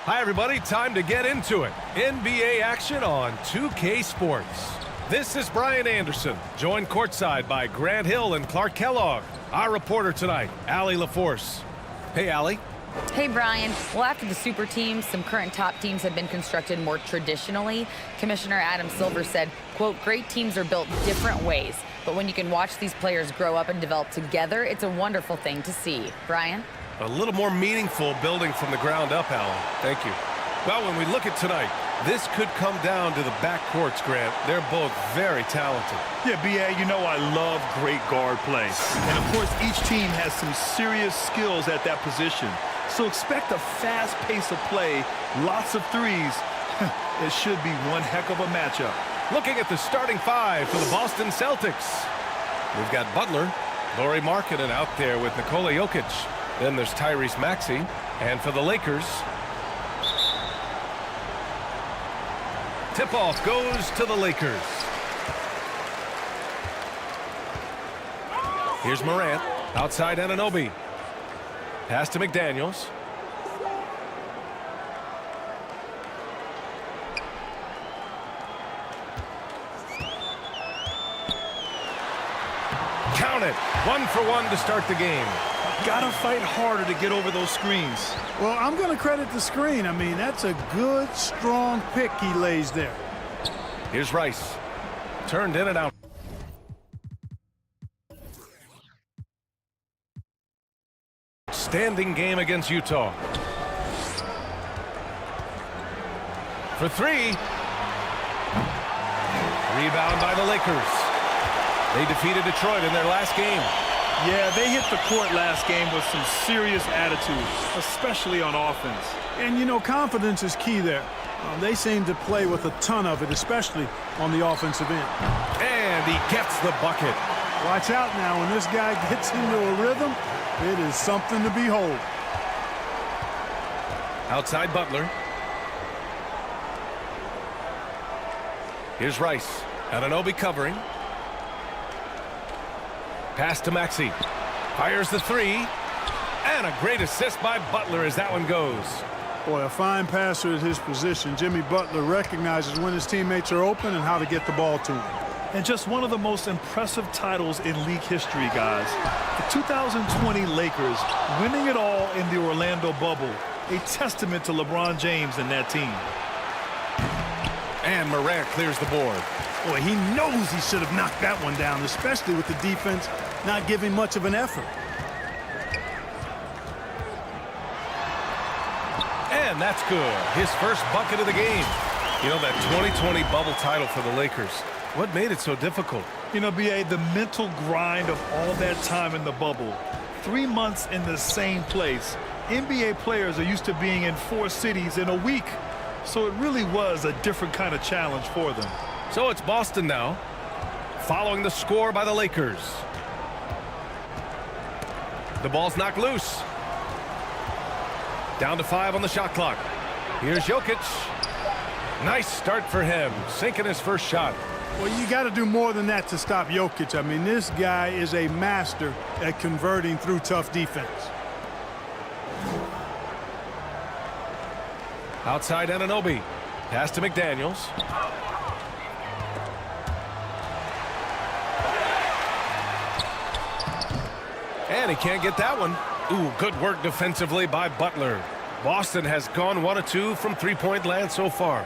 Hi, everybody. Time to get into it. NBA action on 2K Sports. This is Brian Anderson, joined courtside by Grant Hill and Clark Kellogg. Our reporter tonight, Allie LaForce. Hey, Allie. Hey, Brian. Well, after the super teams, some current top teams have been constructed more traditionally. Commissioner Adam Silver said, quote, great teams are built different ways, but when you can watch these players grow up and develop together, it's a wonderful thing to see. Brian? A little more meaningful building from the ground up, Alan. Thank you. Well, when we look at tonight, this could come down to the backcourts, Grant. They're both very talented. Yeah, B.A., you know I love great guard play. And, of course, each team has some serious skills at that position. So expect a fast pace of play, lots of threes. It should be one heck of a matchup. Looking at the starting five for the Boston Celtics. We've got Butler, Lauri Markkanen out there with Nikola Jokic. Then there's Tyrese Maxey. And for the Lakers, tip-off goes to the Lakers. Here's Morant, outside Anunoby. Pass to McDaniels. Count it. 1 for 1 to start the game. Gotta fight harder to get over those screens. Well, I'm going to credit the screen. I mean, that's a good, strong pick he lays there. Here's Rice. Turned in and out. Standing game against Utah. For three. Rebound by the Lakers. They defeated Detroit in their last game. Yeah, they hit the court last game with some serious attitude, especially on offense. And, you know, confidence is key there. They seem to play with a ton of it, especially on the offensive end. And he gets the bucket. Watch out now. When this guy gets into a rhythm, it is something to behold. Outside Butler. Here's Rice. Anunoby covering. Pass to Maxey. Fires the three. And a great assist by Butler as that one goes. Boy, a fine passer at his position. Jimmy Butler recognizes when his teammates are open and how to get the ball to him. And just one of the most impressive titles in league history, guys. The 2020 Lakers winning it all in the Orlando bubble. A testament to LeBron James and that team. And Morant clears the board. Boy, he knows he should have knocked that one down, especially with the defense not giving much of an effort. And that's good. His first bucket of the game. You know, that 2020 bubble title for the Lakers. What made it so difficult? You know, B.A., the mental grind of all that time in the bubble. 3 months in the same place. NBA players are used to being in 4 cities in a week. So it really was a different kind of challenge for them. So it's Boston now, following the score by the Lakers. The ball's knocked loose. Down to 5 on the shot clock. Here's Jokic. Nice start for him, sinking his first shot. Well, you got to do more than that to stop Jokic. I mean, this guy is a master at converting through tough defense. Outside Anunoby. Pass to McDaniels. And he can't get that one. Ooh, good work defensively by Butler. Boston has gone 1 of 2 from three-point land so far.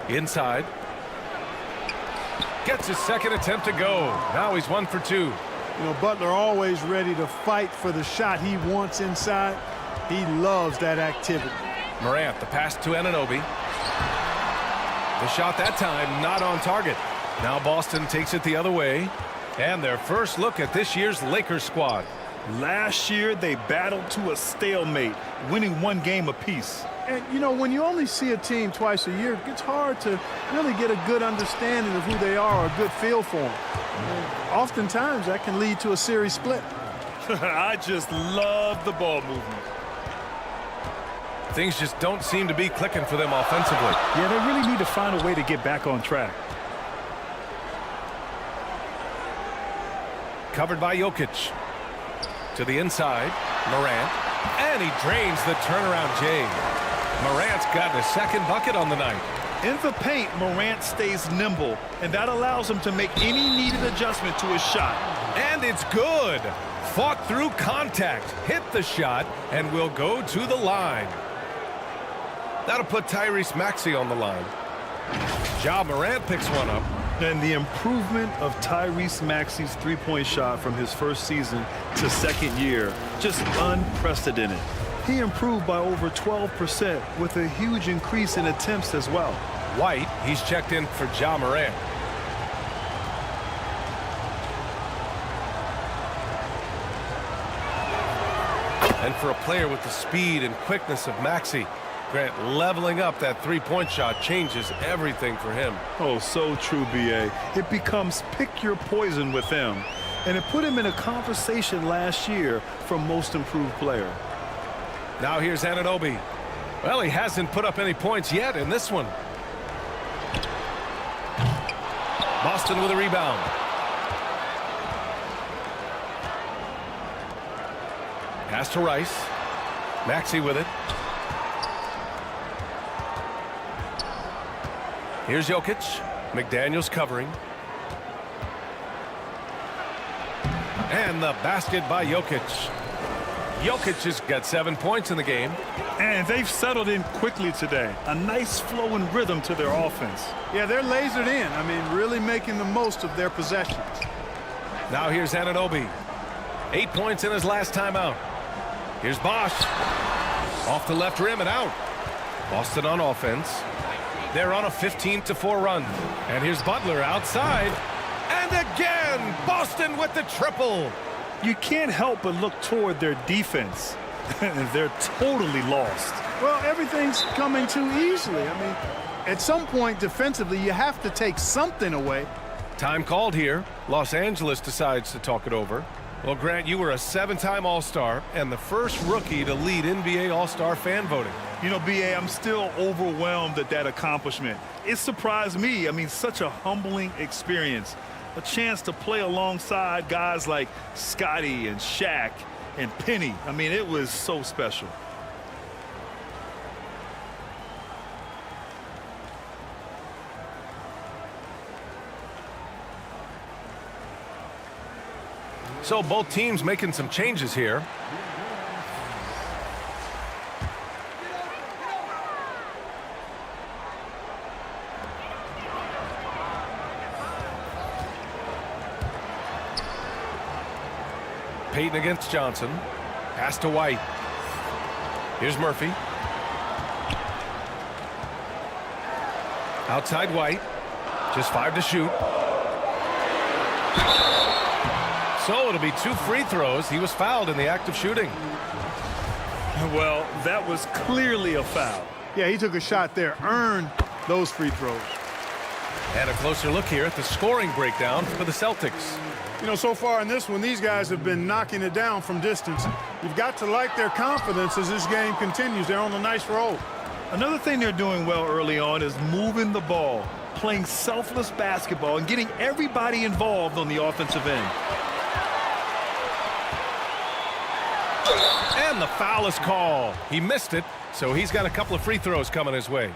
Inside. Gets his second attempt to go. Now he's 1 for 2. You know, Butler always ready to fight for the shot he wants inside. He loves that activity. Morant, the pass to Anunoby. The shot that time not on target. Now Boston takes it the other way. And their first look at this year's Lakers squad. Last year, they battled to a stalemate, winning 1 game apiece. And, you know, when you only see a team twice a year, it's hard to really get a good understanding of who they are or a good feel for them. And oftentimes, that can lead to a series split. I just love the ball movement. Things just don't seem to be clicking for them offensively. Yeah, they really need to find a way to get back on track. Covered by Jokic. To the inside, Morant. And he drains the turnaround J. Morant's got a second bucket on the night. In the paint, Morant stays nimble, and that allows him to make any needed adjustment to his shot. And it's good. Fought through contact, hit the shot, and will go to the line. That'll put Tyrese Maxey on the line. Ja Morant picks one up. And the improvement of Tyrese Maxey's three-point shot from his first season to second year, just unprecedented. He improved by over 12% with a huge increase in attempts as well. White, he's checked in for Ja Morant. And for a player with the speed and quickness of Maxey, Grant, leveling up that three-point shot changes everything for him. Oh, so true, B.A. It becomes pick your poison with him. And it put him in a conversation last year for most improved player. Now here's Anunoby. Well, he hasn't put up any points yet in this one. Boston with a rebound. Pass to Rice. Maxey with it. Here's Jokic. McDaniels covering. And the basket by Jokic. Jokic has got 7 points in the game. And they've settled in quickly today. A nice flow and rhythm to their offense. Yeah, they're lasered in. I mean, really making the most of their possessions. Now here's Anunoby. 8 points in his last time out. Here's Bosch. Off the left rim and out. Boston on offense. They're on a 15-4 run. And here's Butler outside. And again, Boston with the triple. You can't help but look toward their defense. They're totally lost. Well, everything's coming too easily. I mean, at some point defensively, you have to take something away. Time called here. Los Angeles decides to talk it over. Well, Grant, you were a 7-time All-Star and the first rookie to lead NBA All-Star fan voting. You know, B.A., I'm still overwhelmed at that accomplishment. It surprised me. I mean, such a humbling experience. A chance to play alongside guys like Scotty and Shaq and Penny. I mean, it was so special. So both teams making some changes here. Payton against Johnson. Pass to White. Here's Murphy. Outside White. Just 5 to shoot. So it'll be 2 free throws. He was fouled in the act of shooting. Well, that was clearly a foul. Yeah, he took a shot there, earned those free throws. And a closer look here at the scoring breakdown for the Celtics. You know, so far in this one, these guys have been knocking it down from distance. You've got to like their confidence as this game continues. They're on a nice roll. Another thing they're doing well early on is moving the ball, playing selfless basketball, and getting everybody involved on the offensive end. And the foul is called. He missed it, so he's got a couple of free throws coming his way.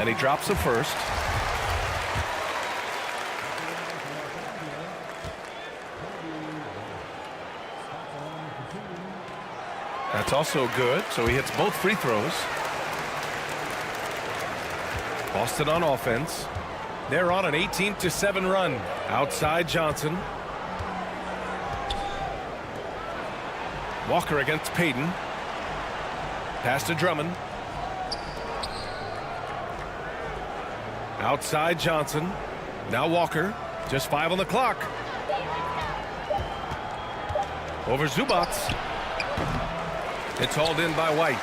And he drops the first. That's also good, so he hits both free throws. Boston on offense. They're on an 18-7 run. Outside Johnson. Walker against Payton. Pass to Drummond. Outside Johnson. Now Walker. Just 5 on the clock. Over Zubac. It's hauled in by White.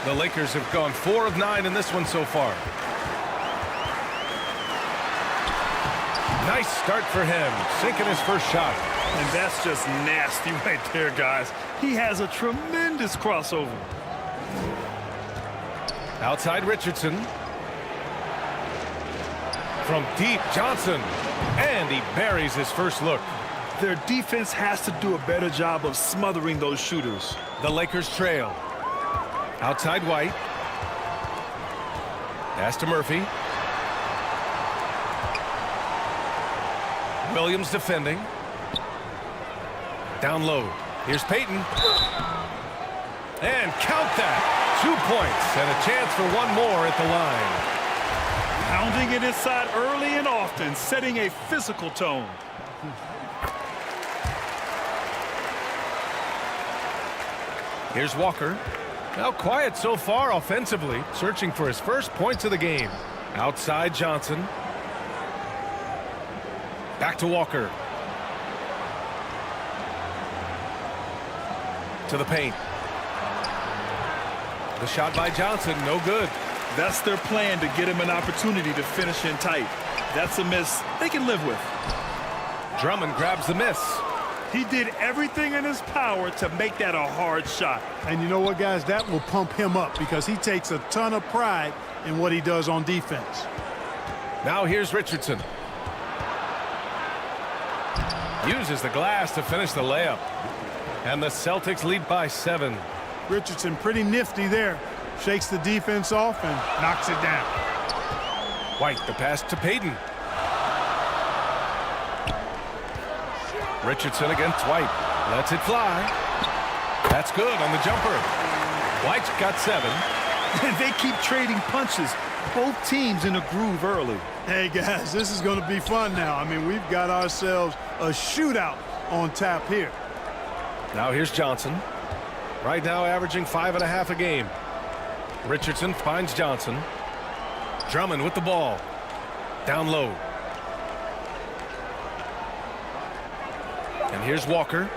The Lakers have gone 4 of 9 in this one so far. Nice start for him, sinking his first shot. And that's just nasty right there, guys. He has a tremendous crossover. Outside Richardson. From deep, Johnson. And he buries his first look. Their defense has to do a better job of smothering those shooters. The Lakers trail. Outside White. Pass to Murphy. Williams defending. Down low. Here's Payton. And count that. 2 points and a chance for one more at the line. Pounding it inside early and often, setting a physical tone. Here's Walker. Now quiet so far offensively, searching for his first points of the game. Outside Johnson. Back to Walker. To the paint. The shot by Johnson, no good. That's their plan, to get him an opportunity to finish in tight. That's a miss they can live with. Drummond grabs the miss. He did everything in his power to make that a hard shot. And you know what, guys? That will pump him up because he takes a ton of pride in what he does on defense. Now here's Richardson. Uses the glass to finish the layup. And the Celtics lead by 7. Richardson pretty nifty there. Shakes the defense off and knocks it down. White, the pass to Payton. Richardson against White. Lets it fly. That's good on the jumper. White's got 7. They keep trading punches. Both teams in a groove early. Hey, guys, this is going to be fun now. I mean, we've got ourselves a shootout on tap here. Now here's Johnson. Right now averaging 5.5 a game. Richardson finds Johnson. Drummond with the ball. Down low. And here's Walker.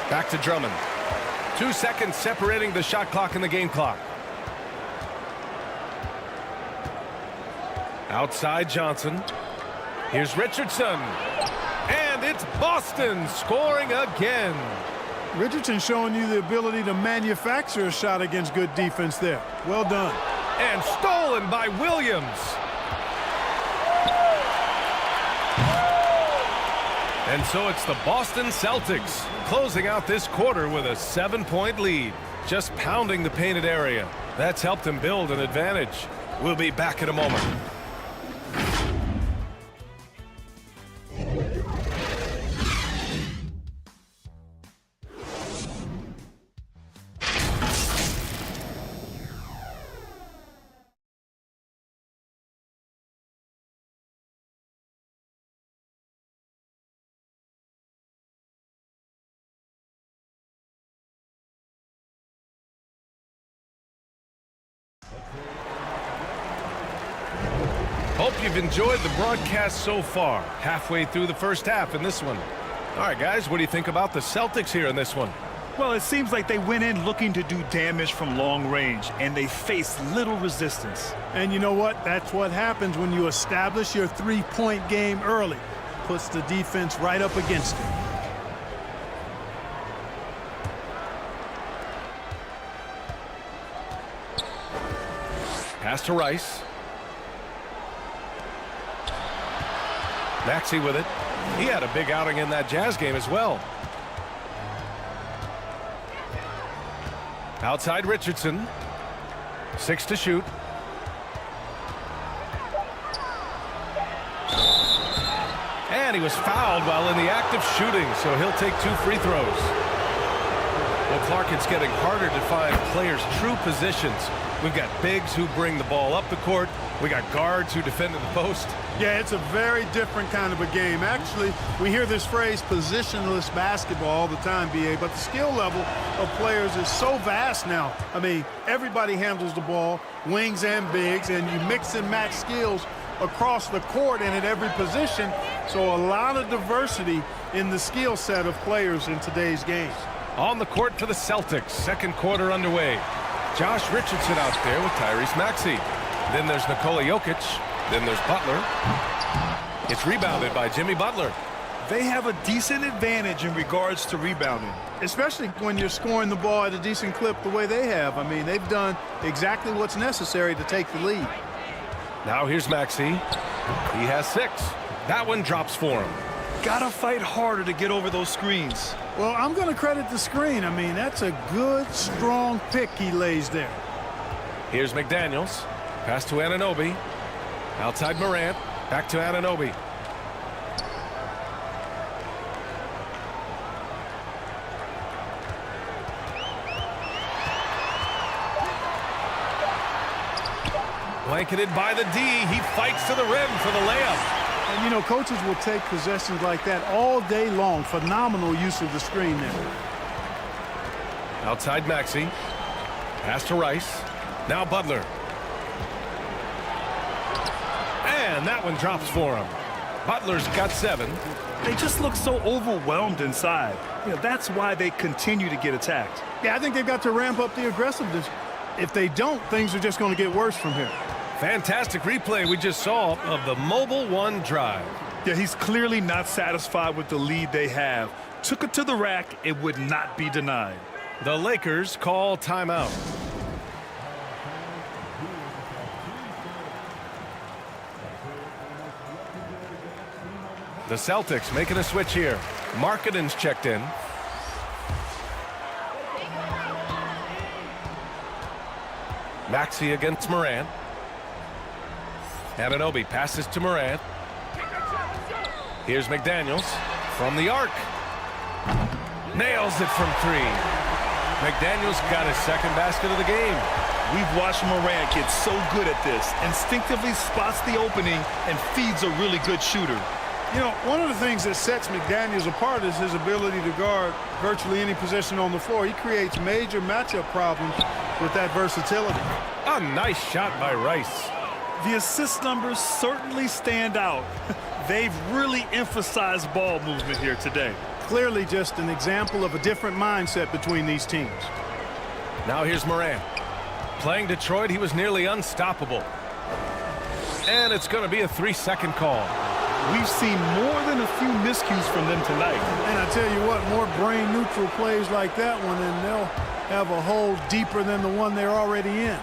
Back to Drummond. 2 seconds separating the shot clock and the game clock. Outside Johnson. Here's Richardson. And it's Boston scoring again. Richardson showing you the ability to manufacture a shot against good defense there. Well done. And stolen by Williams. And so it's the Boston Celtics closing out this quarter with a 7-point lead. Just pounding the painted area. That's helped them build an advantage. We'll be back in a moment. you've enjoyed the broadcast so far. Halfway through the first half in this one. All right, guys, what do you think about the Celtics here in this one? Well, it seems like they went in looking to do damage from long range, and they faced little resistance. And you know what? That's what happens when you establish your three-point game early. Puts the defense right up against it. Pass to Rice. Maxey with it. He had a big outing in that Jazz game as well. Outside Richardson. 6 to shoot. And he was fouled while in the act of shooting, so he'll take 2 free throws. Well, Clark, it's getting harder to find players' true positions. We've got bigs who bring the ball up the court. We got guards who defend in the post. Yeah, it's a very different kind of a game. Actually, we hear this phrase positionless basketball all the time, BA, but the skill level of players is so vast now. I mean, everybody handles the ball, wings and bigs, and you mix and match skills across the court and at every position. So a lot of diversity in the skill set of players in today's game. On the court for the Celtics, second quarter underway. Josh Richardson out there with Tyrese Maxey. Then there's Nikola Jokic. Then there's Butler. It's rebounded by Jimmy Butler. They have a decent advantage in regards to rebounding. Especially when you're scoring the ball at a decent clip the way they have. I mean, they've done exactly what's necessary to take the lead. Now here's Maxey. He has 6. That one drops for him. Gotta fight harder to get over those screens. Well, I'm going to credit the screen. I mean, that's a good, strong pick he lays there. Here's McDaniels. Pass to Anunoby. Outside Morant. Back to Anunoby. Blanketed by the D. He fights to the rim for the layup. And, you know, coaches will take possessions like that all day long. Phenomenal use of the screen there. Outside Maxey. Pass to Rice. Now Butler. And that one drops for him. Butler's got 7. They just look so overwhelmed inside. You know, that's why they continue to get attacked. Yeah, I think they've got to ramp up the aggressiveness. If they don't, things are just going to get worse from here. Fantastic replay we just saw of the Mobile One drive. Yeah, he's clearly not satisfied with the lead they have. Took it to the rack. It would not be denied. The Lakers call timeout. The Celtics making a switch here. Markkanen's checked in. Maxey against Morant. Anunoby passes to Morant. Here's McDaniels from the arc. Nails it from 3. McDaniels got his second basket of the game. We've watched Morant get so good at this. Instinctively spots the opening and feeds a really good shooter. You know, one of the things that sets McDaniels apart is his ability to guard virtually any position on the floor. He creates major matchup problems with that versatility. A nice shot by Rice. The assist numbers certainly stand out. They've really emphasized ball movement here today. Clearly just an example of a different mindset between these teams. Now here's Morant. Playing Detroit, he was nearly unstoppable. And it's going to be a 3-second call. We've seen more than a few miscues from them tonight. And I tell you what, more brain-neutral plays like that one, and they'll have a hole deeper than the one they're already in.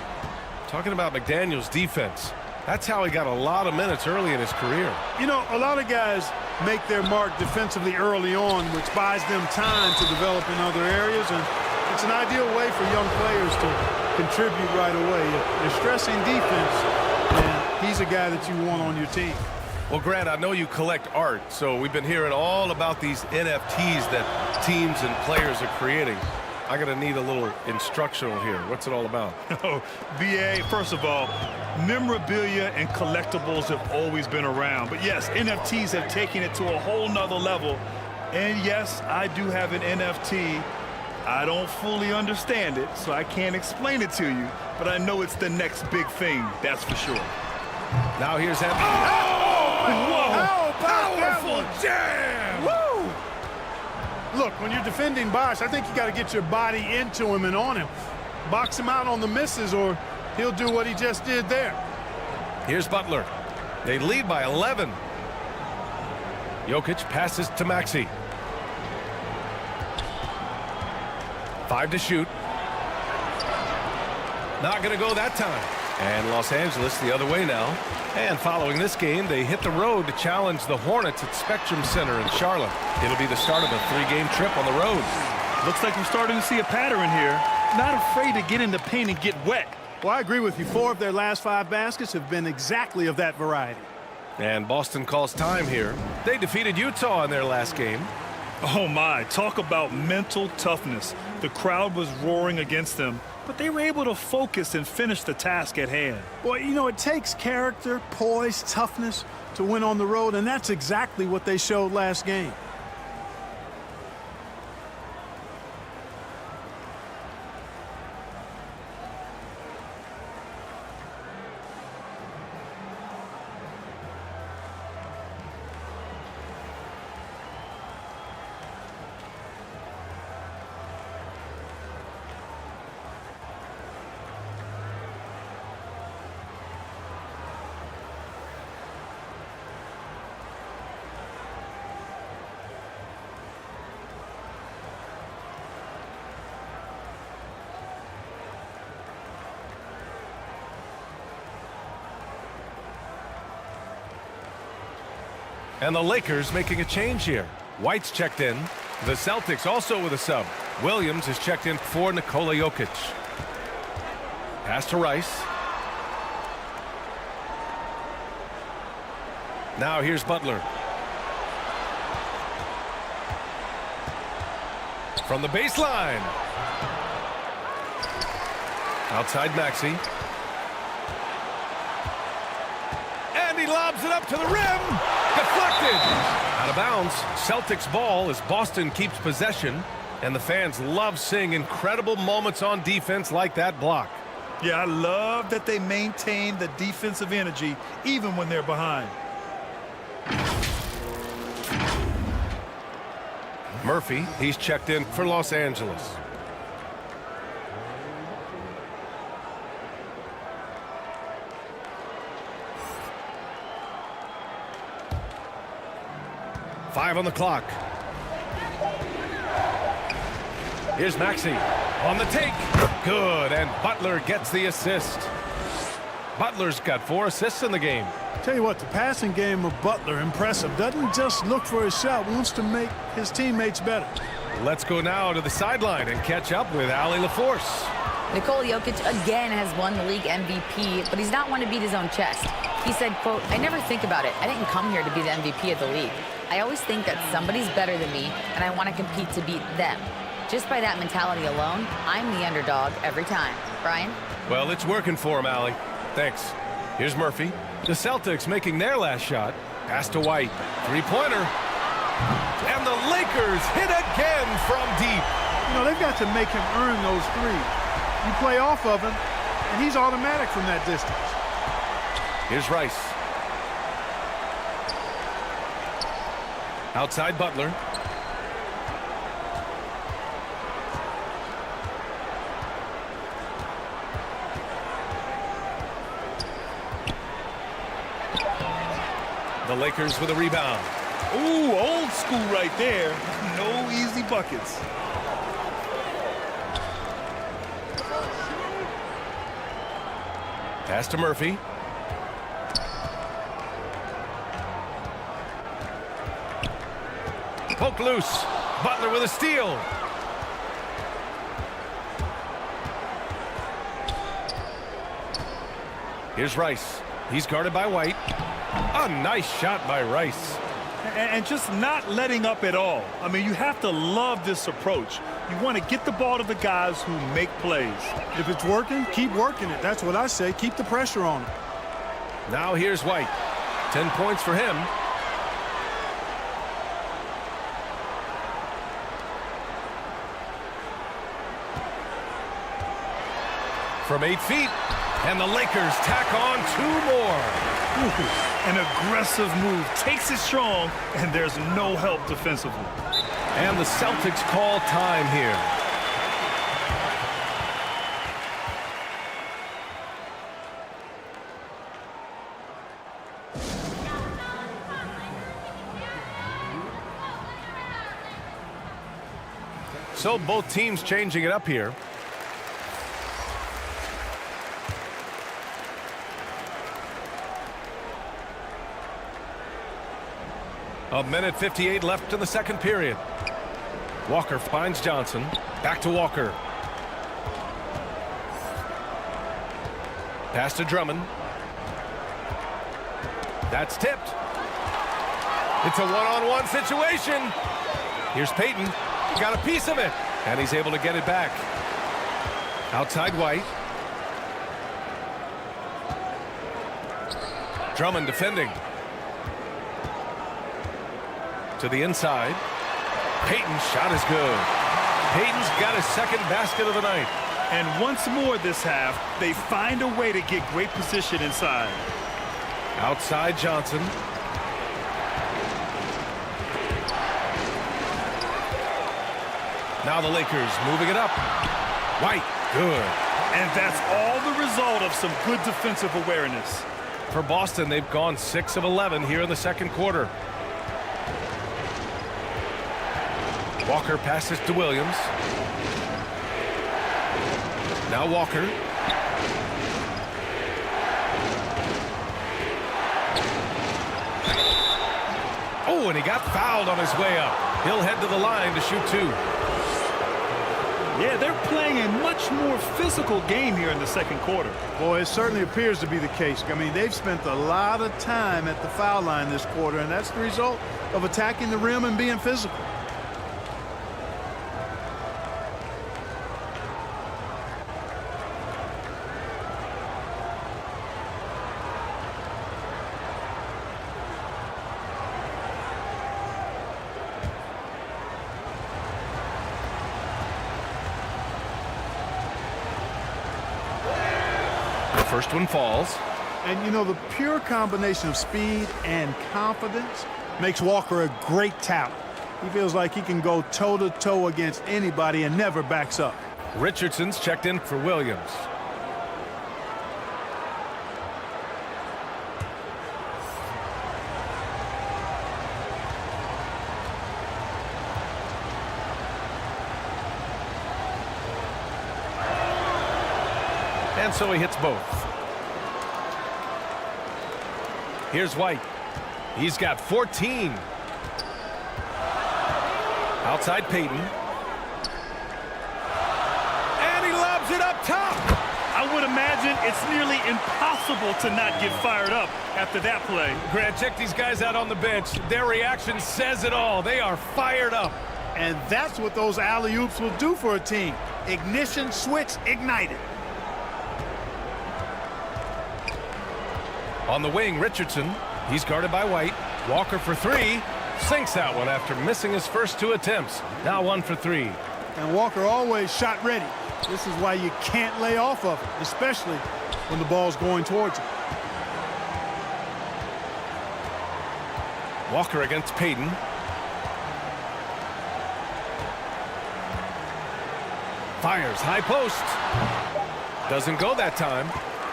Talking about McDaniels' defense, that's how he got a lot of minutes early in his career. You know, a lot of guys make their mark defensively early on, which buys them time to develop in other areas, and it's an ideal way for young players to contribute right away. If you're stressing defense, then he's a guy that you want on your team. Well, Grant, I know you collect art, so we've been hearing all about these NFTs that teams and players are creating. I'm going to need a little instructional here. What's it all about? Oh, BA, first of all, memorabilia and collectibles have always been around. But yes, NFTs have taken it to a whole nother level. And yes, I do have an NFT. I don't fully understand it, so I can't explain it to you. But I know it's the next big thing, that's for sure. Now here's him. How powerful jam! Woo! Look, when you're defending Bosch, I think you got to get your body into him and on him. Box him out on the misses or he'll do what he just did there. Here's Butler. They lead by 11. Jokic passes to Maxey. 5 to shoot. Not going to go that time. And Los Angeles the other way now. And following this game, they hit the road to challenge the Hornets at Spectrum Center in Charlotte. It'll be the start of a 3-game trip on the road. Looks like we're starting to see a pattern here. Not afraid to get in the paint and get wet. Well, I agree with you. 4 of their last 5 baskets have been exactly of that variety. And Boston calls time here. They defeated Utah in their last game. Oh my, talk about mental toughness. The crowd was roaring against them, but they were able to focus and finish the task at hand. Boy, you know, it takes character, poise, toughness to win on the road, and that's exactly what they showed last game. And the Lakers making a change here. White's checked in. The Celtics also with a sub. Williams is checked in for Nikola Jokic. Pass to Rice. Now here's Butler. From the baseline. Outside Maxey. And he lobs it up to the rim. Deflected. Out of bounds. Celtics ball as Boston keeps possession. And the fans love seeing incredible moments on defense like that block. Yeah, I love that they maintain the defensive energy even when they're behind. Murphy, he's checked in for Los Angeles. Five on the clock. Here's Maxey on the take. Good, and Butler gets the assist. Butler's got 4 assists in the game. Tell you what, the passing game of Butler, impressive. Doesn't just look for his shot, wants to make his teammates better. Let's go now to the sideline and catch up with Allie LaForce. Nikola Jokic again has won the league MVP, but he's not one to beat his own chest. He said, quote, "I never think about it. I didn't come here to be the MVP of the league. I always think that somebody's better than me, and I want to compete to beat them. Just by that mentality alone, I'm the underdog every time." Brian? Well, it's working for him, Allie. Thanks. Here's Murphy. The Celtics making their last shot. Pass to White. Three-pointer. And the Lakers hit again from deep. You know, they've got to make him earn those threes. You play off of him, and he's automatic from that distance. Here's Rice. Outside Butler. The Lakers with a rebound. Ooh, old school right there. No easy buckets. Pass to Murphy. Poke loose. Butler with a steal. Here's Rice. He's guarded by White. A nice shot by Rice. And just not letting up at all. I mean, you have to love this approach. You want to get the ball to the guys who make plays. If it's working, keep working it. That's what I say. Keep the pressure on it. Now here's White. 10 points for him. From 8 feet. And the Lakers tack on 2 more. An aggressive move. Takes it strong, and there's no help defensively. And the Celtics call time here. So both teams changing it up here. A minute 58 left in the second period. Walker finds Johnson. Back to Walker. Pass to Drummond. That's tipped. It's a one-on-one situation. Here's Payton. Got a piece of it. And he's able to get it back. Outside White. Drummond defending. To the inside. Payton's shot is good. Payton's got his second basket of the night. And once more this half, they find a way to get great position inside. Outside Johnson. Now the Lakers moving it up. White, good. And that's all the result of some good defensive awareness. For Boston, they've gone 6 of 11 here in the second quarter. Walker passes to Williams. Now Walker. Oh, and he got fouled on his way up. He'll head to the line to shoot 2. Yeah, they're playing a much more physical game here in the second quarter. Boy, it certainly appears to be the case. I mean, they've spent a lot of time at the foul line this quarter, and that's the result of attacking the rim and being physical. First one falls. And, you know, the pure combination of speed and confidence makes Walker a great talent. He feels like he can go toe-to-toe against anybody and never backs up. Richardson's checked in for Williams. And so he hits both. Here's White. He's got 14. Outside Payton. And he lobs it up top. I would imagine it's nearly impossible to not get fired up after that play. Grant, check these guys out on the bench. Their reaction says it all. They are fired up. And that's what those alley-oops will do for a team. Ignition switch ignited. On the wing, Richardson. He's guarded by White. Walker for 3. Sinks that one after missing his first 2 attempts. Now 1 for 3. And Walker always shot ready. This is why you can't lay off of it, especially when the ball's going towards him. Walker against Payton. Fires high post. Doesn't go that time.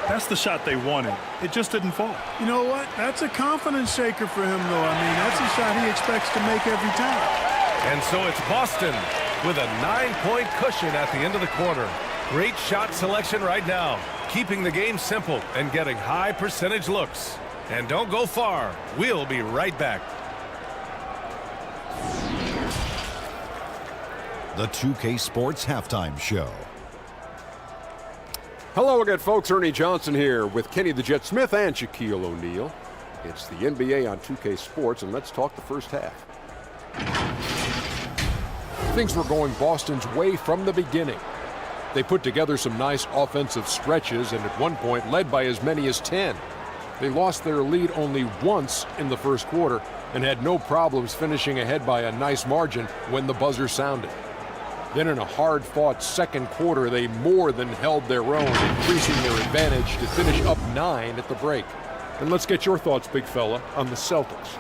That's the shot they wanted. It just didn't fall. You know what? That's a confidence shaker for him, though. I mean, that's a shot he expects to make every time. And so it's Boston with a 9-point cushion at the end of the quarter. Great shot selection right now, keeping the game simple and getting high percentage looks. And don't go far. We'll be right back. The 2K Sports Halftime Show. Hello again, folks. Ernie Johnson here with Kenny the Jet Smith and Shaquille O'Neal. It's the NBA on 2K Sports, and let's talk the first half. Things were going Boston's way from the beginning. They put together some nice offensive stretches and at one point led by as many as 10. They lost their lead only once in the first quarter and had no problems finishing ahead by a nice margin when the buzzer sounded. Then in a hard-fought second quarter, they more than held their own, increasing their advantage to finish up 9 at the break. And let's get your thoughts, big fella, on the Celtics.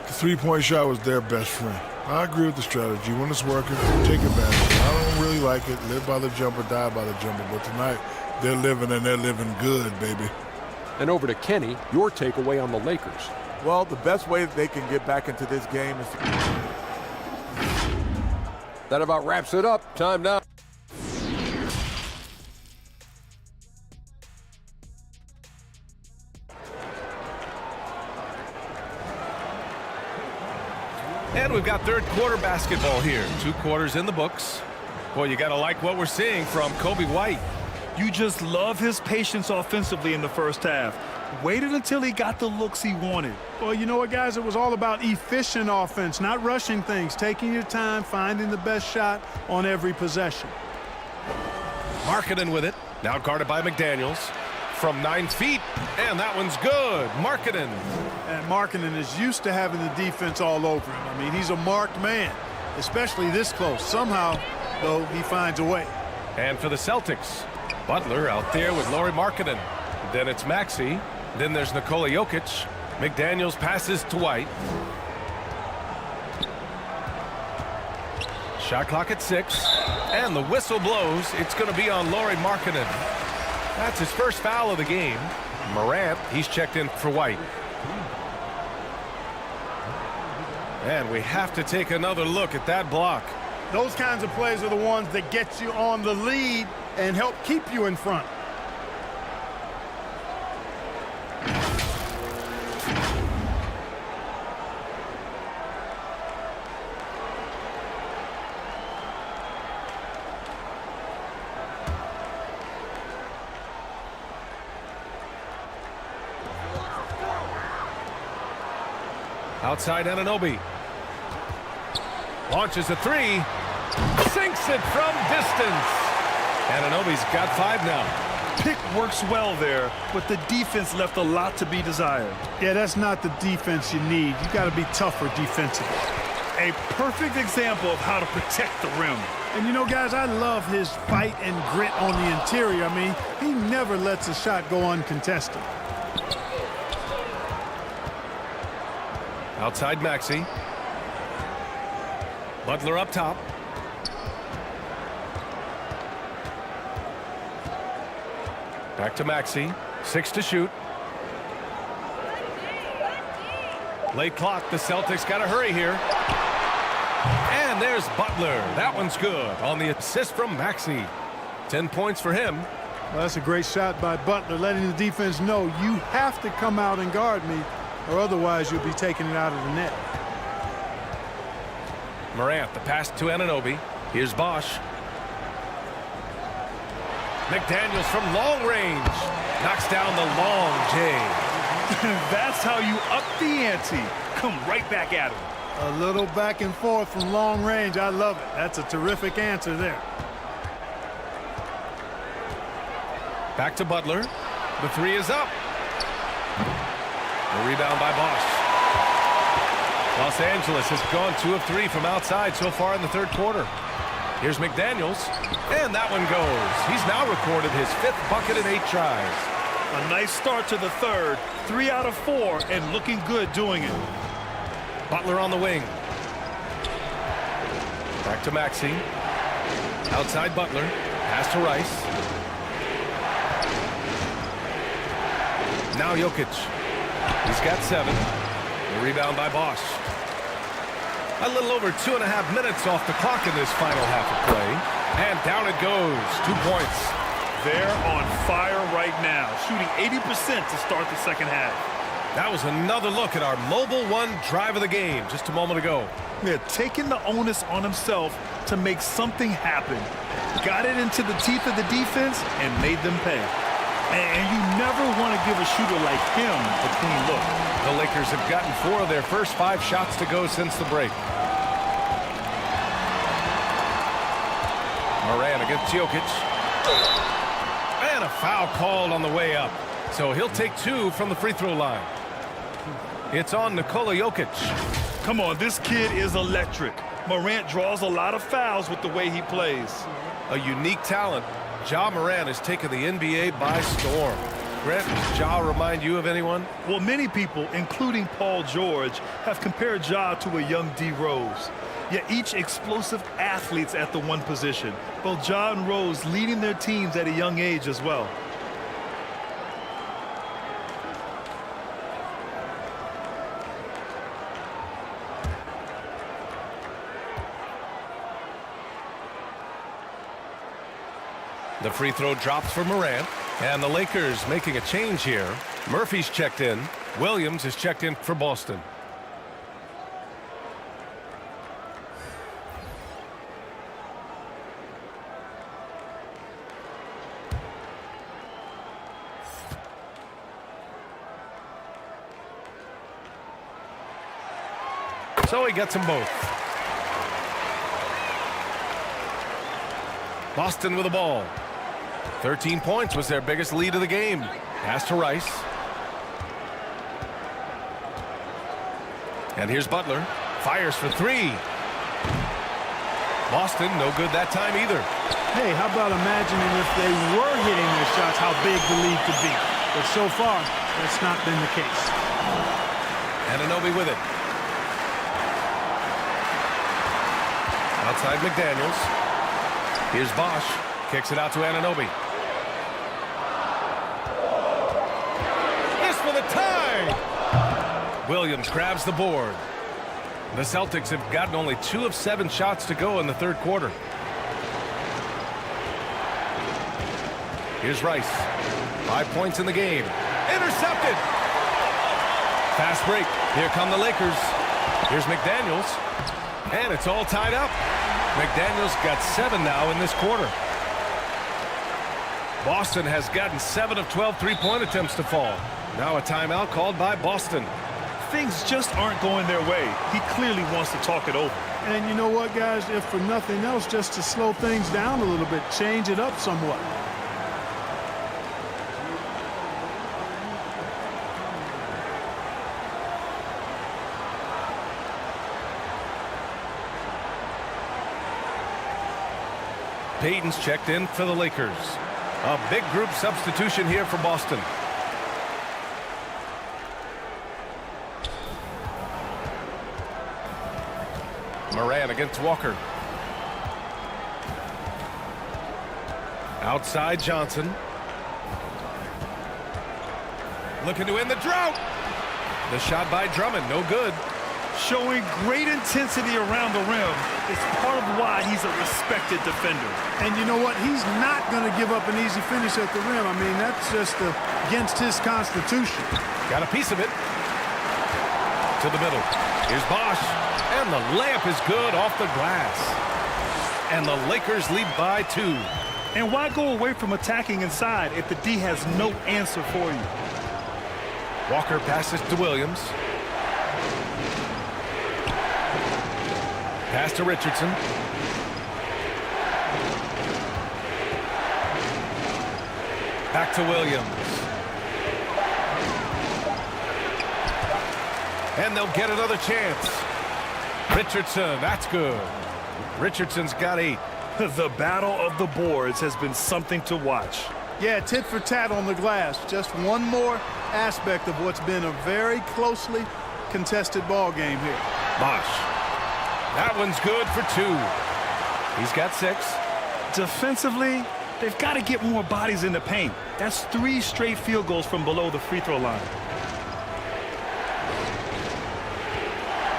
The three-point shot was their best friend. I agree with the strategy. When it's working, take advantage. I don't really like it. Live by the jumper, die by the jumper. But tonight, they're living, and they're living good, baby. And over to Kenny, your takeaway on the Lakers. Well, the best way that they can get back into this game is to... That about wraps it up. Time now. And we've got third quarter basketball here. 2 quarters in the books. Boy, you got to like what we're seeing from Kobe White. You just love his patience offensively in the first half. Waited until he got the looks he wanted. Well, you know what, guys? It was all about efficient offense, not rushing things, taking your time, finding the best shot on every possession. Markkanen with it. Now guarded by McDaniels. From 9 feet, and that one's good. Markkanen. And Markkanen is used to having the defense all over him. I mean, he's a marked man, especially this close. Somehow, though, he finds a way. And for the Celtics, Butler out there with Lauri Markkanen. Then it's Maxey. Then there's Nikola Jokic. McDaniels passes to White. Shot clock at 6. And the whistle blows. It's going to be on Lauri Markkanen. That's his first foul of the game. Morant, he's checked in for White. And we have to take another look at that block. Those kinds of plays are the ones that get you on the lead and help keep you in front. Outside Anunoby. Launches a 3. Sinks it from distance. Anunoby's got 5 now. Pick works well there, but the defense left a lot to be desired. Yeah, that's not the defense you need. You got to be tougher defensively. A perfect example of how to protect the rim. And you know, guys, I love his fight and grit on the interior. I mean, he never lets a shot go uncontested. Outside Maxey. Butler up top. Back to Maxey. 6 to shoot. Late clock. The Celtics got to hurry here. And there's Butler. That one's good on the assist from Maxey. 10 points for him. Well, that's a great shot by Butler, letting the defense know you have to come out and guard me, or otherwise you'll be taking it out of the net. Morant, the pass to Anunoby. Here's Bosch. McDaniels from long range. Knocks down the long J. That's how you up the ante. Come right back at him. A little back and forth from long range. I love it. That's a terrific answer there. Back to Butler. The 3 is up. The rebound by Bosch. Los Angeles has gone 2 of 3 from outside so far in the third quarter. Here's McDaniels, and that one goes. He's now recorded his 5th bucket in 8 tries. A nice start to the third. 3 out of 4, and looking good doing it. Butler on the wing. Back to Maxey. Outside Butler. Pass to Rice. Now Jokic. He's got 7. The rebound by Bosch. A little over 2.5 minutes off the clock in this final half of play. And down it goes. 2 points. They're on fire right now, shooting 80% to start the second half. That was another look at our Mobile One drive of the game just a moment ago. Yeah, taking the onus on himself to make something happen. Got it into the teeth of the defense and made them pay. And you never want to give a shooter like him a clean look. The Lakers have gotten 4 of their first 5 shots to go since the break. Morant against Jokic. And a foul called on the way up. So he'll take 2 from the free throw line. It's on Nikola Jokic. Come on, this kid is electric. Morant draws a lot of fouls with the way he plays. A unique talent. Ja Morant has taken the NBA by storm. Grant, does Ja remind you of anyone? Well, many people, including Paul George, have compared Ja to a young D. Rose. Yet each explosive athletes at the one position. Both Ja and Rose leading their teams at a young age as well. The free throw drops for Morant. And the Lakers making a change here. Murphy's checked in. Williams is checked in for Boston. So he gets them both. Boston with the ball. 13 points was their biggest lead of the game. Pass to Rice. And here's Butler. Fires for three. Boston, no good that time either. Hey, how about imagining if they were hitting their shots, how big the lead could be. But so far, that's not been the case. Anunoby with it. Outside McDaniels. Here's Bosch. Kicks it out to Anunoby. This for the tie! Williams grabs the board. The Celtics have gotten only 2 of 7 shots to go in the third quarter. Here's Rice. 5 points in the game. Intercepted! Fast break. Here come the Lakers. Here's McDaniels. And it's all tied up. McDaniels got 7 now in this quarter. Boston has gotten 7 of 12 three-point attempts to fall. Now a timeout called by Boston. Things just aren't going their way. He clearly wants to talk it over. And you know what, guys? If for nothing else, just to slow things down a little bit, change it up somewhat. Payton's checked in for the Lakers. A big group substitution here for Boston. Morant against Walker. Outside Johnson. Looking to end the drought. The shot by Drummond, no good. Showing great intensity around the rim is part of why he's a respected defender. And you know what? He's not going to give up an easy finish at the rim. I mean, that's just against his constitution. Got a piece of it. To the middle. Here's Bosch. And the layup is good off the glass. And the Lakers lead by 2. And why go away from attacking inside if the D has no answer for you? Walker passes to Williams. Pass to Richardson. Back to Williams. And they'll get another chance. Richardson, that's good. Richardson's got 8. The battle of the boards has been something to watch. Yeah, tit for tat on the glass. Just one more aspect of what's been a very closely contested ball game here. Bosch. That one's good for 2. He's got 6. Defensively, they've got to get more bodies in the paint. That's 3 straight field goals from below the free throw line.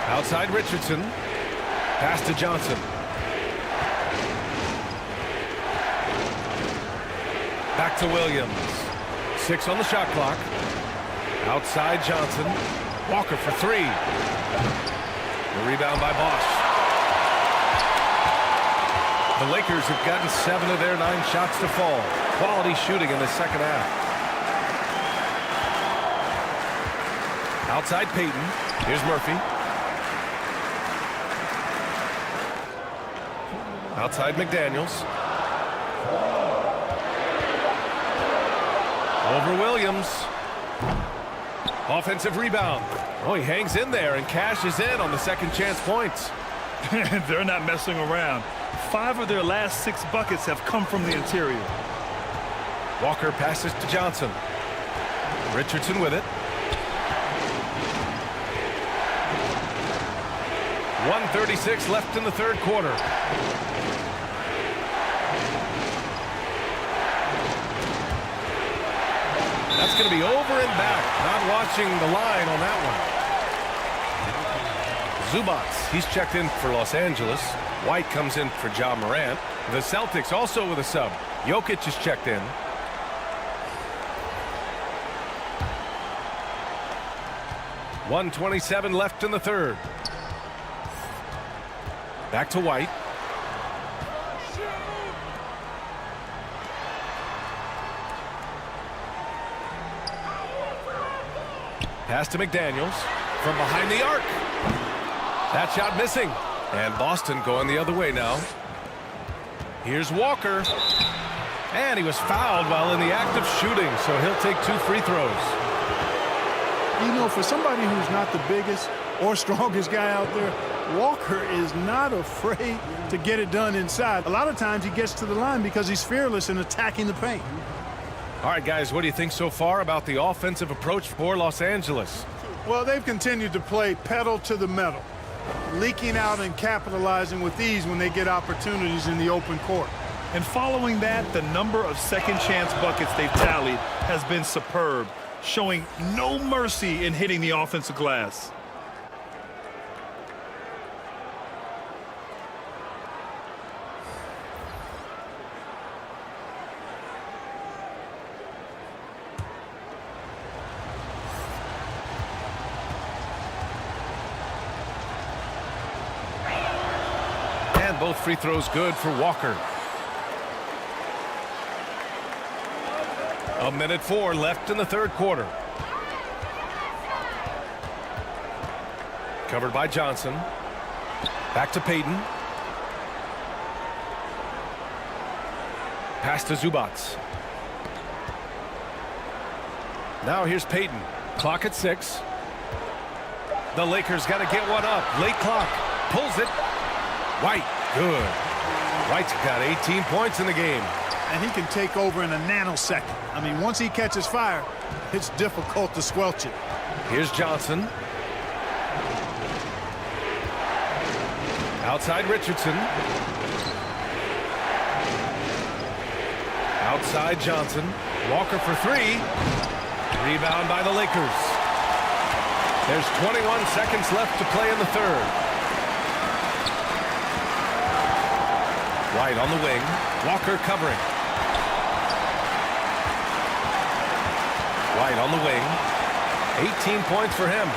Outside Richardson. Pass to Johnson. Back to Williams. 6 on the shot clock. Outside Johnson. Walker for 3. The rebound by Bosch. The Lakers have gotten 7 of their 9 shots to fall. Quality shooting in the second half. Outside Payton. Here's Murphy. Outside McDaniels. Over Williams. Offensive rebound. Oh, he hangs in there and cashes in on the second chance points. They're not messing around. 5 of their last 6 buckets have come from the interior. Walker passes to Johnson. Richardson with it. 1:36 left in the third quarter. That's going to be over and back. Not watching the line on that one. Zubats, he's checked in for Los Angeles. White comes in for Ja Morant. The Celtics also with a sub. Jokic is checked in. .127 left in the third. Back to White. Pass to McDaniels from behind the arc. That shot missing. And Boston going the other way now. Here's Walker. And he was fouled while in the act of shooting, so he'll take 2 free throws. You know, for somebody who's not the biggest or strongest guy out there, Walker is not afraid to get it done inside. A lot of times he gets to the line because he's fearless in attacking the paint. All right, guys, what do you think so far about the offensive approach for Los Angeles? Well, they've continued to play pedal to the metal, leaking out and capitalizing with ease when they get opportunities in the open court. And following that, the number of second chance buckets they've tallied has been superb, showing no mercy in hitting the offensive glass. And both free throws good for Walker. 1:04 left in the third quarter. Covered by Johnson. Back to Payton. Pass to Zubats. Now here's Payton. Clock at 6. The Lakers got to get one up. Late clock. Pulls it. White. Good. White's got 18 points in the game. And he can take over in a nanosecond. I mean, once he catches fire, it's difficult to squelch it. Here's Johnson. Outside Richardson. Outside Johnson. Walker for 3. Rebound by the Lakers. There's 21 seconds left to play in the third. White on the wing. Walker covering. White on the wing. 18 points for him.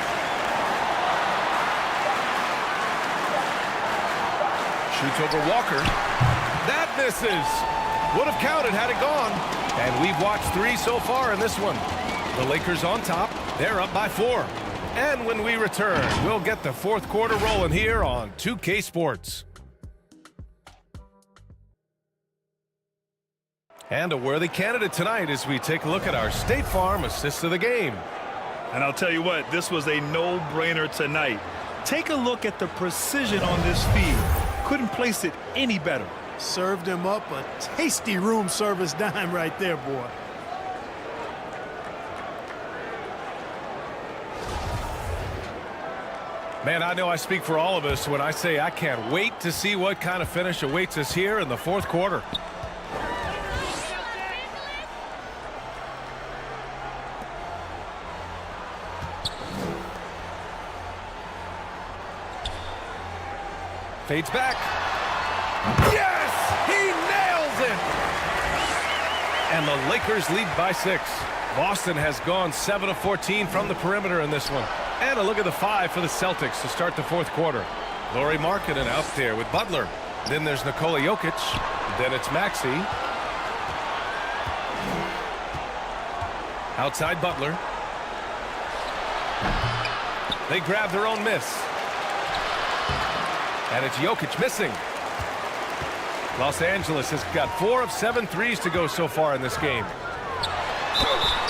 Shoots over Walker. That misses. Would have counted had it gone. And we've watched 3 so far in this one. The Lakers on top. They're up by 4. And when we return, we'll get the fourth quarter rolling here on 2K Sports. And a worthy candidate tonight as we take a look at our State Farm assist of the game. And I'll tell you what, this was a no-brainer tonight. Take a look at the precision on this feed. Couldn't place it any better. Served him up a tasty room service dime right there, boy. Man, I know I speak for all of us when I say I can't wait to see what kind of finish awaits us here in the fourth quarter. Fades back. Yes! He nails it! And the Lakers lead by 6. Boston has gone 7 of 14 from the perimeter in this one. And a look at the 5 for the Celtics to start the fourth quarter. Lauri Markkanen out there with Butler. Then there's Nikola Jokic. Then it's Maxey. Outside Butler. They grab their own miss. And it's Jokic missing. Los Angeles has got 4 of 7 threes to go so far in this game.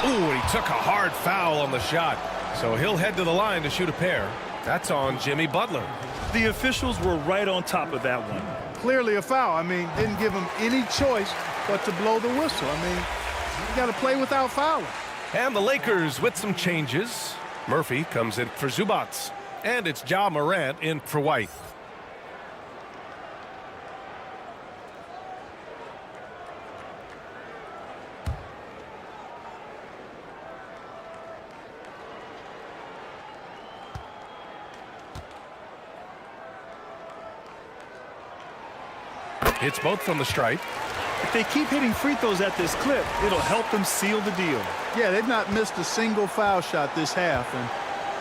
Ooh, he took a hard foul on the shot. So he'll head to the line to shoot a pair. That's on Jimmy Butler. The officials were right on top of that one. Clearly a foul. I mean, didn't give him any choice but to blow the whistle. I mean, you got to play without fouling. And the Lakers with some changes. Murphy comes in for Zubats. And it's Ja Morant in for White. It's both from the stripe. If they keep hitting free throws at this clip, it'll help them seal the deal. Yeah, they've not missed a single foul shot this half, and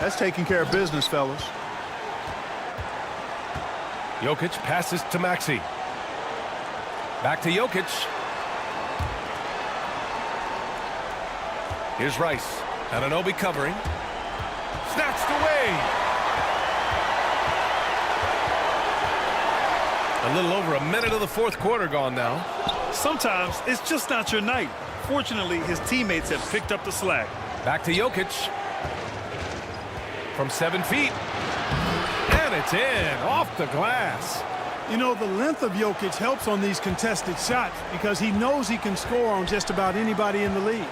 that's taking care of business, fellas. Jokic passes to Maxey. Back to Jokic. Here's Rice. Anunoby covering. Snatched away. A little over a minute of the fourth quarter gone now. Sometimes it's just not your night. Fortunately, his teammates have picked up the slack. Back to Jokic. From 7 feet. And it's in, off the glass. You know, the length of Jokic helps on these contested shots because he knows he can score on just about anybody in the league.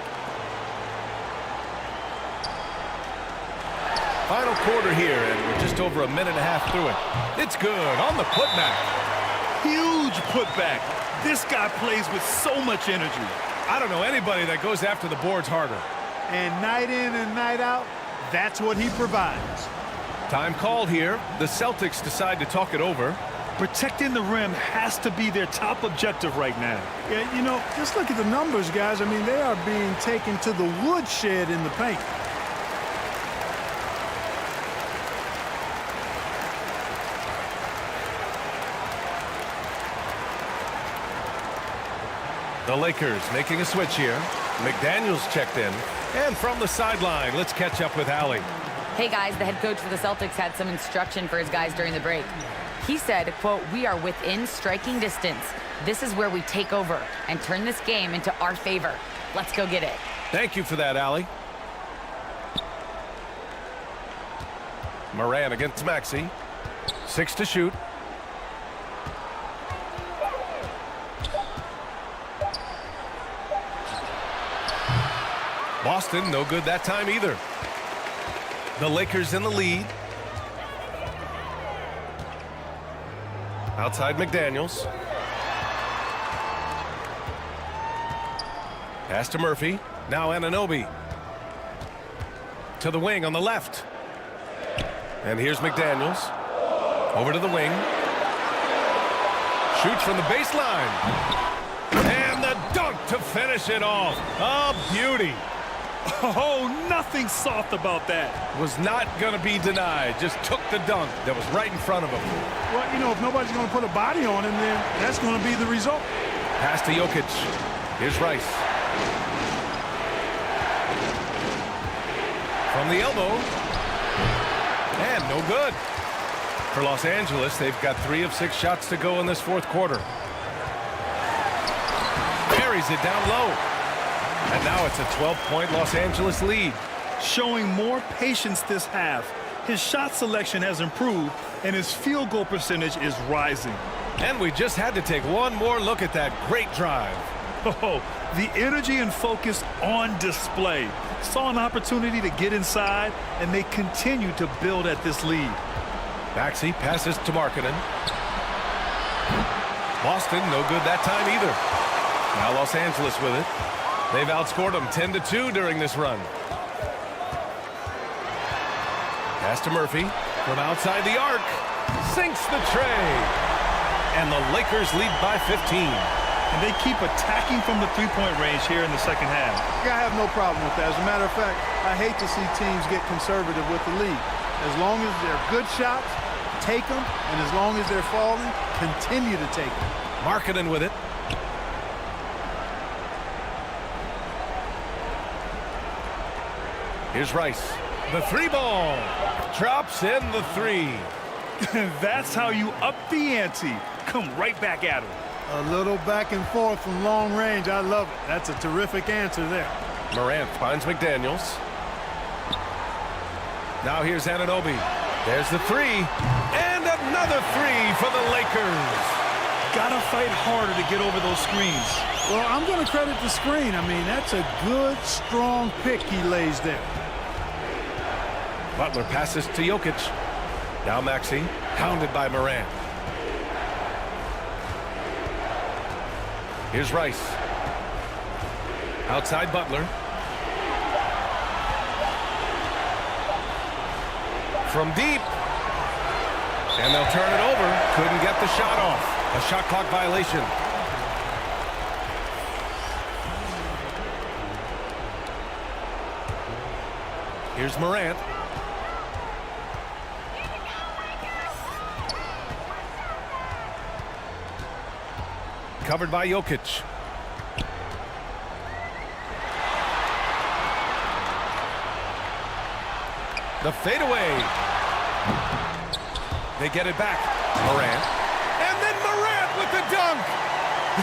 Final quarter here, and we're just over a minute and a half through it. It's good on the putback. Huge putback. This guy plays with so much energy. I don't know anybody that goes after the boards harder. And night in and night out, that's what he provides. Time called here. The Celtics decide to talk it over. Protecting the rim has to be their top objective right now. Yeah, you know, just look at the numbers, guys. I mean, they are being taken to the woodshed in the paint. The Lakers making a switch here. McDaniels checked in. And from the sideline, let's catch up with Allie. Hey, guys, the head coach for the Celtics had some instruction for his guys during the break. He said, quote, "We are within striking distance. This is where we take over and turn this game into our favor. Let's go get it." Thank you for that, Allie. Moran against Maxey. 6 to shoot. Boston, no good that time either. The Lakers in the lead. Outside McDaniels. Pass to Murphy. Now Anunoby. To the wing on the left. And here's McDaniels. Over to the wing. Shoots from the baseline. And the dunk to finish it off. A beauty. Oh, nothing soft about that. Was not going to be denied. Just took the dunk that was right in front of him. Well, you know, if nobody's going to put a body on him, then that's going to be the result. Pass to Jokic. Here's Rice. From the elbow. And no good. For Los Angeles, they've got 3 of 6 shots to go in this fourth quarter. Buries it down low. And now it's a 12-point Los Angeles lead. Showing more patience this half. His shot selection has improved, and his field goal percentage is rising. And we just had to take one more look at that great drive. Oh, the energy and focus on display. Saw an opportunity to get inside, and they continue to build at this lead. Maxey passes to Markkanen. Boston, no good that time either. Now Los Angeles with it. They've outscored them 10-2 during this run. Pass to Murphy from outside the arc. Sinks the tray. And the Lakers lead by 15. And they keep attacking from the three-point range here in the second half. Yeah, I have no problem with that. As a matter of fact, I hate to see teams get conservative with the lead. As long as they're good shots, take them. And as long as they're falling, continue to take them. Markkanen with it. Here's Rice. The 3-ball. Drops in the 3. That's how you up the ante. Come right back at him. A little back and forth from long range. I love it. That's a terrific answer there. Morant finds McDaniels. Now here's Anunoby. There's the 3. And Another three for the Lakers. Gotta fight harder to get over those screens. Well, I'm going to credit the screen. I mean, that's a good, strong pick he lays there. Butler passes to Jokic. Now Maxey, hounded by Morant. Here's Rice. Outside Butler. From deep. And they'll turn it over. Couldn't get the shot off. A shot clock violation. Here's Morant. Covered by Jokic. The fadeaway. They get it back. Morant. And then Morant with the dunk.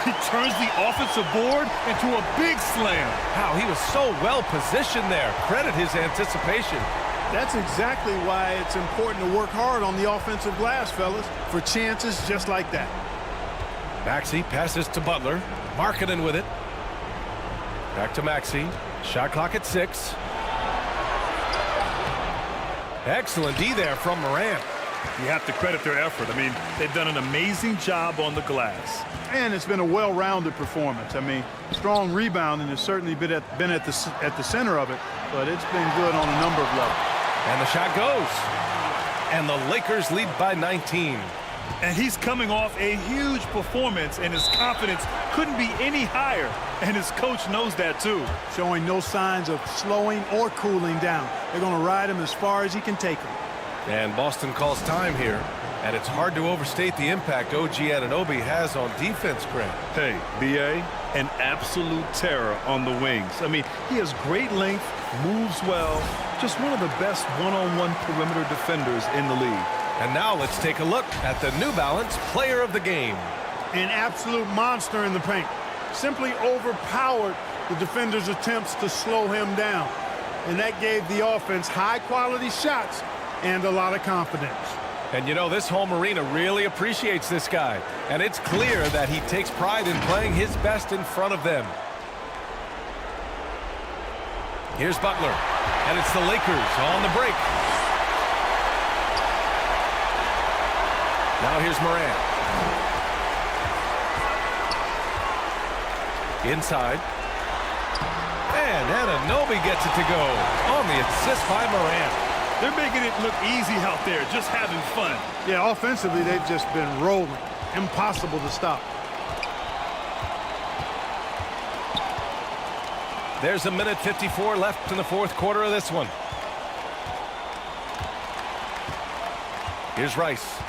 He turns the offensive board into a big slam. Wow, he was so well positioned there. Credit his anticipation. That's exactly why it's important to work hard on the offensive glass, fellas, for chances just like that. Maxey passes to Butler. Markkanen with it. Back to Maxey. Shot clock at 6. Excellent D there from Morant. You have to credit their effort. I mean, they've done an amazing job on the glass. And it's been a well-rounded performance. I mean, strong rebounding has certainly been at the center of it, but it's been good on a number of levels. And the shot goes. And the Lakers lead by 19. And he's coming off a huge performance, and his confidence couldn't be any higher. And his coach knows that, too. Showing no signs of slowing or cooling down. They're going to ride him as far as he can take him. And Boston calls time here. And it's hard to overstate the impact OG Anunoby has on defense, Grant. Hey, B.A., an absolute terror on the wings. I mean, he has great length, moves well, just one of the best one-on-one perimeter defenders in the league. And now let's take a look at the New Balance Player of the Game. An absolute monster in the paint. Simply overpowered the defender's attempts to slow him down. And that gave the offense high-quality shots and a lot of confidence. And you know, this home arena really appreciates this guy. And it's clear that he takes pride in playing his best in front of them. Here's Butler. And it's the Lakers on the break. Now here's Morant. Inside. And Anunoby gets it to go on the assist by Morant. They're making it look easy out there, just having fun. Yeah, offensively, they've just been rolling. Impossible to stop. There's a minute 54 left in the fourth quarter of this one. Here's Rice.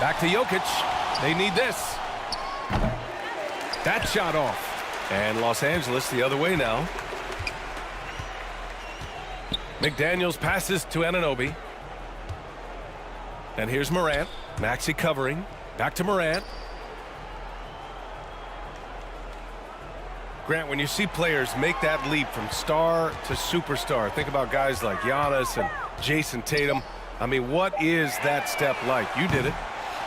Back to Jokic. They need this. That shot off. And Los Angeles the other way now. McDaniels passes to Anunoby. And here's Morant. Maxey covering. Back to Morant. Grant, when you see players make that leap from star to superstar, think about guys like Giannis and Jason Tatum. I mean, what is that step like? You did it.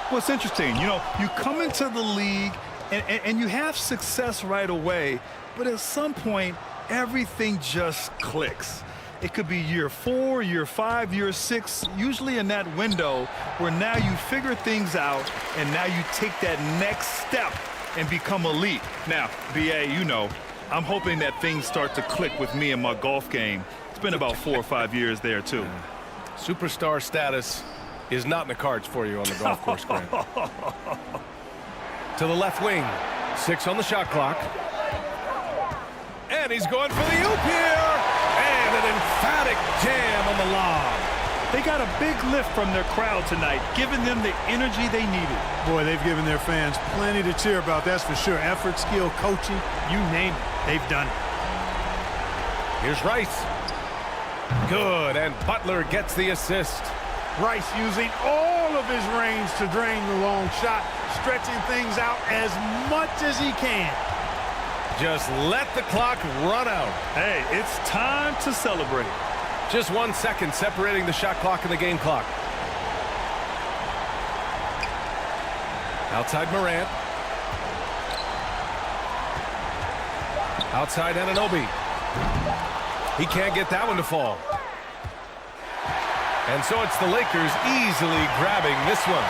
Well, it's interesting. You know, you come into the league and you have success right away, but at some point, everything just clicks. It could be year 4, year 5, year 6, usually in that window where now you figure things out and now you take that next step and become elite. Now, B.A., you know, I'm hoping that things start to click with me in my golf game. It's been about 4 or 5 years there, too. Superstar status is not in the cards for you on the golf course, Grant. To the left wing. 6 on the shot clock. And he's going for the oop here. And an emphatic jam on the lob. They got a big lift from their crowd tonight, giving them the energy they needed. Boy, they've given their fans plenty to cheer about, that's for sure. Effort, skill, coaching, you name it, they've done it. Here's Rice. Good, and Butler gets the assist. Rice using all of his range to drain the long shot, stretching things out as much as he can. Just let the clock run out. Hey, it's time to celebrate. Just 1 second separating the shot clock and the game clock. Outside Morant. Outside Anunoby. He can't get that one to fall. And so it's the Lakers easily grabbing this one.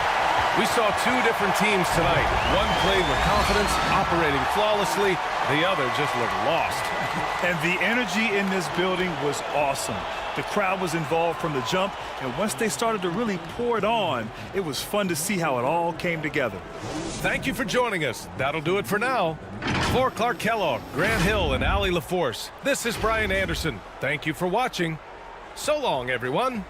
We saw two different teams tonight. One played with confidence, operating flawlessly. The other just looked lost. And the energy in this building was awesome. The crowd was involved from the jump, and once they started to really pour it on, it was fun to see how it all came together. Thank you for joining us. That'll do it for now. For Clark Kellogg, Grant Hill, and Allie LaForce, this is Brian Anderson. Thank you for watching. So long, everyone.